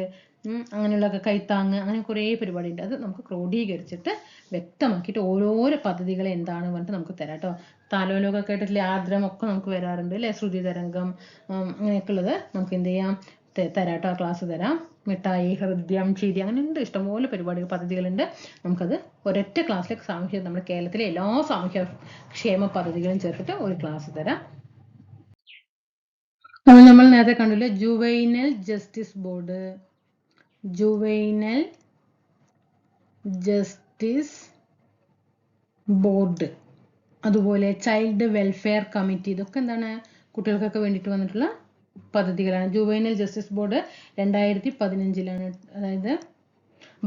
അങ്ങനെയുള്ളതൊക്കെ, കൈത്താങ്ങ്, അങ്ങനെ കുറേ പരിപാടി ഉണ്ട്. അത് നമുക്ക് ക്രോഡീകരിച്ചിട്ട് വ്യക്തമാക്കിയിട്ട് ഓരോരോ പദ്ധതികൾ എന്താണെന്ന് പറഞ്ഞിട്ട് നമുക്ക് തരാം കേട്ടോ. താലോലമൊക്കെ കേട്ടിട്ടില്ലേ, ആർദ്രം ഒക്കെ നമുക്ക് വരാറുണ്ട് അല്ലേ, ശ്രുതി തരംഗം, അങ്ങനെയൊക്കെ ഉള്ളത് നമുക്ക് എന്ത് ചെയ്യാം, തരാം കേട്ടോ, ക്ലാസ് തരാം. മിഠായി, ഹൃദ്യം, ചിരി, അങ്ങനെ ഉണ്ട്, ഇഷ്ടംപോലെ പരിപാടികൾ പദ്ധതികളുണ്ട്. നമുക്കത് ഒരൊറ്റ ക്ലാസ്സിലേക്ക് നമ്മുടെ കേരളത്തിലെ എല്ലാ സാമൂഹ്യ ക്ഷേമ പദ്ധതികളും ചേർത്തിട്ട് ഒരു ക്ലാസ് തരാം. നമ്മൾ നേരത്തെ കണ്ടില്ലേ, juvenile justice board, juvenile justice board, അതുപോലെ ചൈൽഡ് വെൽഫെയർ കമ്മിറ്റി, ഇതൊക്കെ എന്താണ്, കുട്ടികൾക്കൊക്കെ വേണ്ടിയിട്ട് വന്നിട്ടുള്ള പദ്ധതികളാണ്. ജുവൈനൽ ജസ്റ്റിസ് ബോർഡ് 2015 അതായത്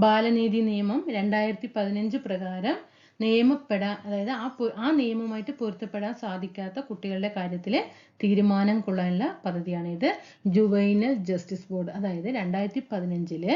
ബാലനീതി നിയമം 2015 പ്രകാരം അതായത് ആ നിയമവുമായിട്ട് പൊരുത്തപ്പെടാൻ സാധിക്കാത്ത കുട്ടികളുടെ കാര്യത്തിൽ തീരുമാനം കൊള്ളാനുള്ള പദ്ധതിയാണ് ഇത് ജുവൈനൽ ജസ്റ്റിസ് ബോർഡ്. അതായത് 2015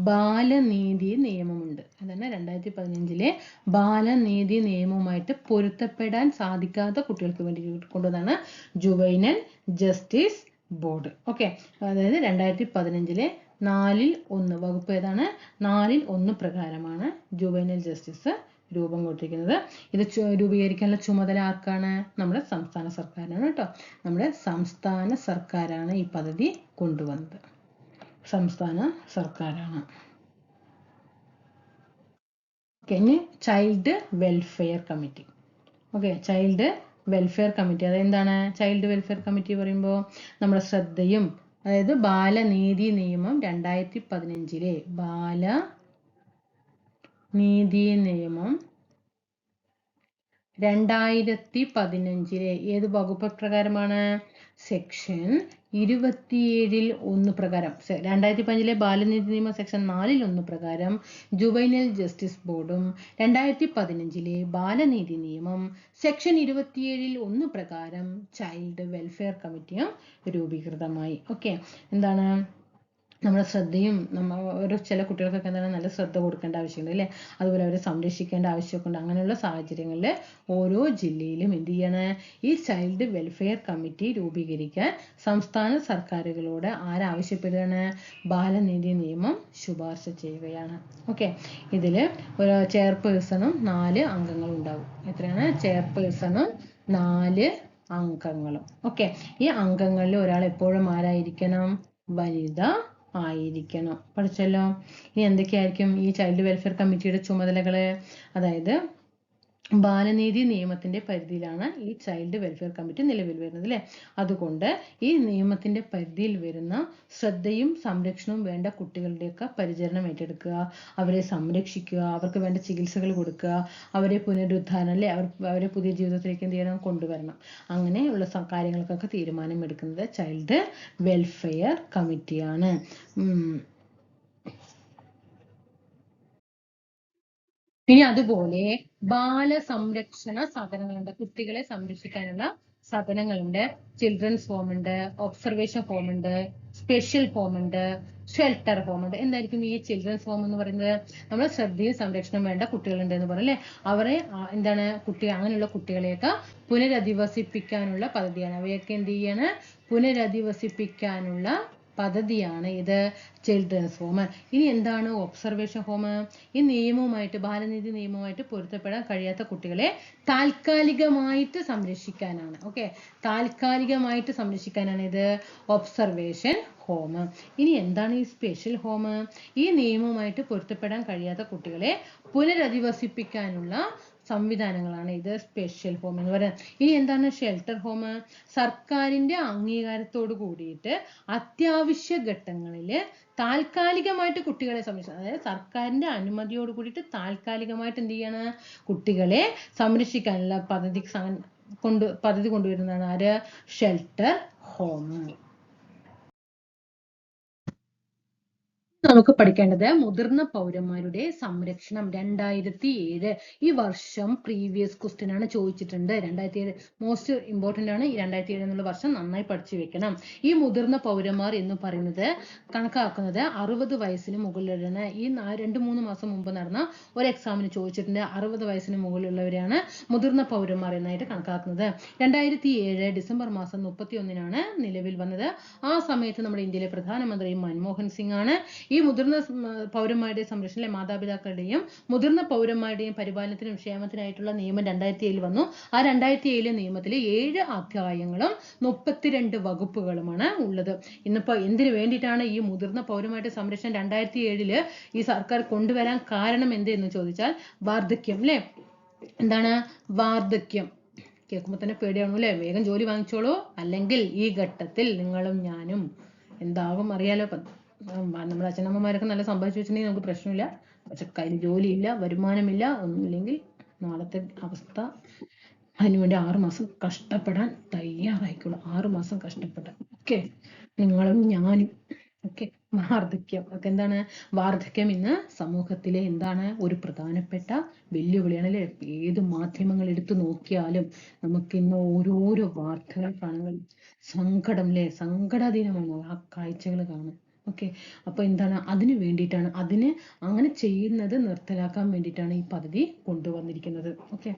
ബാലനീതി നിയമമുണ്ട്. അതാണ് 2015 ബാലനീതി നിയമവുമായിട്ട് പൊരുത്തപ്പെടാൻ സാധിക്കാത്ത കുട്ടികൾക്ക് വേണ്ടി കൊണ്ടുവന്നതാണ് ജുവൈനൽ ജസ്റ്റിസ് ബോർഡ്. ഓക്കെ, അതായത് 2015 4-1 വകുപ്പ് ഏതാണ്, 4-1 പ്രകാരമാണ് ജുവൈനൽ ജസ്റ്റിസ് രൂപം കൊണ്ടിരിക്കുന്നത്. ഇത് രൂപീകരിക്കാനുള്ള ചുമതല ആർക്കാണ്? നമ്മുടെ സംസ്ഥാന സർക്കാരിനാണ് കേട്ടോ. നമ്മുടെ സംസ്ഥാന സർക്കാരാണ് ഈ പദ്ധതി കൊണ്ടുവന്നത്. സംസ്ഥാന സർക്കാരാണ്. ഇനി child welfare committee. Okay, child welfare committee അതെന്താണ്? ചൈൽഡ് വെൽഫെയർ കമ്മിറ്റി പറയുമ്പോൾ നമ്മുടെ ശ്രദ്ധയും, അതായത് ബാലനീതി നിയമം 2015 ബാലനീതി നിയമം 2015 ഏത് വകുപ്പ് പ്രകാരമാണ്? സെക്ഷൻ 27(1) പ്രകാരം 2015 ബാലനീതി നിയമം സെക്ഷൻ 4(1) പ്രകാരം ജുവൈനൽ ജസ്റ്റിസ് ബോർഡും 2015 ബാലനീതി നിയമം സെക്ഷൻ 27(1) പ്രകാരം ചൈൽഡ് വെൽഫെയർ കമ്മിറ്റിയും രൂപീകൃതമായി. ഓക്കെ, എന്താണ് നമ്മുടെ ശ്രദ്ധയും ഓരോ ചില കുട്ടികൾക്കൊക്കെ എന്താണ് നല്ല ശ്രദ്ധ കൊടുക്കേണ്ട ആവശ്യമുണ്ട് അല്ലേ, അതുപോലെ അവരെ സംരക്ഷിക്കേണ്ട ആവശ്യമൊക്കെ ഉണ്ട്. അങ്ങനെയുള്ള സാഹചര്യങ്ങളിൽ ഓരോ ജില്ലയിലും എന്ത് ചെയ്യണം, ഈ ചൈൽഡ് വെൽഫെയർ കമ്മിറ്റി രൂപീകരിക്കാൻ സംസ്ഥാന സർക്കാരുകളോട് ആരാവശ്യപ്പെടുകയാണ്, ബാലനീതി നിയമം ശുപാർശ ചെയ്യുകയാണ്. ഓക്കെ, ഇതിൽ ഒരു ചെയർപേഴ്സണും 4 അംഗങ്ങളും ഉണ്ടാവും. എത്രയാണ്? ചെയർപേഴ്സണും 4 അംഗങ്ങളും. ഓക്കെ, ഈ അംഗങ്ങളിൽ ഒരാൾ എപ്പോഴും ആരായിരിക്കണം, വനിത ആയിരിക്കണം. പഠിച്ചല്ലോ. ഇനി എന്തൊക്കെയായിരിക്കും ഈ ചൈൽഡ് വെൽഫെയർ കമ്മിറ്റിയുടെ ചുമതലകള്? അതായത് ബാലനീതി നിയമത്തിന്റെ പരിധിയിലാണ് ഈ ചൈൽഡ് വെൽഫെയർ കമ്മിറ്റി നിലവിൽ വരുന്നത് അല്ലേ. അതുകൊണ്ട് ഈ നിയമത്തിന്റെ പരിധിയിൽ വരുന്ന ശ്രദ്ധയും സംരക്ഷണവും വേണ്ട കുട്ടികളുടെയൊക്കെ പരിചരണം ഏറ്റെടുക്കുക, അവരെ സംരക്ഷിക്കുക, അവർക്ക് വേണ്ട ചികിത്സകൾ കൊടുക്കുക, അവരെ പുനരുദ്ധാരണം അല്ലെ, അവരെ പുതിയ ജീവിതത്തിലേക്ക് എന്ത് ചെയ്യണം, കൊണ്ടുവരണം. അങ്ങനെയുള്ള കാര്യങ്ങൾക്കൊക്കെ തീരുമാനം എടുക്കുന്നത് ചൈൽഡ് വെൽഫെയർ കമ്മിറ്റിയാണ്. ഇനി അതുപോലെ ബാലസംരക്ഷണ സാധനങ്ങളുണ്ട്, കുട്ടികളെ സംരക്ഷിക്കാനുള്ള സാധനങ്ങളുണ്ട്. ചിൽഡ്രൻസ് ഹോം ഉണ്ട്, ഒബ്സർവേഷൻ ഹോം ഉണ്ട്, സ്പെഷ്യൽ ഹോം ഉണ്ട്, ഷെൽട്ടർ ഹോം ഉണ്ട്. എന്തായിരിക്കും ഈ ചിൽഡ്രൻസ് ഹോം എന്ന് പറയുന്നത്? നമ്മൾ ശ്രദ്ധയും സംരക്ഷണം വേണ്ട കുട്ടികളുണ്ട് എന്ന് പറയും അല്ലെ. അവരെ എന്താണ് അങ്ങനെയുള്ള കുട്ടികളെയൊക്കെ പുനരധിവസിപ്പിക്കാനുള്ള പദ്ധതിയാണ്. അവയൊക്കെ എന്ത് ചെയ്യാണ്, പുനരധിവസിപ്പിക്കാനുള്ള പദ്ധതിയാണ് ഇത് ചിൽഡ്രൻസ് ഹോം. ഇനി എന്താണ് ഒബ്സർവേഷൻ ഹോം? ഈ നിയമവുമായിട്ട്, ബാലനീതി നിയമവുമായിട്ട് പൊരുത്തപ്പെടാൻ കഴിയാത്ത കുട്ടികളെ താൽക്കാലികമായിട്ട് സംരക്ഷിക്കാനാണ്. ഓക്കെ, താൽക്കാലികമായിട്ട് സംരക്ഷിക്കാനാണ് ഇത് ഒബ്സർവേഷൻ ഹോം. ഇനി എന്താണ് ഈ സ്പെഷ്യൽ ഹോം? ഈ നിയമവുമായിട്ട് പൊരുത്തപ്പെടാൻ കഴിയാത്ത കുട്ടികളെ പുനരധിവസിപ്പിക്കാനുള്ള സംവിധാനങ്ങളാണ് ഇത് സ്പെഷ്യൽ ഹോം എന്ന് പറയുന്നത്. ഇനി എന്താണ് ഷെൽട്ടർ ഹോം? സർക്കാരിന്റെ അംഗീകാരത്തോട് കൂടിയിട്ട് അത്യാവശ്യ ഘട്ടങ്ങളിൽ താൽക്കാലികമായിട്ട് കുട്ടികളെ സംരക്ഷിക്കുക, അതായത് സർക്കാരിന്റെ അനുമതിയോട് കൂടിയിട്ട് താൽക്കാലികമായിട്ട് എന്ത് ചെയ്യാണ്, കുട്ടികളെ സംരക്ഷിക്കാനുള്ള പദ്ധതി കൊണ്ടുവരുന്നതാണ് ആര്, ഷെൽട്ടർ ഹോം. നമുക്ക് പഠിക്കേണ്ടത് മുതിർന്ന പൗരന്മാരുടെ സംരക്ഷണം 2007. ഈ വർഷം പ്രീവിയസ് ക്വസ്റ്റ്യൻ ആണ് ചോദിച്ചിട്ടുണ്ട്. 2007 മോസ്റ്റ് ഇമ്പോർട്ടന്റ് ആണ്. ഈ 2007 എന്നുള്ള വർഷം നന്നായി പഠിച്ചു വെക്കണം. ഈ മുതിർന്ന പൗരന്മാർ എന്ന് പറയുന്നത് കണക്കാക്കുന്നത് 60 വയസ്സിന് മുകളിലാണ്. ഈ 2-3 മാസം മുമ്പ് നടന്ന ഒരു എക്സാമിന് ചോദിച്ചിട്ടുണ്ട്. 60 വയസ്സിന് മുകളിലുള്ളവരെയാണ് മുതിർന്ന പൗരന്മാർ എന്നായിട്ട് കണക്കാക്കുന്നത്. 2007 ഡിസംബർ മാസം 31-നാണ് നിലവിൽ വന്നത്. ആ സമയത്ത് നമ്മുടെ ഇന്ത്യയിലെ പ്രധാനമന്ത്രി മൻമോഹൻ സിംഗ് ആണ്. ഈ മുതിർന്ന പൗരന്മാരുടെ സംരക്ഷണ മാതാപിതാക്കളുടെയും മുതിർന്ന പൗരന്മാരുടെയും പരിപാലനത്തിനും ക്ഷേമത്തിനായിട്ടുള്ള നിയമം 2007 വന്നു. ആ 2007 നിയമത്തിൽ 7 അധ്യായങ്ങളും 32 വകുപ്പുകളുമാണ് ഉള്ളത്. ഇന്നിപ്പോ എന്തിനു വേണ്ടിയിട്ടാണ് ഈ മുതിർന്ന പൗരന്മാരുടെ സംരക്ഷണം 2007 ഈ സർക്കാർ കൊണ്ടുവരാൻ കാരണം എന്തെന്ന് ചോദിച്ചാൽ വാർദ്ധക്യം അല്ലെ. എന്താണ് വാർദ്ധക്യം? കേൾക്കുമ്പോൾ തന്നെ പേടിയാണു അല്ലെ. വേഗം ജോലി വാങ്ങിച്ചോളൂ, അല്ലെങ്കിൽ ഈ ഘട്ടത്തിൽ നിങ്ങളും ഞാനും എന്താകും അറിയാലോ. നമ്മുടെ അച്ഛനമ്മമാരൊക്കെ നല്ല സമ്പാദിച്ചു വെച്ചിട്ടുണ്ടെങ്കിൽ നമുക്ക് പ്രശ്നമില്ല. പക്ഷെ കയ്യിൽ ജോലിയില്ല, വരുമാനമില്ല, ഒന്നുമില്ലെങ്കിൽ നാളത്തെ അവസ്ഥ, അതിനുവേണ്ടി 6 മാസം കഷ്ടപ്പെടാൻ തയ്യാറായിക്കോളൂ. 6 മാസം കഷ്ടപ്പെടാൻ. ഓക്കെ, നിങ്ങളും ഞാനും. ഓക്കെ, വാർദ്ധക്യം ഒക്കെ എന്താണ്? വാർദ്ധക്യം ഇന്ന് സമൂഹത്തിലെ എന്താണ് ഒരു പ്രധാനപ്പെട്ട വെല്ലുവിളിയാണ് അല്ലെ. ഏത് മാധ്യമങ്ങൾ എടുത്തു നോക്കിയാലും നമുക്ക് ഇന്ന് ഓരോരോ വാർത്തകൾ കാണാൻ സങ്കടം അല്ലെ, സങ്കടാധീനമാണ് ആ കാഴ്ചകൾ കാണാൻ. ഓക്കെ, അപ്പൊ എന്താണ് അതിന് വേണ്ടിയിട്ടാണ്, അങ്ങനെ ചെയ്യുന്നത് നിർത്തലാക്കാൻ വേണ്ടിയിട്ടാണ് ഈ പദ്ധതി കൊണ്ടുവന്നിരിക്കുന്നത്. ഓക്കെ,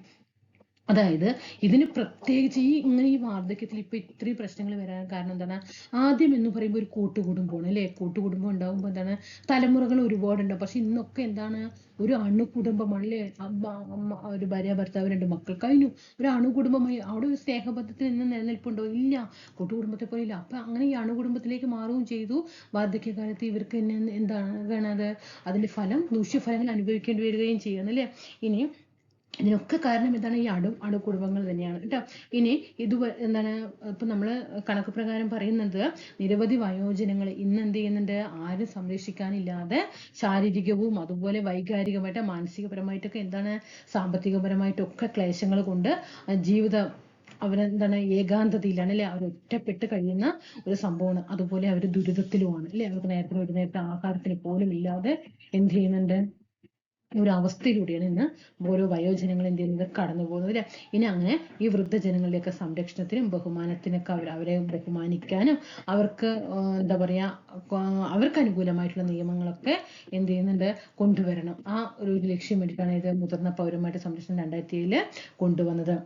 അതായത് ഇതിന് പ്രത്യേകിച്ച് ഈ വാർദ്ധക്യത്തിൽ ഇപ്പൊ ഇത്രയും പ്രശ്നങ്ങൾ വരാൻ കാരണം എന്താണ്? ആദ്യം എന്ന് പറയുമ്പോൾ ഒരു കൂട്ടുകുടുംബമാണ് അല്ലെ. കൂട്ടുകുടുംബം ഉണ്ടാകുമ്പോൾ എന്താണ്, തലമുറകൾ ഒരുപാടുണ്ടാവും. പക്ഷെ ഇന്നൊക്കെ എന്താണ്, ഒരു അണുകുടുംബമാണ് അല്ലെ. അമ്മ, ഒരു ഭാര്യ, ഭർത്താവ്, 2 മക്കൾ, കഴിഞ്ഞു. ഒരു അണുകുടുംബമായി. അവിടെ ഒരു സ്നേഹബന്ധത്തിൽ ഇന്ന് നിലനിൽപ്പുണ്ടോ? ഇല്ല, കൂട്ടുകുടുംബത്തെ പോലെ ഇല്ല. അപ്പൊ അങ്ങനെ ഈ അണുകുടുംബത്തിലേക്ക് മാറുകയും ചെയ്തു. വാർദ്ധക്യകാലത്ത് ഇവർക്ക് എന്താണ് അതിന്റെ ദൂഷ്യഫലങ്ങൾ അനുഭവിക്കേണ്ടി വരികയും ചെയ്യുന്നു അല്ലെ. ഇനി ഇതിനൊക്കെ കാരണം എന്താണ്? ഈ അണുകുടുംബങ്ങൾ തന്നെയാണ് കേട്ടോ. ഇനി എന്താണ്, ഇപ്പൊ നമ്മള് കണക്ക് പ്രകാരം പറയുന്നത് നിരവധി വയോജനങ്ങൾ ഇന്ന് എന്ത് ചെയ്യുന്നുണ്ട്, ആരും സംരക്ഷിക്കാനില്ലാതെ ശാരീരികവും അതുപോലെ വൈകാരികമായിട്ട് മാനസികപരമായിട്ടൊക്കെ എന്താണ് സാമ്പത്തികപരമായിട്ടൊക്കെ ക്ലേശങ്ങൾ കൊണ്ട് ജീവിതം അവരെന്താണ് ഏകാന്തതയിലാണ് അല്ലെ, അവർ ഒറ്റപ്പെട്ട് കഴിയുന്ന ഒരു സംഭവമാണ്. അതുപോലെ അവർ ദുരിതത്തിലുമാണ് അല്ലെ, അവർക്ക് നേരത്തെ ഒരു നേരത്തെ ആഹാരത്തിന് പോലും ഇല്ലാതെ എന്ത് ചെയ്യുന്നുണ്ട്, ഒരു അവസ്ഥയിലൂടെയാണ് ഇന്ന് ഓരോ വയോജനങ്ങൾ എന്ത് ചെയ്യുന്നത്, കടന്നു പോകുന്നത് അല്ലെ. ഇനി അങ്ങനെ ഈ വൃദ്ധജനങ്ങളുടെയൊക്കെ സംരക്ഷണത്തിനും ബഹുമാനത്തിനൊക്കെ അവരെ ബഹുമാനിക്കാനും അവർക്ക് എന്താ പറയാ, അവർക്ക് അനുകൂലമായിട്ടുള്ള നിയമങ്ങളൊക്കെ എന്ത് ചെയ്യുന്നുണ്ട്, കൊണ്ടുവരണം. ആ ഒരു ലക്ഷ്യം വേണ്ടിയിട്ടാണ് ഇത് മുതിർന്ന പൗരന്മാരുടെ സംരക്ഷണം 2007 കൊണ്ടുവന്നത്.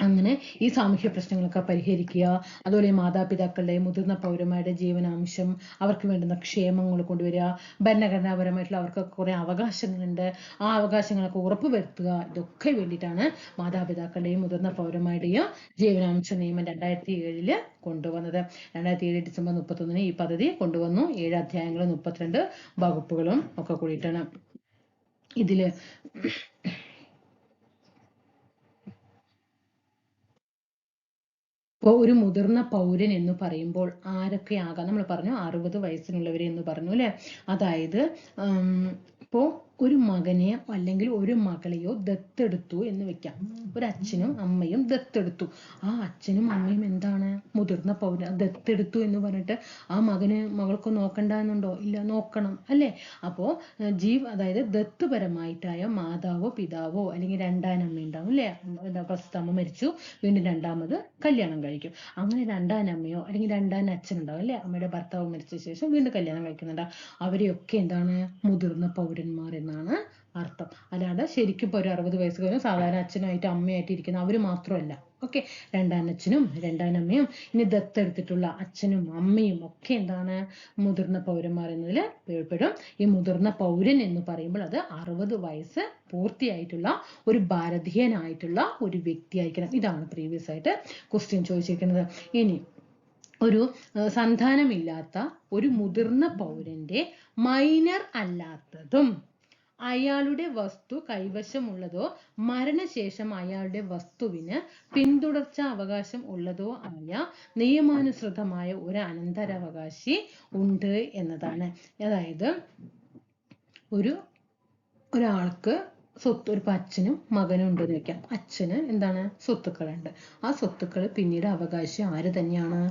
അങ്ങനെ ഈ സാമൂഹ്യ പ്രശ്നങ്ങളൊക്കെ പരിഹരിക്കുക, അതുപോലെ മാതാപിതാക്കളുടെ മുതിർന്ന പൗരന്മാരുടെ ജീവനാംശം, അവർക്ക് വേണ്ടുന്ന ക്ഷേമങ്ങൾ കൊണ്ടുവരിക, ഭരണഘടനാപരമായിട്ടുള്ള അവർക്ക് കുറെ അവകാശങ്ങളുണ്ട്, ആ അവകാശങ്ങളൊക്കെ ഉറപ്പുവരുത്തുക. ഇതൊക്കെ വേണ്ടിയിട്ടാണ് മാതാപിതാക്കളുടെയും മുതിർന്ന പൗരന്മാരുടെയും ജീവനാംശ നിയമം 2007 കൊണ്ടുവന്നത്. 2007 ഡിസംബർ 31 ഈ പദ്ധതി കൊണ്ടുവന്നു. 7 അധ്യായങ്ങളും 32 വകുപ്പുകളും ഒക്കെ കൂടിയിട്ടാണ് ഇതില്. ഇപ്പോൾ ഒരു മുതിർന്ന പൗരൻ എന്ന് പറയുമ്പോൾ ആരൊക്കെ ആകാം? നമ്മൾ പറഞ്ഞു 60 വയസ്സിനുള്ളവരെ എന്ന് പറഞ്ഞു അല്ലെ. അതായത് ഇപ്പോൾ ഒരു മകനെയോ അല്ലെങ്കിൽ ഒരു മകളെയോ ദത്തെടുത്തു എന്ന് വെക്കാം. ഒരു അച്ഛനും അമ്മയും ദത്തെടുത്തു. ആ അച്ഛനും അമ്മയും എന്താണ്, മുതിർന്ന പൗരൻ. ദത്തെടുത്തു എന്ന് പറഞ്ഞിട്ട് ആ മകൾക്ക് നോക്കണ്ട എന്നുണ്ടോ? ഇല്ല, നോക്കണം അല്ലേ. അപ്പോ അതായത് ദത്തുപരമായിട്ടായ മാതാവോ പിതാവോ അല്ലെങ്കിൽ രണ്ടാനമ്മ ഉണ്ടാവും അല്ലേ. ഫസ്റ്റ് അമ്മ മരിച്ചു, വീണ്ടും രണ്ടാമത് കല്യാണം കഴിക്കും. അങ്ങനെ രണ്ടാനമ്മയോ അല്ലെങ്കിൽ രണ്ടാനച്ഛൻ ഉണ്ടാവും അല്ലേ, അമ്മയുടെ ഭർത്താവ് മരിച്ച ശേഷം വീണ്ടും കല്യാണം കഴിക്കുന്നുണ്ട്. അവരെയൊക്കെ എന്താണ്, മുതിർന്ന പൗരന്മാർ എന്നാണ് അർത്ഥം. അല്ലാതെ ശരിക്കും ഇപ്പോൾ ഒരു 60 വയസ്സ് കഴിഞ്ഞ സാധാരണ അച്ഛനായിട്ട് അമ്മയായിട്ട് ഇരിക്കുന്ന അവർ മാത്രമല്ല. ഓക്കെ, രണ്ടാനച്ഛനും രണ്ടാനമ്മയും ഇനി ദത്തെടുത്തിട്ടുള്ള അച്ഛനും അമ്മയും ഒക്കെ എന്താണ്, മുതിർന്ന പൗരന്മാർ എന്നതിൽ ഉൾപ്പെടും. ഈ മുതിർന്ന പൗരൻ എന്ന് പറയുമ്പോൾ അത് 60 വയസ്സ് പൂർത്തിയായിട്ടുള്ള ഒരു ഭാരതീയനായിട്ടുള്ള ഒരു വ്യക്തിയായിരിക്കണം. ഇതാണ് പ്രീവിയസ് ആയിട്ട് ക്വസ്റ്റ്യൻ ചോദിച്ചിരിക്കുന്നത്. ഇനി ഒരു സന്താനമില്ലാത്ത ഒരു മുതിർന്ന പൗരന്റെ മൈനർ അല്ലാത്തതും അയാളുടെ വസ്തു കൈവശമുള്ളതോ മരണശേഷം അയാളുടെ വസ്തുവിന് പിന്തുടർച്ചാ അവകാശം ഉള്ളതോ ആയ നിയമാനുസൃതമായ ഒരു അനന്തരാവകാശി ഉണ്ട് എന്നതാണ്. അതായത് ഒരാൾക്ക് സ്വത്ത്, ഒരു അച്ഛനും മകനും ഉണ്ടെന്ന് വെക്കാം. അച്ഛന് എന്താണ്, സ്വത്തുക്കളുണ്ട്. ആ സ്വത്തുക്കൾ പിന്നീട് അവകാശി ആര് തന്നെയാണ്,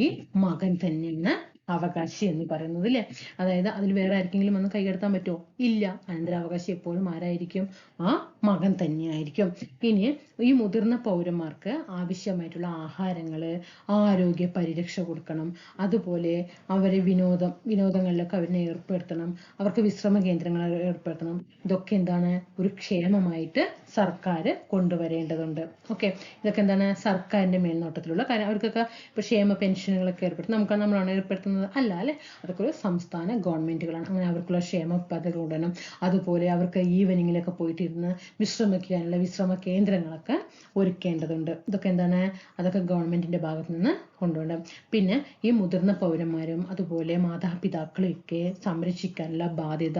ഈ മകൻ തന്നെയാണ് അവകാശി എന്ന് പറയുന്നത് അല്ലേ. അതായത് അതിൽ വേറെ ആർക്കെങ്കിലും വന്ന് കൈകടത്താൻ പറ്റുമോ? ഇല്ല. അനന്തരാവകാശി എപ്പോഴും ആരായിരിക്കും, ആ മകൻ തന്നെയായിരിക്കും. ഇനി ഈ മുതിർന്ന പൗരന്മാർക്ക് ആവശ്യമായിട്ടുള്ള ആഹാരങ്ങള്, ആരോഗ്യ പരിരക്ഷ കൊടുക്കണം. അതുപോലെ അവരെ വിനോദങ്ങളിലൊക്കെ അവരെ ഏർപ്പെടുത്തണം. അവർക്ക് വിശ്രമ കേന്ദ്രങ്ങൾ ഏർപ്പെടുത്തണം. ഇതൊക്കെ എന്താണ്, ഒരു ക്ഷേമമായിട്ട് സർക്കാർ കൊണ്ടുവരേണ്ടതുണ്ട്. ഓക്കെ, ഇതൊക്കെ എന്താണ്, സർക്കാരിന്റെ മേൽനോട്ടത്തിലുള്ള കാര്യം. അവർക്കൊക്കെ ഇപ്പൊ ക്ഷേമ പെൻഷനുകളൊക്കെ ഏർപ്പെടുത്തും. നമ്മളാണ് ഏർപ്പെടുത്തുന്നത് അല്ല അല്ലെ, അതൊക്കെ ഒരു സംസ്ഥാന ഗവൺമെന്റുകളാണ്. അങ്ങനെ അവർക്കുള്ള ക്ഷേമ പദ്ധതി ഉടനും, അതുപോലെ അവർക്ക് ഈവനിങ്ങിലൊക്കെ പോയിട്ടിരുന്ന് വിശ്രമിക്കാനുള്ള വിശ്രമ കേന്ദ്രങ്ങളൊക്കെ ഒരുക്കേണ്ടതുണ്ട്. ഇതൊക്കെ എന്താണ്, അതൊക്കെ ഗവൺമെന്റിന്റെ ഭാഗത്ത് നിന്ന് കൊണ്ടുപോകണം. പിന്നെ ഈ മുതിർന്ന പൗരന്മാരും അതുപോലെ മാതാപിതാക്കളെയൊക്കെ സംരക്ഷിക്കാനുള്ള ബാധ്യത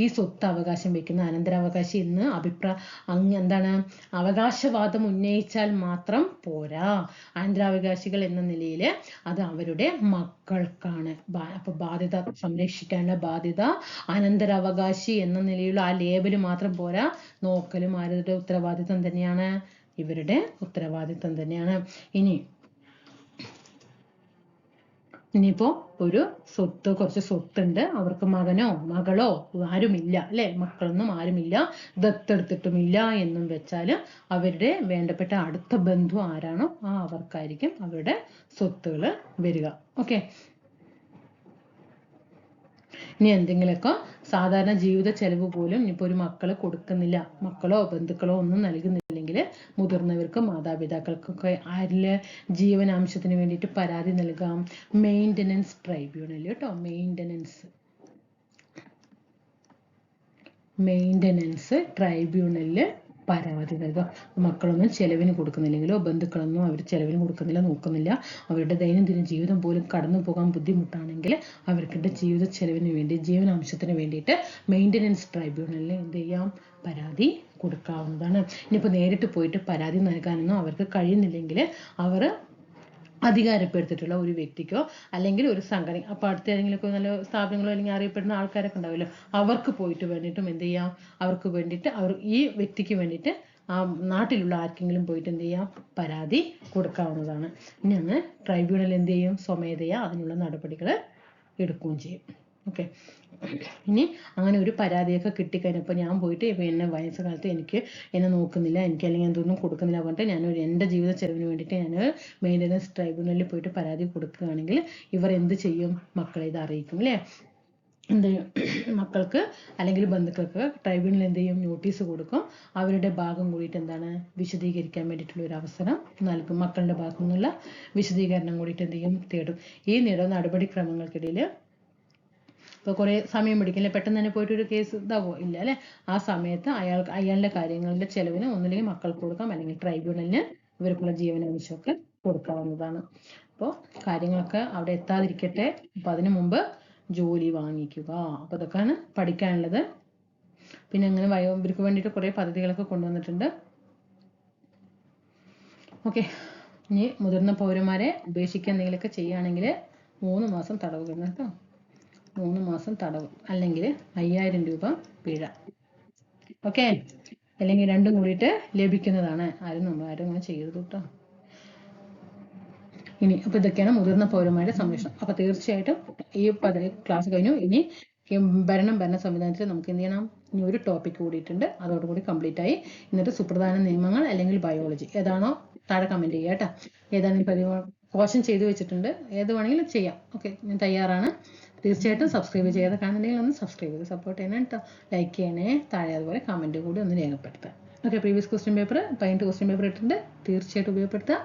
ഈ സ്വത്ത് അവകാശം വെക്കുന്ന അനന്തരാവകാശി എന്ന് എന്താണ്, അവകാശവാദം ഉന്നയിച്ചാൽ മാത്രം പോരാ. അനന്തരാവകാശികൾ എന്ന നിലയിൽ അത് അവരുടെ മക്കൾക്കാണ്. അപ്പൊ ബാധ്യത, സംരക്ഷിക്കാനുള്ള ബാധ്യത അനന്തരാവകാശി എന്ന നിലയിലുള്ള ആ ലേബല് മാത്രം പോരാ, നോക്കലും ആരുടെ ഉത്തരവാദിത്വം തന്നെയാണ്, ഇവരുടെ ഉത്തരവാദിത്വം തന്നെയാണ്. ഇനിയിപ്പോ ഒരു കുറച്ച് സ്വത്തുണ്ട്, അവർക്ക് മകനോ മകളോ ആരുമില്ല അല്ലെ, മക്കളൊന്നും ആരുമില്ല, ദത്തെടുത്തിട്ടുമില്ല എന്നും വെച്ചാൽ അവരുടെ വേണ്ടപ്പെട്ട അടുത്ത ബന്ധു ആരാണോ അവർക്കായിരിക്കും അവരുടെ സ്വത്തുകൾ വരിക. ഓക്കെ, ഇനി എന്തെങ്കിലുമൊക്കെ സാധാരണ ജീവിത ചെലവ് പോലും ഇനിയിപ്പോൾ ഒരു മക്കള് കൊടുക്കുന്നില്ല, മക്കളോ ബന്ധുക്കളോ ഒന്നും നൽകുന്നില്ലെങ്കിൽ മുതിർന്നവർക്കും മാതാപിതാക്കൾക്കൊക്കെ ആരില് ജീവനാംശത്തിന് വേണ്ടിയിട്ട് പരാതി നൽകാം. മെയിൻ്റനൻസ് ട്രൈബ്യൂണൽ കേട്ടോ, മെയിൻ്റനൻസ് ട്രൈബ്യൂണലില് പരാതി നൽകുക. മക്കളൊന്നും ചെലവിന് കൊടുക്കുന്നില്ലെങ്കിലോ ബന്ധുക്കളൊന്നും അവർ ചെലവിന് കൊടുക്കുന്നില്ല, നോക്കുന്നില്ല, അവരുടെ ദൈനംദിന ജീവിതം പോലും കടന്നു പോകാൻ ബുദ്ധിമുട്ടാണെങ്കിൽ അവർക്ക് ജീവിത ചെലവിന് വേണ്ടി, ജീവനാംശത്തിന് വേണ്ടിയിട്ട് മെയിൻ്റനൻസ് ട്രൈബ്യൂണലിൽ എന്ത് ചെയ്യാം, പരാതി കൊടുക്കാവുന്നതാണ്. ഇനിയിപ്പോൾ നേരിട്ട് പോയിട്ട് പരാതി നൽകാനൊന്നും അവർക്ക് കഴിയുന്നില്ലെങ്കിൽ അവർ അധികാരപ്പെടുത്തിയിട്ടുള്ള ഒരു വ്യക്തിക്കോ അല്ലെങ്കിൽ ഒരു സംഘടന, അപ്പൊ അടുത്ത ഏതെങ്കിലും നല്ല സ്ഥാപനങ്ങളോ അല്ലെങ്കിൽ അറിയപ്പെടുന്ന ആൾക്കാരൊക്കെ ഉണ്ടാവുമല്ലോ, അവർക്ക് പോയിട്ട് വേണ്ടിയിട്ടും എന്ത് ചെയ്യാം, അവർക്ക് വേണ്ടിയിട്ട് ഈ വ്യക്തിക്ക് വേണ്ടിയിട്ട് നാട്ടിലുള്ള ആർക്കെങ്കിലും പോയിട്ട് എന്ത് ചെയ്യാം, പരാതി കൊടുക്കാവുന്നതാണ്. ഇനി അങ്ങ് ട്രൈബ്യൂണൽ എന്ത് ചെയ്യും, സ്വമേധയാ അതിനുള്ള നടപടികൾ എടുക്കുകയും ചെയ്യും. ഓക്കെ. ഇനി അങ്ങനെ ഒരു പരാതിയൊക്കെ കിട്ടിക്കഴിഞ്ഞപ്പോൾ ഞാൻ പോയിട്ട് ഇപ്പം എന്നെ വയസ്സുകാലത്ത് എന്നെ നോക്കുന്നില്ല, എനിക്ക് അല്ലെങ്കിൽ എന്തൊന്നും കൊടുക്കുന്നില്ല പറഞ്ഞിട്ട് ഞാൻ എൻ്റെ ജീവിത ചെലവിന് വേണ്ടിയിട്ട് ഞാൻ മെയിൻ്റനൻസ് ട്രൈബ്യൂണലിൽ പോയിട്ട് പരാതി കൊടുക്കുകയാണെങ്കിൽ ഇവർ എന്ത് ചെയ്യും, മക്കളെ ഇത് അറിയിക്കും അല്ലേ. എന്ത് ചെയ്യും, മക്കൾക്ക് അല്ലെങ്കിൽ ബന്ധുക്കൾക്ക് ട്രൈബ്യൂണൽ എന്ത് ചെയ്യും, നോട്ടീസ് കൊടുക്കും. അവരുടെ ഭാഗം കൂടിയിട്ട് എന്താണ് വിശദീകരിക്കാൻ വേണ്ടിയിട്ടുള്ള ഒരു അവസരം നൽകും. മക്കളുടെ ഭാഗത്തു നിന്നുള്ള വിശദീകരണം കൂടിയിട്ട് എന്ത് ചെയ്യും, തേടും. ഈ നടപടിക്രമങ്ങൾക്കിടയിൽ ഇപ്പോൾ കുറേ സമയം പിടിക്കില്ലേ, പെട്ടെന്ന് തന്നെ പോയിട്ട് ഒരു കേസ് ഇതാവോ ഇല്ല അല്ലേ. ആ സമയത്ത് അയാളുടെ കാര്യങ്ങളുടെ ചെലവിന് ഒന്നുമില്ലെങ്കിൽ മക്കൾക്ക് കൊടുക്കാം, അല്ലെങ്കിൽ ട്രൈബ്യൂണലിന് ഇവർക്കുള്ള ജീവനാംശമൊക്കെ കൊടുക്കാവുന്നതാണ്. അപ്പോൾ കാര്യങ്ങളൊക്കെ അവിടെ എത്താതിരിക്കട്ടെ. അപ്പോൾ അതിനു മുമ്പ് ജോലി വാങ്ങിക്കുക. അപ്പോൾ ഇതൊക്കെയാണ് പഠിക്കാനുള്ളത്. പിന്നെ അങ്ങനെ ഇവർക്ക് വേണ്ടിയിട്ട് കുറേ പദ്ധതികളൊക്കെ കൊണ്ടുവന്നിട്ടുണ്ട്. ഓക്കെ. ഇനി മുതിർന്ന പൗരന്മാരെ ഉപേക്ഷിക്കുക എന്തെങ്കിലുമൊക്കെ ചെയ്യുകയാണെങ്കിൽ 3 മാസം തടവ് കേട്ടോ. 3 മാസം തടവ് അല്ലെങ്കിൽ 5000 രൂപ പിഴ. ഓക്കെ. അല്ലെങ്കിൽ രണ്ടും കൂടിയിട്ട് ലഭിക്കുന്നതാണ്. ആരും അങ്ങനെ ചെയ്യരുത് കേട്ടോ. ഇനി അപ്പോൾ ഇതൊക്കെയാണ് മുതിർന്ന പൗരന്മാരുടെ സംരക്ഷണം. അപ്പോൾ തീർച്ചയായിട്ടും ഈ ക്ലാസ് കഴിഞ്ഞു. ഇനി ഭരണ സംവിധാനത്തിൽ നമുക്ക് എന്ത് ചെയ്യണം, ഇനി ഒരു ടോപ്പിക് കൂടിയിട്ടുണ്ട്, അതോടുകൂടി കംപ്ലീറ്റ് ആയി. എന്നിട്ട് സുപ്രധാന നിയമങ്ങൾ അല്ലെങ്കിൽ ബയോളജി ഏതാണോ താഴെ കമൻറ്റ് ചെയ്യുക കേട്ടോ. ഏതാണ് ക്വസ്റ്റ്യൻ ചെയ്തു വെച്ചിട്ടുണ്ട്, ഏത് വേണമെങ്കിലും ചെയ്യാം. ഓക്കെ, ഞാൻ തയ്യാറാണ്. തീർച്ചയായിട്ടും സബ്സ്ക്രൈബ് ചെയ്യാതെ കാണുന്നുണ്ടെങ്കിൽ ഒന്ന് സബ്സ്ക്രൈബ് ചെയ്ത് സപ്പോർട്ട് ചെയ്യണം കേട്ടോ. ലൈക്ക് ചെയ്യണേ, താഴെ അതുപോലെ കമൻറ്റ് കൂടി ഒന്ന് രേഖപ്പെടുത്താം. Okay. Previous question paper 18 question paper ഇട്ടിട്ടുണ്ട്, തീർച്ചയായിട്ടും ഉപയോഗപ്പെടുത്തുക.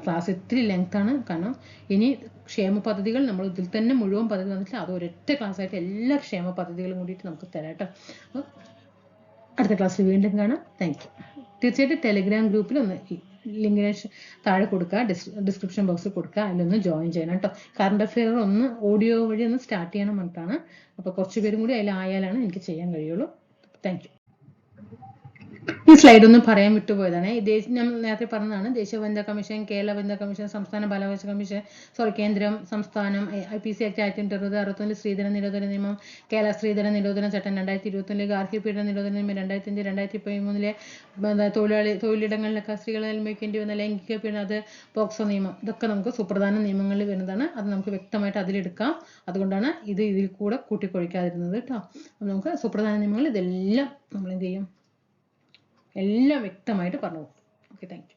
ക്ലാസ് ഇത്തിരി ലെങ്ത് ആണ്, കാരണം ഇനി ക്ഷേമ പദ്ധതികൾ നമ്മൾ ഇതിൽ തന്നെ മുഴുവൻ പദ്ധതി വന്നിട്ടില്ല. അത് ഒരൊറ്റ ക്ലാസ് ആയിട്ട് എല്ലാ ക്ഷേമ പദ്ധതികളും കൂടിയിട്ട് നമുക്ക് തരാം കേട്ടോ. അടുത്ത ക്ലാസ്സിൽ വീണ്ടും കാണാം. Thank you. തീർച്ചയായിട്ടും ടെലിഗ്രാം ഗ്രൂപ്പിൽ ഒന്ന് ലിങ്കിന് താഴെ കൊടുക്കുക, ഡിസ്ക്രിപ്ഷൻ ബോക്സിൽ കൊടുക്കുക, അതിലൊന്ന് ജോയിൻ ചെയ്യണം കേട്ടോ. കറണ്ട് അഫെയർ ഒന്ന് ഓഡിയോ വഴി ഒന്ന് സ്റ്റാർട്ട് ചെയ്യണം പറഞ്ഞിട്ടാണ്. അപ്പോൾ കുറച്ച് പേരും കൂടി അതിലായാലാണ് എനിക്ക് ചെയ്യാൻ കഴിയുള്ളൂ. Thank you. ഈ സ്ലൈഡ് ഒന്നും പറയാൻ വിട്ടുപോയതാണ്. ഞാൻ നേരത്തെ പറഞ്ഞതാണ്, ദേശീയ വനിതാ കമ്മീഷൻ, കേരള വനിതാ കമ്മീഷൻ, സംസ്ഥാന ബാലാവകാശ കമ്മീഷൻ, കേന്ദ്രം, സംസ്ഥാനം, IPC ആക്ട് 1960, സ്ത്രീധന നിരോധന നിയമം, കേരള സ്ത്രീധന നിരോധന ചട്ടം 2021, ഗാർഹിക പീഡന നിരോധന നിയമം 2005, 2013 തൊഴിലിടങ്ങളിലൊക്കെ സ്ത്രീകളെ അനുഭവിക്കേണ്ടി വന്ന ലൈംഗിക പീഡനം, അത് പോക്സോ നിയമം. ഇതൊക്കെ നമുക്ക് സുപ്രധാന നിയമങ്ങളിൽ വരുന്നതാണ്. അത് നമുക്ക് വ്യക്തമായിട്ട് അതിലെടുക്കാം. അതുകൊണ്ടാണ് ഇതിൽ കൂടെ കൂട്ടിക്കൊഴിക്കാതിരുന്നത് കേട്ടോ. നമുക്ക് സുപ്രധാന നിയമങ്ങൾ ഇതെല്ലാം നമ്മൾ എന്ത് ചെയ്യും, എല്ലാം വ്യക്തമായിട്ട് പറഞ്ഞു. Okay, thank you.